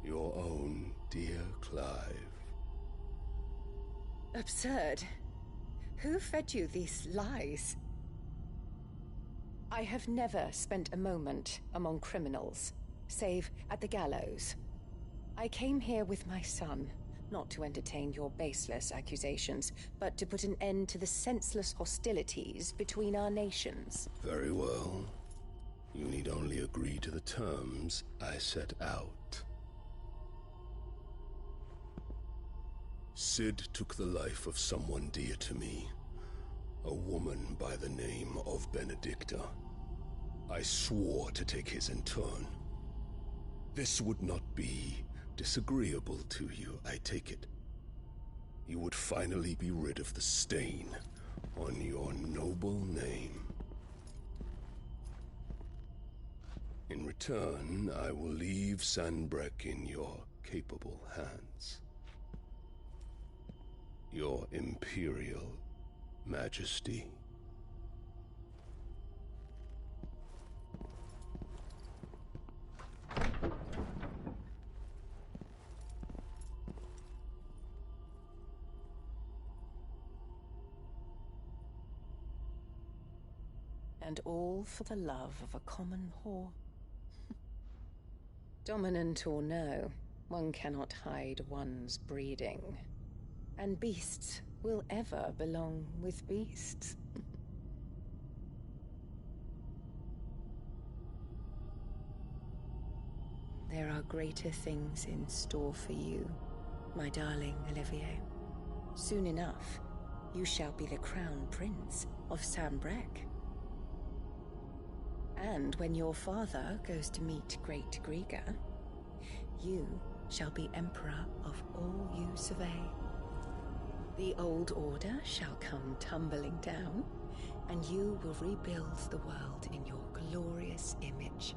Your own dear Clive. Absurd. Who fed you these lies? I have never spent a moment among criminals, save at the gallows. I came here with my son, not to entertain your baseless accusations, but to put an end to the senseless hostilities between our nations. Very well. You need only agree to the terms I set out. Sid took the life of someone dear to me, a woman by the name of Benedicta. I swore to take his in turn. This would not be disagreeable to you, I take it. You would finally be rid of the stain on your noble name. In return, I will leave Sanbreque in your capable hands. Your Imperial Majesty. And all for the love of a common whore. Dominant or no, one cannot hide one's breeding. And beasts will ever belong with beasts. There are greater things in store for you, my darling Olivier. Soon enough, you shall be the crown prince of Sanbreque. And when your father goes to meet Great Griga, you shall be emperor of all you survey. The old order shall come tumbling down, and you will rebuild the world in your glorious image.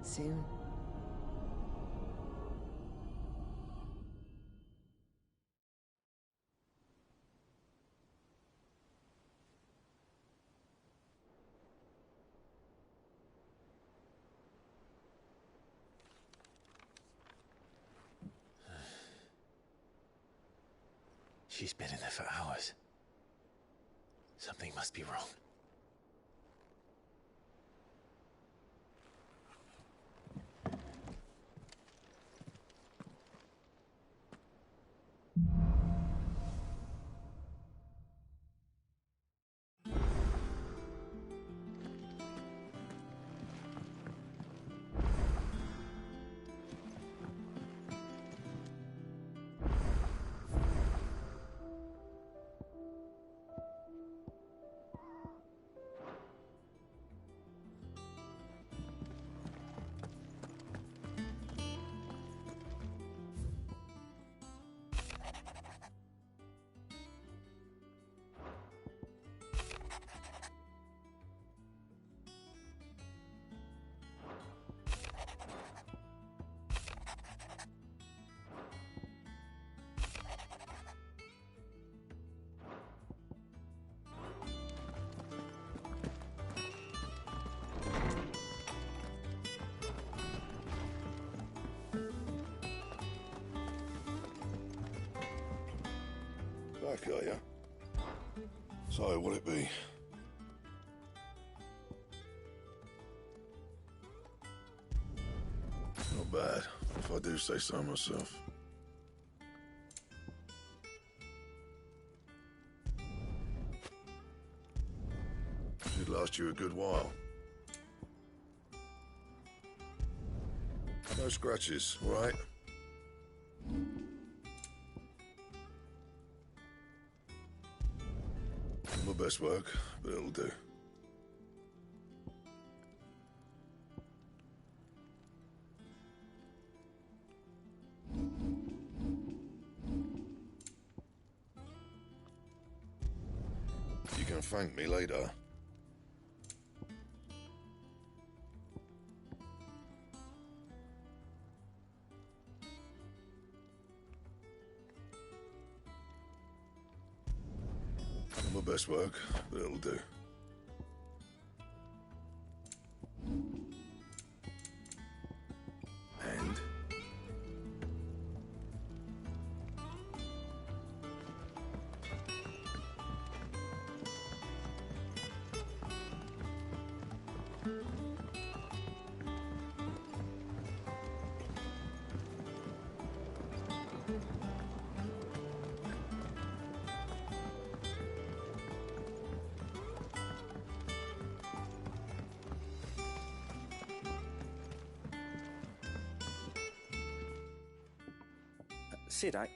Soon. She's been in there for hours. Something must be wrong. Back, are ya? So, what'll it be? Not bad, if I do say so myself. Should last you a good while. No scratches, all right? My best work, but it'll do. You can thank me later. My best work, but it'll do. And? Sid, I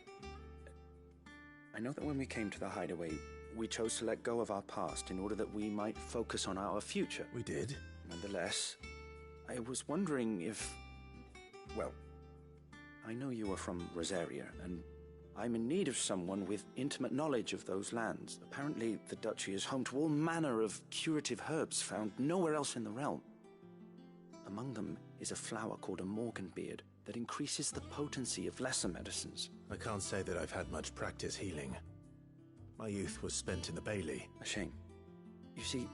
know that when we came to the hideaway, we chose to let go of our past in order that we might focus on our future. We did? Nonetheless, I was wondering if... Well, I know you are from Rosaria, and I'm in need of someone with intimate knowledge of those lands. Apparently, the duchy is home to all manner of curative herbs found nowhere else in the realm. Among them is a flower called a morganbeard that increases the potency of lesser medicines. I can't say that I've had much practice healing. My youth was spent in the Bailey. A shame. You see,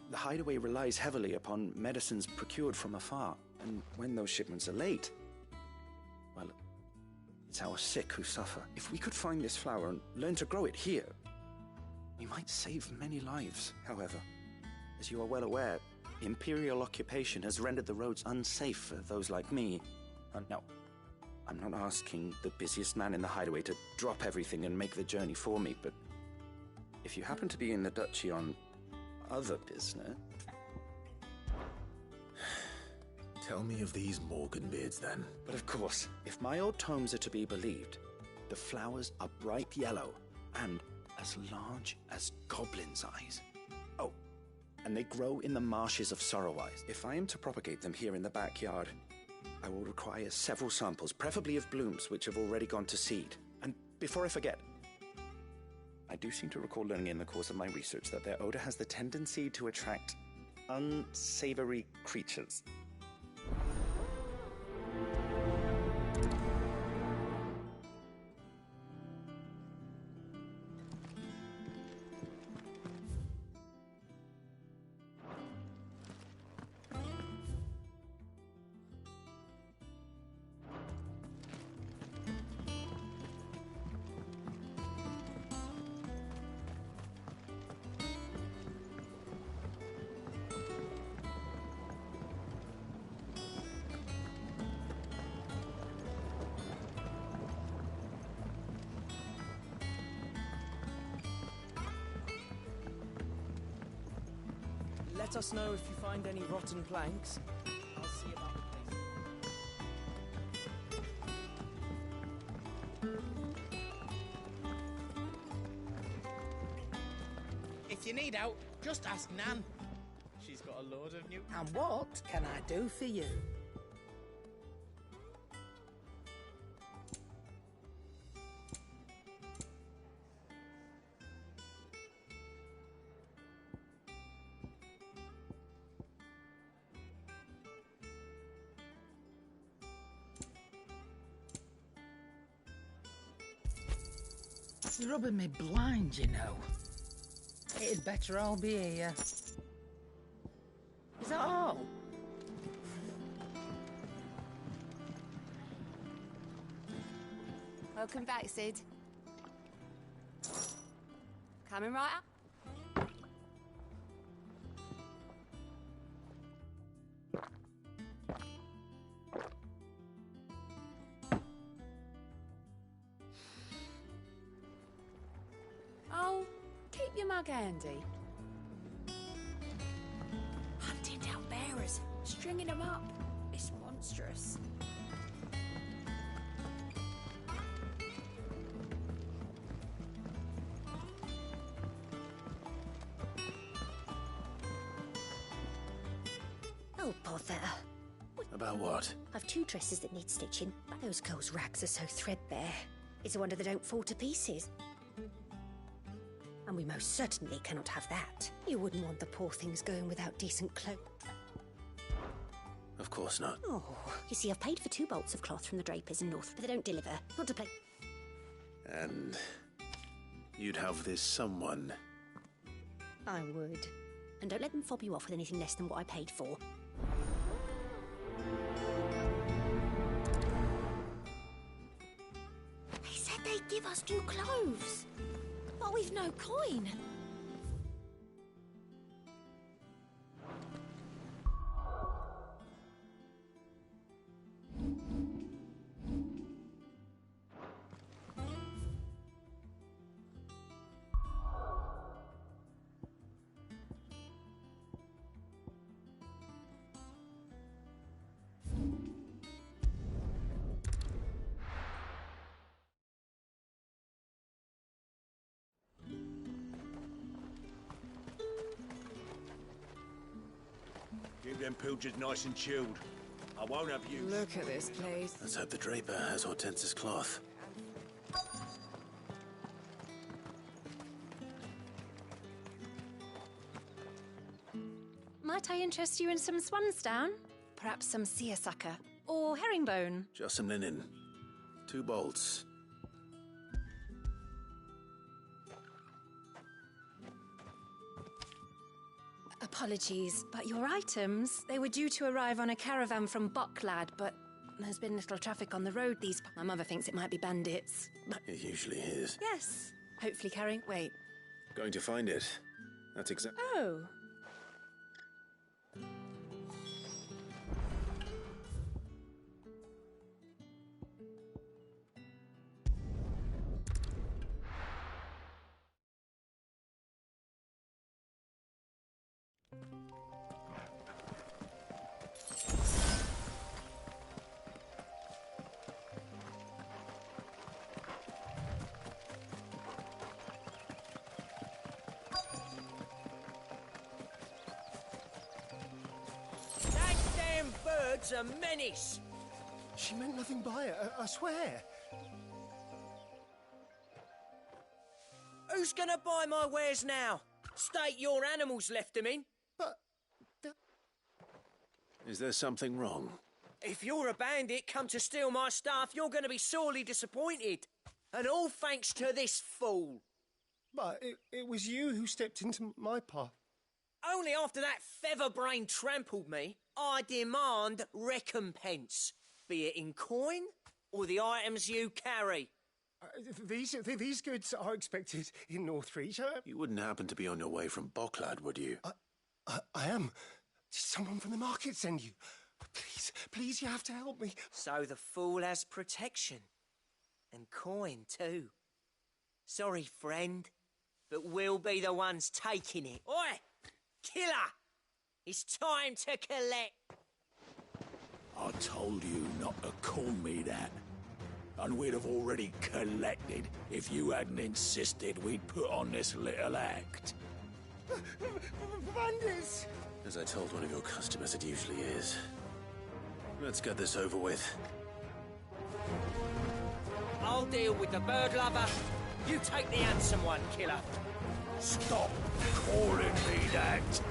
the hideaway relies heavily upon medicines procured from afar, and when those shipments are late, well, it's our sick who suffer. If we could find this flower and learn to grow it here, we might save many lives. However, as you are well aware, Imperial occupation has rendered the roads unsafe for those like me. And no, I'm not asking the busiest man in the hideaway to drop everything and make the journey for me, but if you happen to be in the duchy on other business... Tell me of these morganbeards, then. But of course, if my old tomes are to be believed, the flowers are bright yellow and as large as goblins' eyes. Oh, and they grow in the marshes of Sorrowise. If I am to propagate them here in the backyard, I will require several samples, preferably of blooms which have already gone to seed. And before I forget, I do seem to recall learning in the course of my research that their odor has the tendency to attract unsavory creatures. Let us know if you find any rotten planks. I'll see about the place. If you need out, just ask Nan. She's got a load of new... And what can I do for you? It's rubbing me blind, you know. It'd better all be here. Is that all? Welcome back, Sid. Coming right up. Oh, keep your mug handy. Hunting down bearers, stringing them up. It's monstrous. Oh, bother. About what? I've 2 dresses that need stitching, but those girls' rags are so threadbare. It's a wonder they don't fall to pieces. And we most certainly cannot have that. You wouldn't want the poor things going without decent clothes. Of course not. Oh, you see, I've paid for 2 bolts of cloth from the drapers in North, but they don't deliver. Not to play. And you'd have this someone. I would. And don't let them fob you off with anything less than what I paid for. They said they'd give us new clothes. But we've no coin. them pilchards nice and chilled. I won't have you. Look at this place. Let's hope the Draper has Hortense's cloth. Might I interest you in some swansdown? Perhaps some seersucker or herringbone? Just some linen. 2 bolts. Apologies, but your items, they were due to arrive on a caravan from Bocklad, but there's been little traffic on the road these... My mother thinks it might be bandits, but... It usually is. Yes. Hopefully carrying... Wait. Going to find it. That's exactly... Oh. That damn bird's a menace! She meant nothing by it, I swear. Who's gonna buy my wares now? State your animals left them in. Is there something wrong? If you're a bandit come to steal my stuff, you're gonna be sorely disappointed. And all thanks to this fool. But it was you who stepped into my path. Only after that feather-brain trampled me, I demand recompense. Be it in coin or the items you carry. These goods are expected in Northreach. You wouldn't happen to be on your way from Bocklad, would you? I am. Did someone from the market send you? Please, you have to help me. So the fool has protection. And coin, too. Sorry, friend, but we'll be the ones taking it. Oi! Killer! It's time to collect. I told you not to call me that. And we'd have already collected if you hadn't insisted we'd put on this little act. Bandits! As I told one of your customers, it usually is. Let's get this over with. I'll deal with the bird lover. You take the handsome one, killer. Stop calling me that.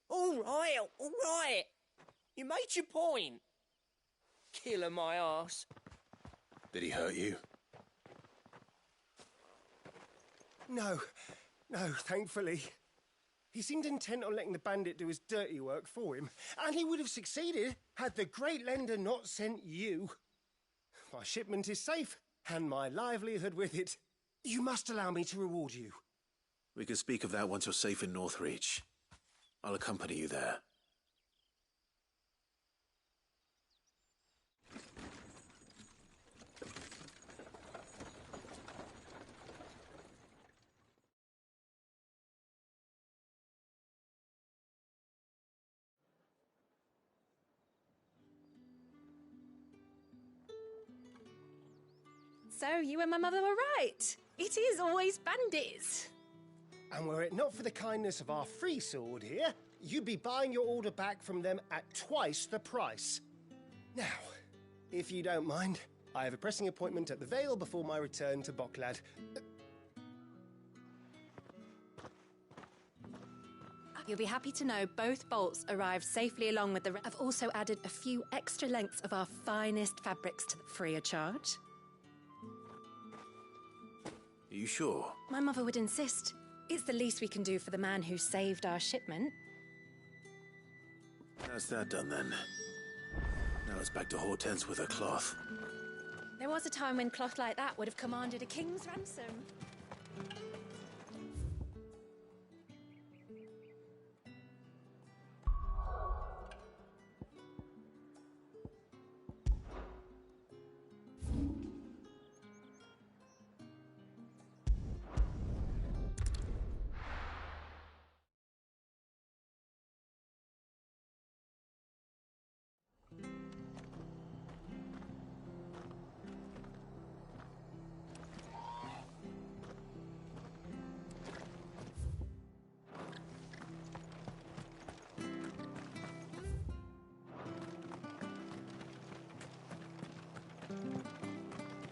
All right. You made your point. Killer my ass. Did he hurt you? No, thankfully. He seemed intent on letting the bandit do his dirty work for him, and he would have succeeded had the great lender not sent you. My shipment is safe, and my livelihood with it. You must allow me to reward you. We can speak of that once you're safe in Northreach. I'll accompany you there. So you and my mother were right. It is always bandits. And were it not for the kindness of our free sword here, you'd be buying your order back from them at twice the price. Now, if you don't mind, I have a pressing appointment at the Vale before my return to Bocklad. You'll be happy to know both bolts arrived safely along with the rest. I've also added a few extra lengths of our finest fabrics to free of charge. Are you sure? My mother would insist. It's the least we can do for the man who saved our shipment. That's that done then. Now it's back to Hortense with her cloth. There was a time when cloth like that would have commanded a king's ransom.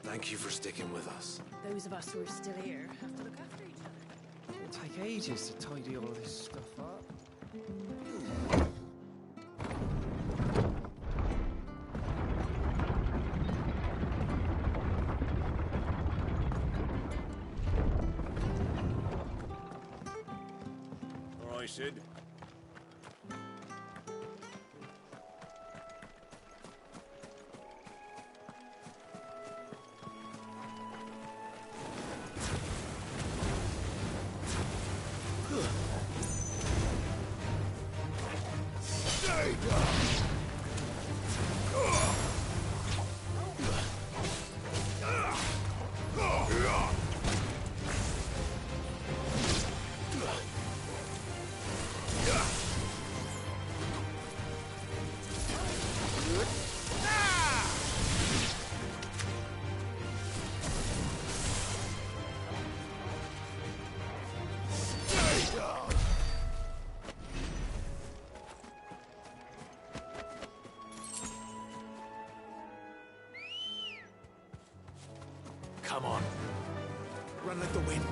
Thank you for sticking with us. Those of us who are still here have to look after each other. It'll take ages to tidy all this stuff up. All right, Sid. Come on. Run like the wind.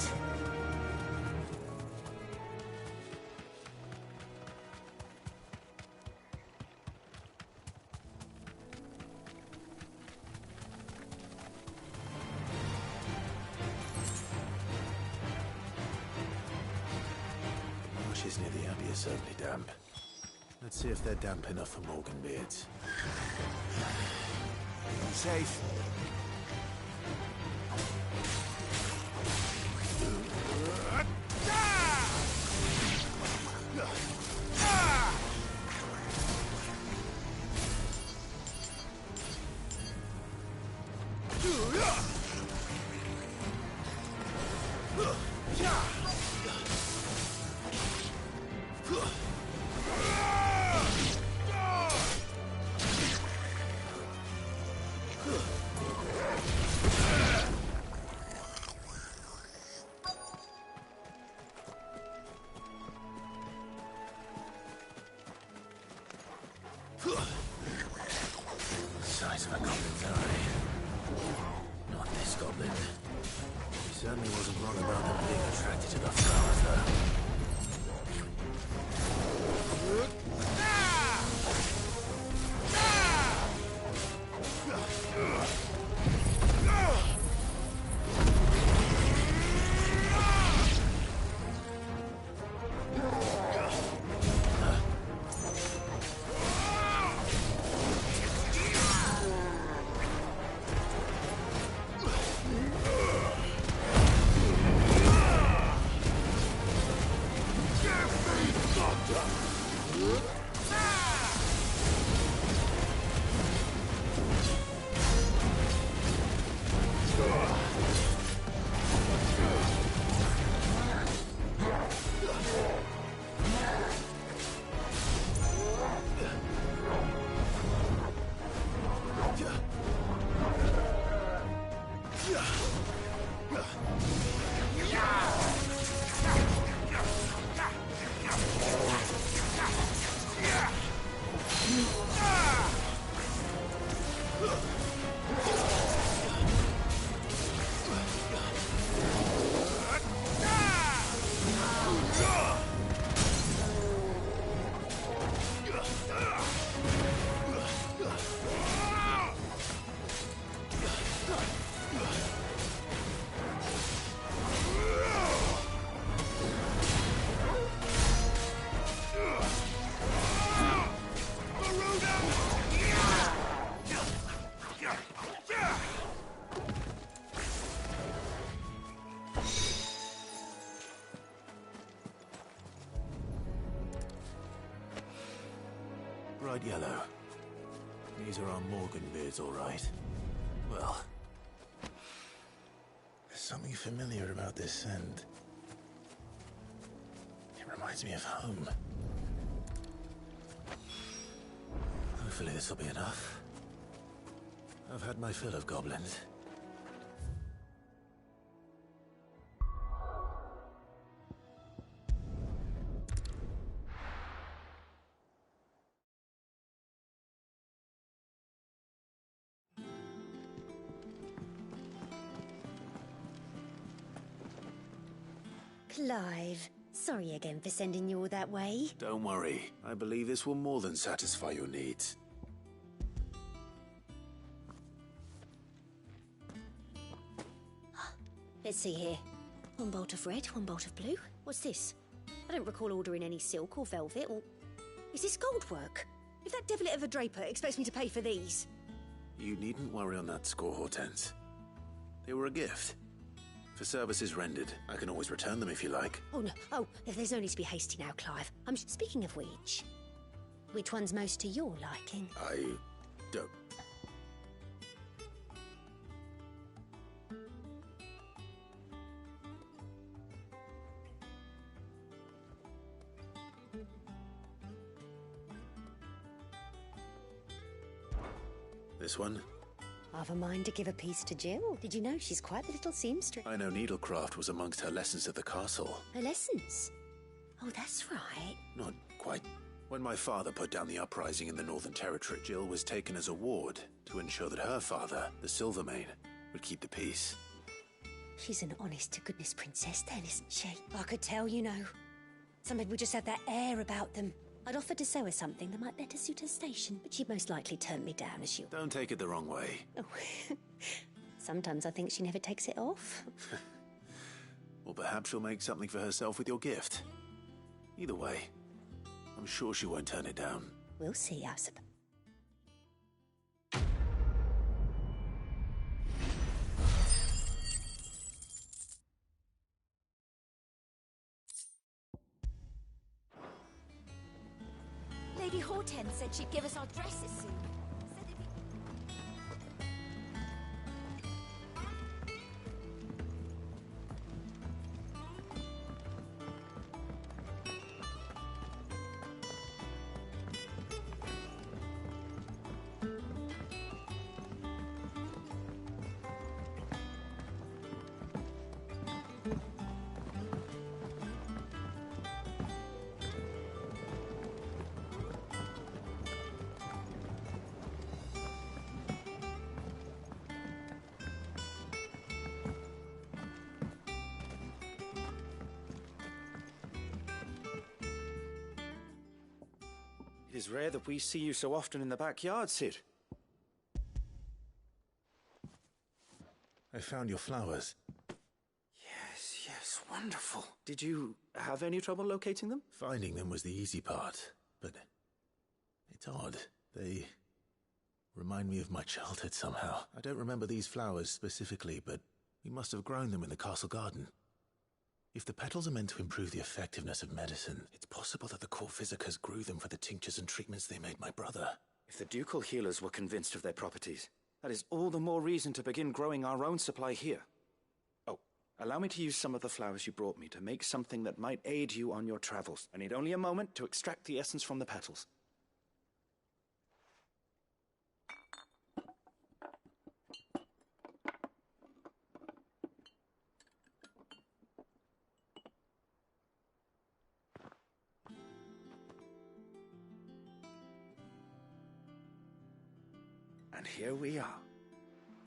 Marshes near the Abbey are certainly damp. Let's see if they're damp enough for Morgan beards. Safe. Size of a goblin's eye. Not this goblin. He certainly wasn't wrong about them being attracted to the flowers, though. bright yellow. These are our Morgan beards, all right. Well, there's something familiar about this scent. It reminds me of home. Hopefully this will be enough. I've had my fill of goblins. Clive, sorry again for sending you all that way. Don't worry. I believe this will more than satisfy your needs. Let's see here. One bolt of red, one bolt of blue. What's this? I don't recall ordering any silk or velvet or... Is this gold work? If that devilet of a draper expects me to pay for these... You needn't worry on that score, Hortense. They were a gift. For services rendered, I can always return them if you like. Oh, no. Oh, there's no need to be hasty now, Clive. Speaking of which one's most to your liking? I don't. This one? I've a mind to give a piece to Jill. Did you know she's quite the little seamstress? I know needlecraft was amongst her lessons at the castle. Her lessons? Oh, that's right. Not quite. When my father put down the uprising in the Northern Territory, Jill was taken as a ward to ensure that her father, the Silvermane, would keep the peace. She's an honest-to-goodness princess then, isn't she? I could tell, you know. Some people just have that air about them. I'd offered to sew her something that might better suit her station, but she'd most likely turn me down as you... Don't take it the wrong way. Oh. Sometimes I think she never takes it off. Or perhaps she'll make something for herself with your gift. Either way, I'm sure she won't turn it down. We'll see, I suppose. Lady Hortense said she'd give us our dresses soon. It is rare that we see you so often in the backyard, Cid. I found your flowers. Yes, wonderful. Did you have any trouble locating them? Finding them was the easy part, but it's odd. They remind me of my childhood somehow. I don't remember these flowers specifically, but we must have grown them in the castle garden. If the petals are meant to improve the effectiveness of medicine, it's possible that the court physicers grew them for the tinctures and treatments they made my brother. If the ducal healers were convinced of their properties, that is all the more reason to begin growing our own supply here. Oh, allow me to use some of the flowers you brought me to make something that might aid you on your travels. I need only a moment to extract the essence from the petals. And here we are.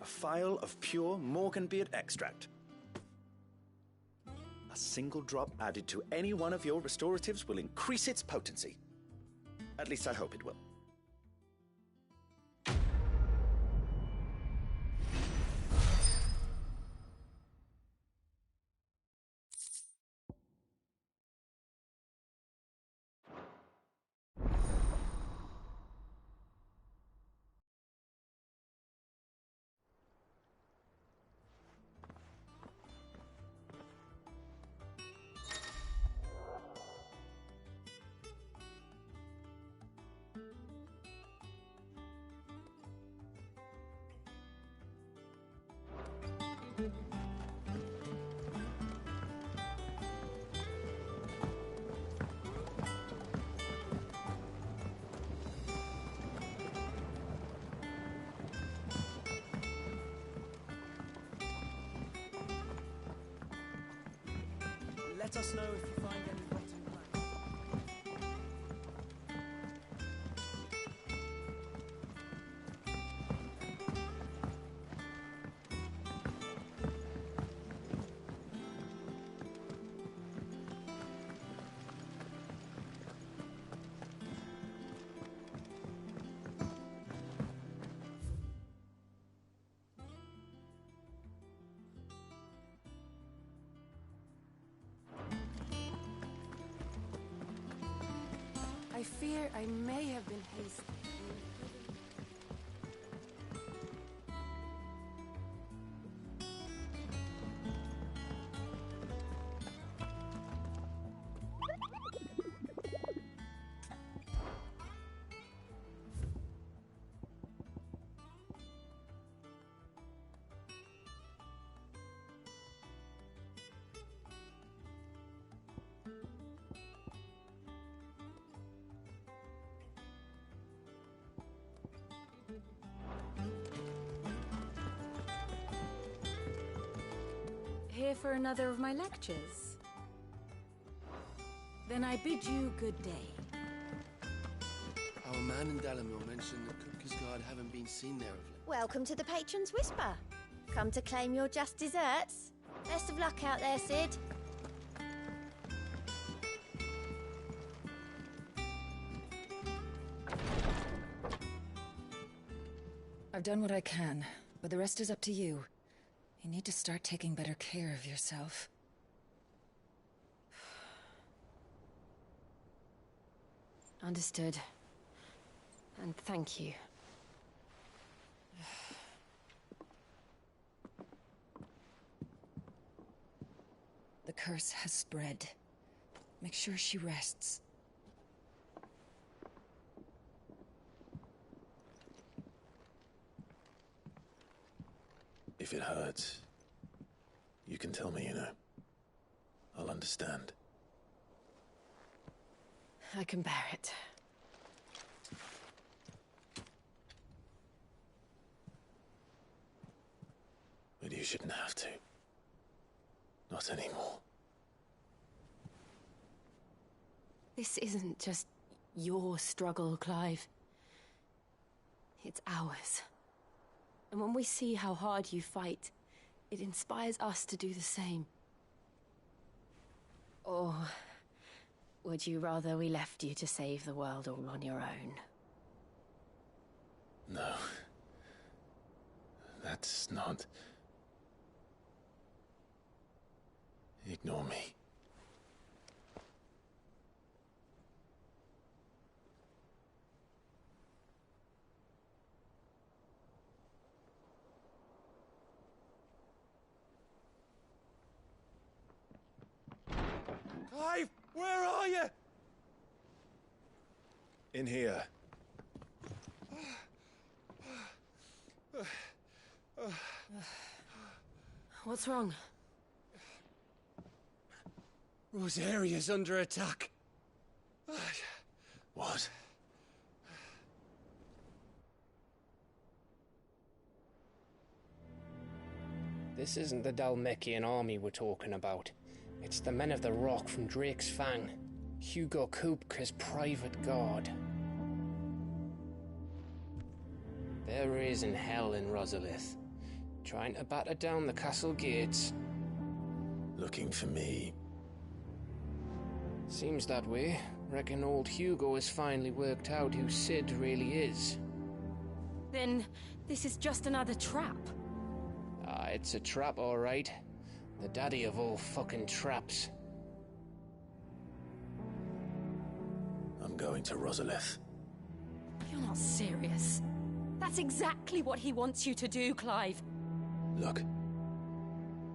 A phial of pure Morganbeard extract. A single drop added to any one of your restoratives will increase its potency. At least I hope it will. let us know if you find any rotten planks. I fear I may have been hasty. Here for another of my lectures? Then I bid you good day. Our man in Dalamil mentioned that Kupka's guard haven't been seen there of late. Welcome to the Patron's Whisper. Come to claim your just desserts. Best of luck out there, Sid. I've done what I can, but the rest is up to you. You need to start taking better care of yourself. Understood. And thank you. The curse has spread. Make sure she rests. If it hurts, you can tell me, you know. I'll understand. I can bear it. But you shouldn't have to. Not anymore. This isn't just your struggle, Clive. It's ours. And when we see how hard you fight, it inspires us to do the same. Or would you rather we left you to save the world all on your own? No. That's not... Ignore me. Clive, where are you? In here. What's wrong? Rosaria's under attack. What? This isn't the Dalmekian army we're talking about. It's the men of the Rock from Drake's Fang. Hugo Kupka's private guard. They're raising hell in Rosalith, trying to batter down the castle gates. Looking for me? Seems that way. Reckon old Hugo has finally worked out who Sid really is. Then this is just another trap. Ah, it's a trap, all right. The daddy of all fucking traps. I'm going to Rosalith. You're not serious. That's exactly what he wants you to do, Clive. Look,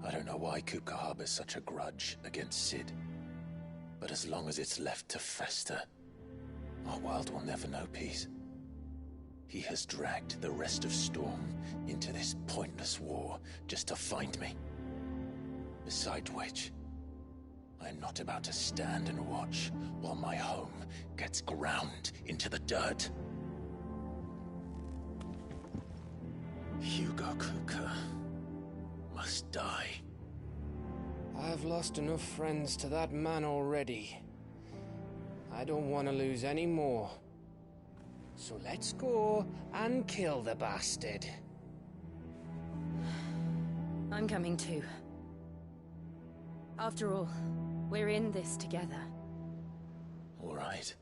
I don't know why Kupka harbors such a grudge against Sid. But as long as it's left to fester, our world will never know peace. He has dragged the rest of Storm into this pointless war just to find me. Beside which, I'm not about to stand and watch while my home gets ground into the dirt. Hugo Kupka must die. I've lost enough friends to that man already. I don't want to lose any more. So let's go and kill the bastard. I'm coming too. After all, we're in this together. All right.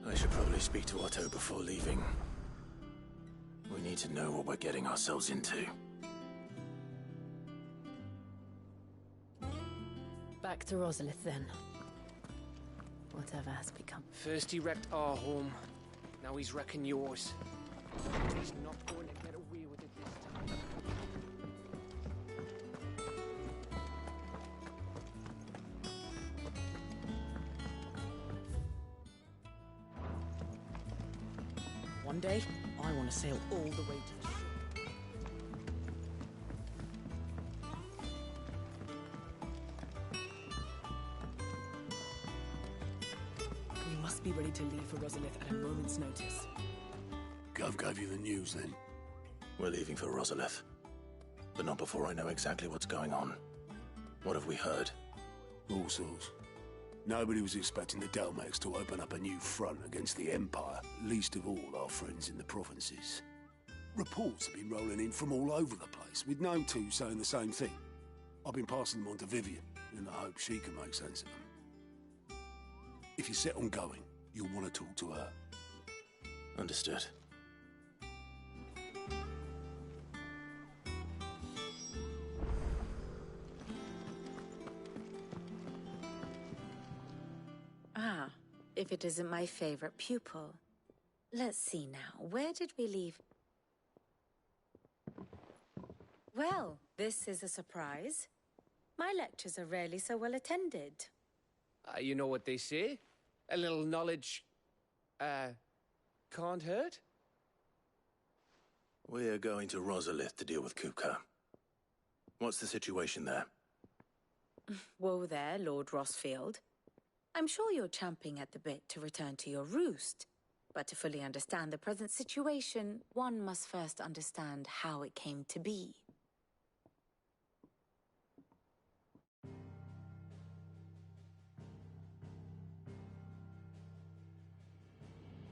I should probably speak to Otto before leaving. We need to know what we're getting ourselves into. Back to Rosalith, then. Whatever has become. First he wrecked our home, now he's wrecking yours. He's not going to get away with it this time. One day, I want to sail all the way to the shore. We must be ready to leave for Rosalith at a moment's notice. Gov gave you the news, then? We're leaving for Rosalith. But not before I know exactly what's going on. What have we heard? All sorts. Nobody was expecting the Dalmex to open up a new front against the Empire, least of all our friends in the provinces. Reports have been rolling in from all over the place, with no two saying the same thing. I've been passing them on to Vivian, in the hope she can make sense of them. If you're set on going, you'll want to talk to her. Understood. Ah, if it isn't my favorite pupil. Let's see now, where did we leave? Well, this is a surprise. My lectures are rarely so well attended. You know what they say? A little knowledge, can't hurt? We're going to Rosalith to deal with Kupka. What's the situation there? Whoa there, Lord Rossfield. I'm sure you're champing at the bit to return to your roost. But to fully understand the present situation, one must first understand how it came to be.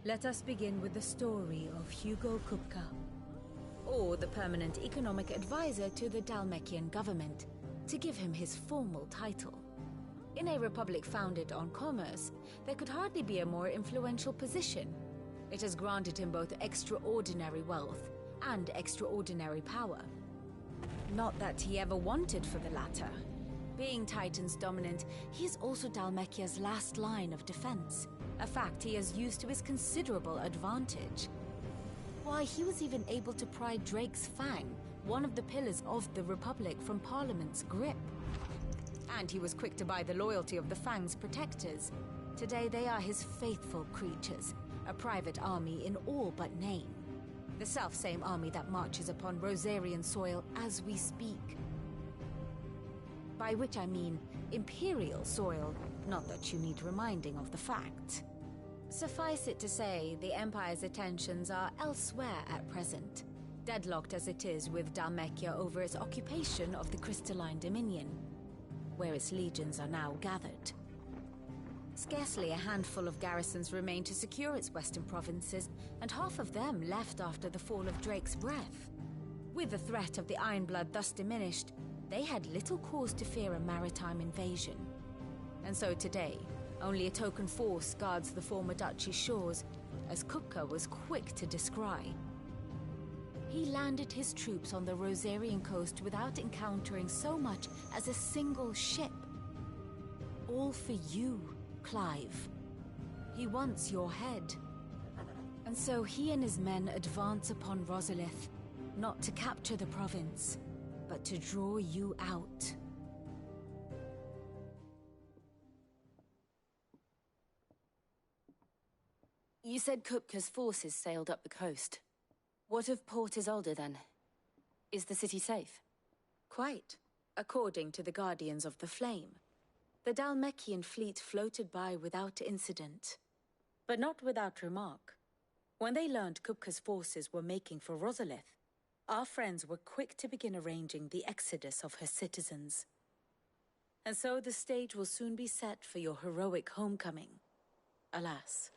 Let us begin with the story of Hugo Kupka, or the permanent economic advisor to the Dalmekian government, to give him his formal title. In a republic founded on commerce, there could hardly be a more influential position. It has granted him both extraordinary wealth and extraordinary power. Not that he ever wanted for the latter. Being Titan's dominant, he is also Dalmekia's last line of defense, a fact he has used to his considerable advantage. Why, he was even able to pry Drake's Fang, one of the pillars of the Republic, from Parliament's grip. And he was quick to buy the loyalty of the Fang's protectors. Today they are his faithful creatures, a private army in all but name. The self-same army that marches upon Rosarian soil as we speak. By which I mean Imperial soil, not that you need reminding of the fact. Suffice it to say, the Empire's attentions are elsewhere at present, deadlocked as it is with Dalmekia over its occupation of the Crystalline Dominion, where its legions are now gathered. Scarcely a handful of garrisons remain to secure its western provinces, and half of them left after the fall of Drake's Breath. With the threat of the Ironblood thus diminished, they had little cause to fear a maritime invasion. And so today, only a token force guards the former duchy's shores, as Kupka was quick to descry. He landed his troops on the Rosarian coast without encountering so much as a single ship. All for you, Clive. He wants your head. And so he and his men advance upon Rosalith, not to capture the province, but to draw you out. You said Kupka's forces sailed up the coast. What of Port Isolde, then? Is the city safe? Quite, according to the Guardians of the Flame. The Dalmekian fleet floated by without incident, but not without remark. When they learned Kupka's forces were making for Rosalith, our friends were quick to begin arranging the exodus of her citizens. And so the stage will soon be set for your heroic homecoming. Alas,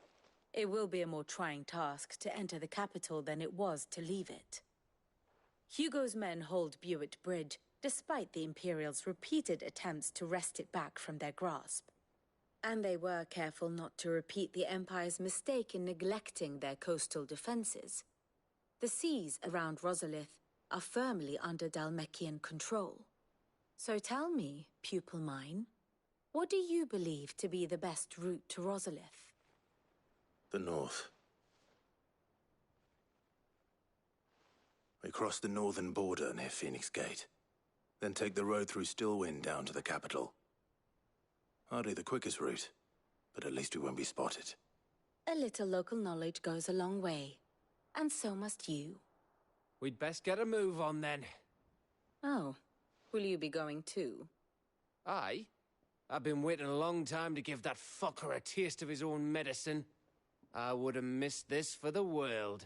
it will be a more trying task to enter the capital than it was to leave it. Hugo's men hold Buett Bridge, despite the Imperials' repeated attempts to wrest it back from their grasp. And they were careful not to repeat the Empire's mistake in neglecting their coastal defenses. The seas around Rosalith are firmly under Dhalmekian control. So tell me, pupil mine, what do you believe to be the best route to Rosalith? The north. We cross the northern border near Phoenix Gate, then take the road through Stillwind down to the capital. Hardly the quickest route, but at least we won't be spotted. A little local knowledge goes a long way, and so must you. We'd best get a move on then. Oh, will you be going too? Aye. I've been waiting a long time to give that fucker a taste of his own medicine. I would have missed this for the world.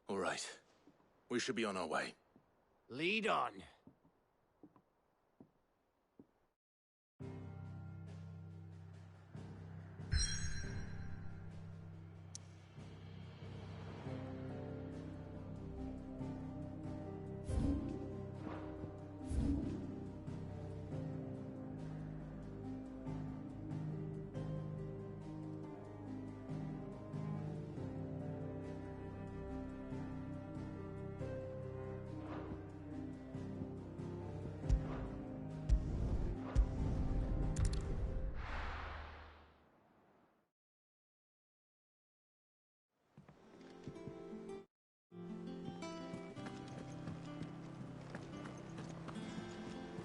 All right. We should be on our way. Lead on.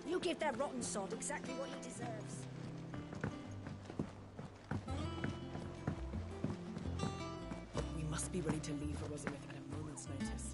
You give that rotten sod exactly what he deserves. We must be ready to leave for Rosalith at a moment's notice.